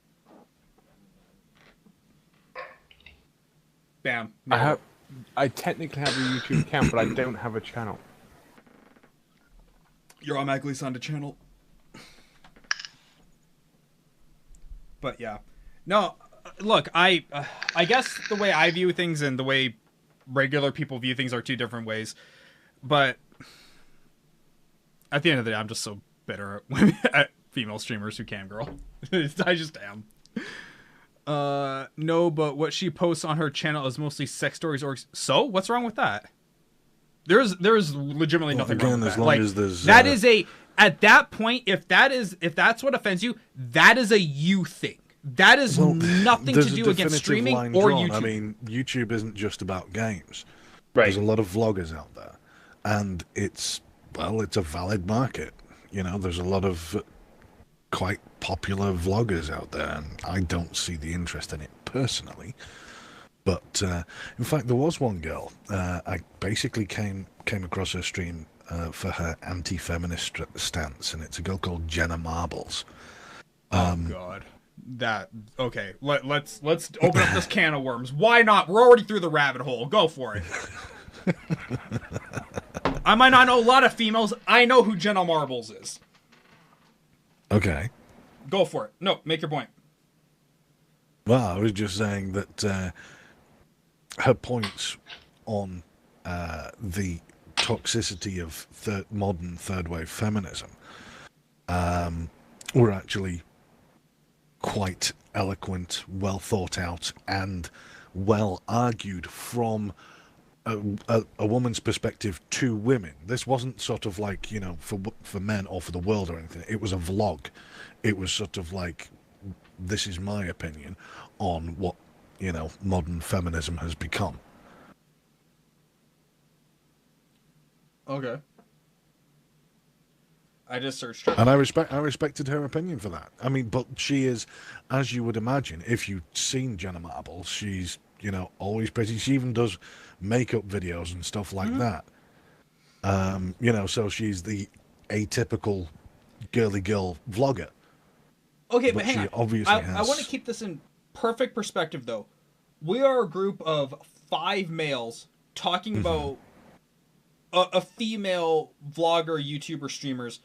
Bam. I technically have a YouTube account, but I don't have a channel. You're automatically assigned a channel. But yeah. No, look, I guess the way I view things and the way regular people view things are two different ways. But at the end of the day, I'm just so bitter at female streamers who can girl. I just am. No, but what she posts on her channel is mostly sex stories or so. What's wrong with that? There's legitimately nothing wrong with as that. long Like, as there's that is at that point, if that's what offends you, that is a you thing. That is nothing to do against streaming or YouTube. I mean, YouTube isn't just about games. Right. There's a lot of vloggers out there, and it's a valid market. There's a lot of quite popular vloggers out there, and I don't see the interest in it personally. But in fact, there was one girl. I basically came across her stream for her anti-feminist stance, and it's a girl called Jenna Marbles. Oh God, okay. Let's open up this can of worms. Why not? We're already through the rabbit hole. Go for it. I might not know a lot of females. I know who Jenna Marbles is. Okay. Go for it. No, make your point. Well, I was just saying that her points on the toxicity of modern third wave feminism were actually quite eloquent, well thought out, and well argued from a woman's perspective to women. This wasn't sort of like, for men or for the world or anything. It was a vlog. It was sort of like, this is my opinion on what, modern feminism has become. Okay. I just searched her. And I respected her opinion for that. I mean, but she is, as you would imagine, if you've seen Jenna Marbles, she's, always pretty. She even does makeup videos and stuff like that. So she's the atypical girly girl vlogger. Okay, but hang on. Obviously I want to keep this in perfect perspective, though. We are a group of 5 males talking about a female vlogger, YouTuber, streamers.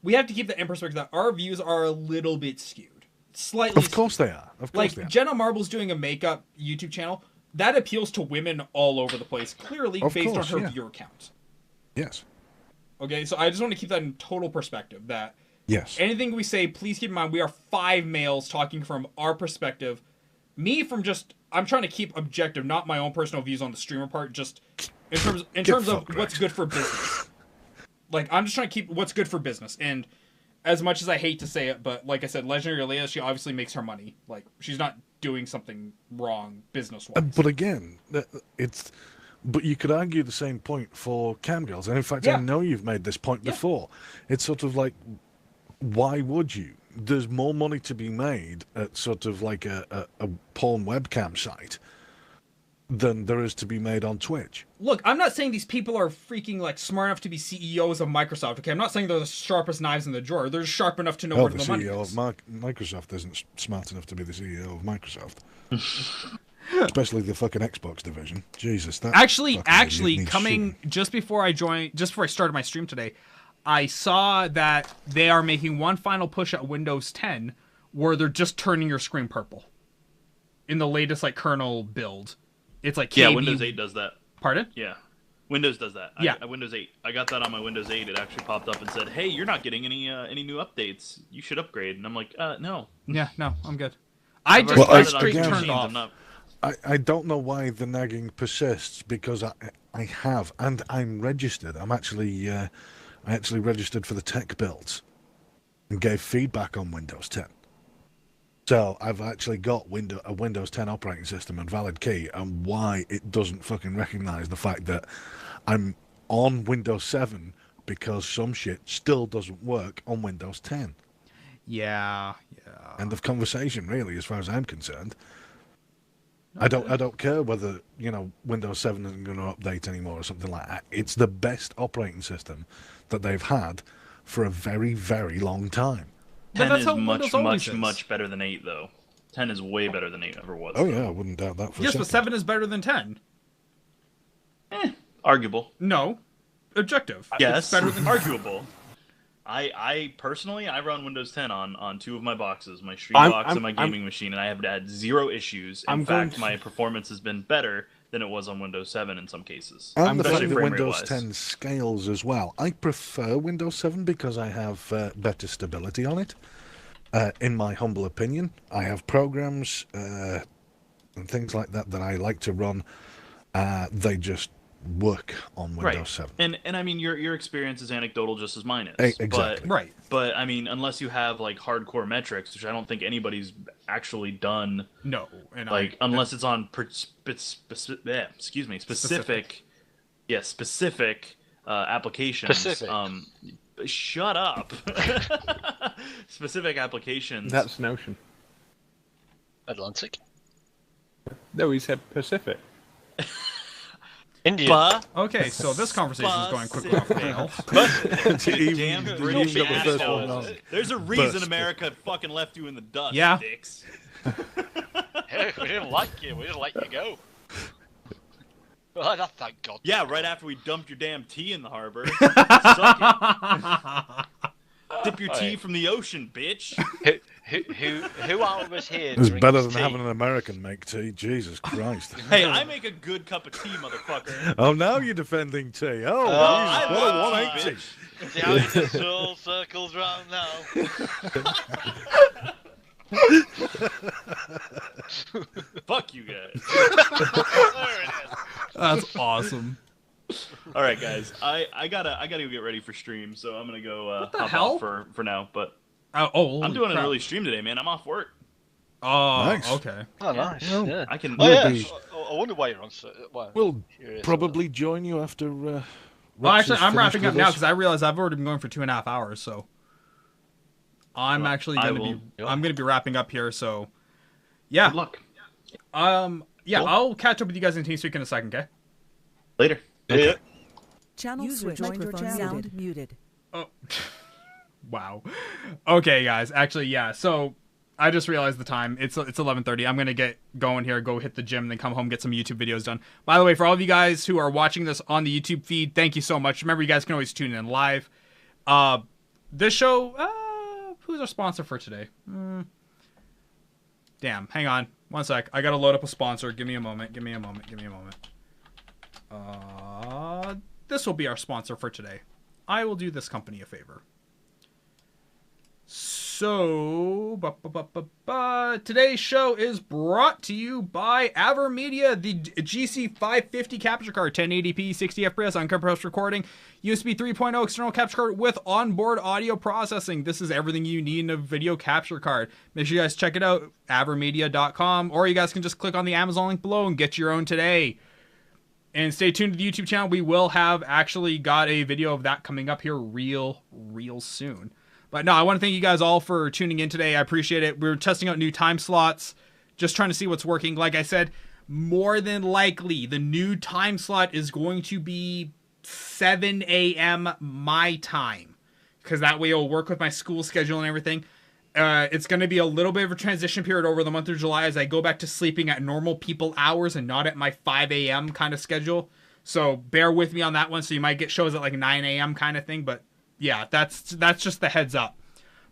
We have to keep that in perspective that our views are a little bit skewed. Slightly. Of course they are. Of course they are. Jenna Marbles doing a makeup YouTube channel, that appeals to women all over the place, clearly based on her viewer count. Yes. Okay, so I just want to keep that in total perspective, that yes, anything we say, please keep in mind we are 5 males talking from our perspective. Me from just I'm trying to keep objective, not my own personal views on the streamer part, just in terms of what's good for business. Like, I'm just trying to keep what's good for business. And as much as I hate to say it, but like I said, Legendary Leia, she obviously makes her money. Like, she's not doing something wrong business-wise. But again, but you could argue the same point for cam girls. And in fact, I know you've made this point before. It's sort of like, why would you? There's more money to be made at sort of like a porn webcam site than there is to be made on Twitch. Look, I'm not saying these people are freaking like smart enough to be CEOs of Microsoft. Okay, I'm not saying they're the sharpest knives in the drawer. They're just sharp enough to know where the money is. CEO of Microsoft isn't smart enough to be the CEO of Microsoft. Especially the fucking Xbox division. Jesus, that actually coming just before I started my stream today, I saw that they are making one final push at Windows 10 where they're just turning your screen purple. In the latest like kernel build. It's like yeah, Windows 8 does that. Pardon? Yeah. Windows does that. Yeah. Windows 8. I got that on my Windows 8. It actually popped up and said, "Hey, you're not getting any new updates. You should upgrade." And I'm like, "No." Yeah, no, I'm good. I just straight turned off. I don't know why the nagging persists, because I have, and I'm registered. I actually registered for the tech builds and gave feedback on Windows 10. So I've actually got a Windows 10 operating system and valid key, and why it doesn't fucking recognize the fact that I'm on Windows 7 because some shit still doesn't work on Windows 10. Yeah. End of conversation, really, as far as I'm concerned. I don't care whether, Windows 7 isn't going to update anymore or something like that. It's the best operating system that they've had for a very, very long time. 10 is much better than 8, though. 10 is way better than 8 ever was. Oh, yeah, I wouldn't doubt that for a second. But 7 is better than 10. Arguable. No. Objective. Yes, it's better than arguable. I personally, I run Windows 10 on 2 of my boxes, my stream box and my gaming machine, and I have had 0 issues. In fact, my performance has been better than it was on Windows 7 in some cases. And the fact that Windows 10 scales as well. I prefer Windows 7 because I have better stability on it. In my humble opinion, I have programs and things like that I like to run. They just work on Windows 7. And I mean, your experience is anecdotal just as mine is. Exactly. But I mean, unless you have like hardcore metrics, which I don't think anybody's actually done. No. And unless it's on specific applications. Specific. Shut up. Specific applications. That's Notion. Atlantic. No, he said Pacific. India. Okay, so this conversation is going quickly off the rails. Damn British assholes. There's a reason America fucking left you in the dust, dicks. Hey, we didn't like you. We just let you go. Oh, thank God. Yeah, right after we dumped your damn tea in the harbor. Suck it. Dip your tea from the ocean, bitch. Who out of us here It's drinks better than tea? having an American make tea. Jesus Christ. Hey, I make a good cup of tea, motherfucker. Oh, now you're defending tea. Oh, Jesus, what a 180. See how it just all circles round now. Fuck you guys. There it is. That's awesome. All right, guys. I gotta go get ready for stream, so I'm gonna go hop off for now. But I'm doing an early stream today, man. I'm off work. Oh, nice. Okay. Oh, nice. Well, Yeah. I can. I wonder why you're on. We'll probably join you after. Well, actually, I'm wrapping up now because I realize I've already been going for 2.5 hours. So I'm actually going to be wrapping up here. So yeah. Good luck. Yeah, Cool. I'll catch up with you guys in TeamSpeak in a second. Okay. Later. Yeah. Channel switch. Microphone sound muted. Oh, wow. Okay, guys. Actually, yeah. So I just realized the time. It's 11:30. I'm gonna get going here, go hit the gym, then come home, get some YouTube videos done. By the way, for all of you guys who are watching this on the YouTube feed, thank you so much. Remember, you guys can always tune in live. This show. Who's our sponsor for today? Damn. Hang on. One sec. I gotta load up a sponsor. Give me a moment. This will be our sponsor for today. I will do this company a favor. So So, today's show is brought to you by AverMedia, the GC 550 capture card, 1080p, 60 FPS, uncompressed recording, USB 3.0 external capture card with onboard audio processing. This is everything you need in a video capture card. Make sure you guys check it out, avermedia.com, or you guys can just click on the Amazon link below and get your own today. And stay tuned to the YouTube channel. We will have actually got a video of that coming up here real soon. But no, I want to thank you guys all for tuning in today. I appreciate it. We're testing out new time slots, just trying to see what's working. Like I said, more than likely, the new time slot is going to be 7 a.m. my time, because that way it'll work with my school schedule and everything. It's going to be a little bit of a transition period over the month of July as I go back to sleeping at normal people hours and not at my 5 a.m. kind of schedule. So bear with me on that one. So you might get shows at like 9 a.m. kind of thing, but yeah, that's just the heads up.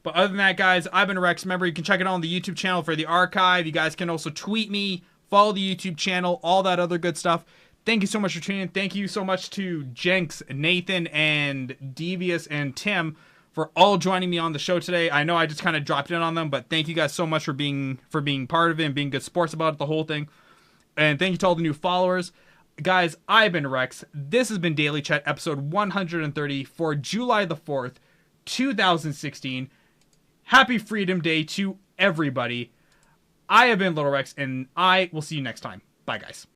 But other than that, guys, I've been Rex. Remember, you can check it out on the YouTube channel for the archive. You guys can also tweet me, follow the YouTube channel, all that other good stuff. Thank you so much for tuning in. Thank you so much to Jenks, Nathan, and Devious, and Tim for all joining me on the show today. I know I just kind of dropped in on them, but thank you guys so much for being part of it and being good sports about it, the whole thing. And thank you to all the new followers. Guys, I've been Rex. This has been Daily Chat, episode 130 for July the 4th, 2016. Happy Freedom Day to everybody. I have been Little Rex, and I will see you next time. Bye, guys.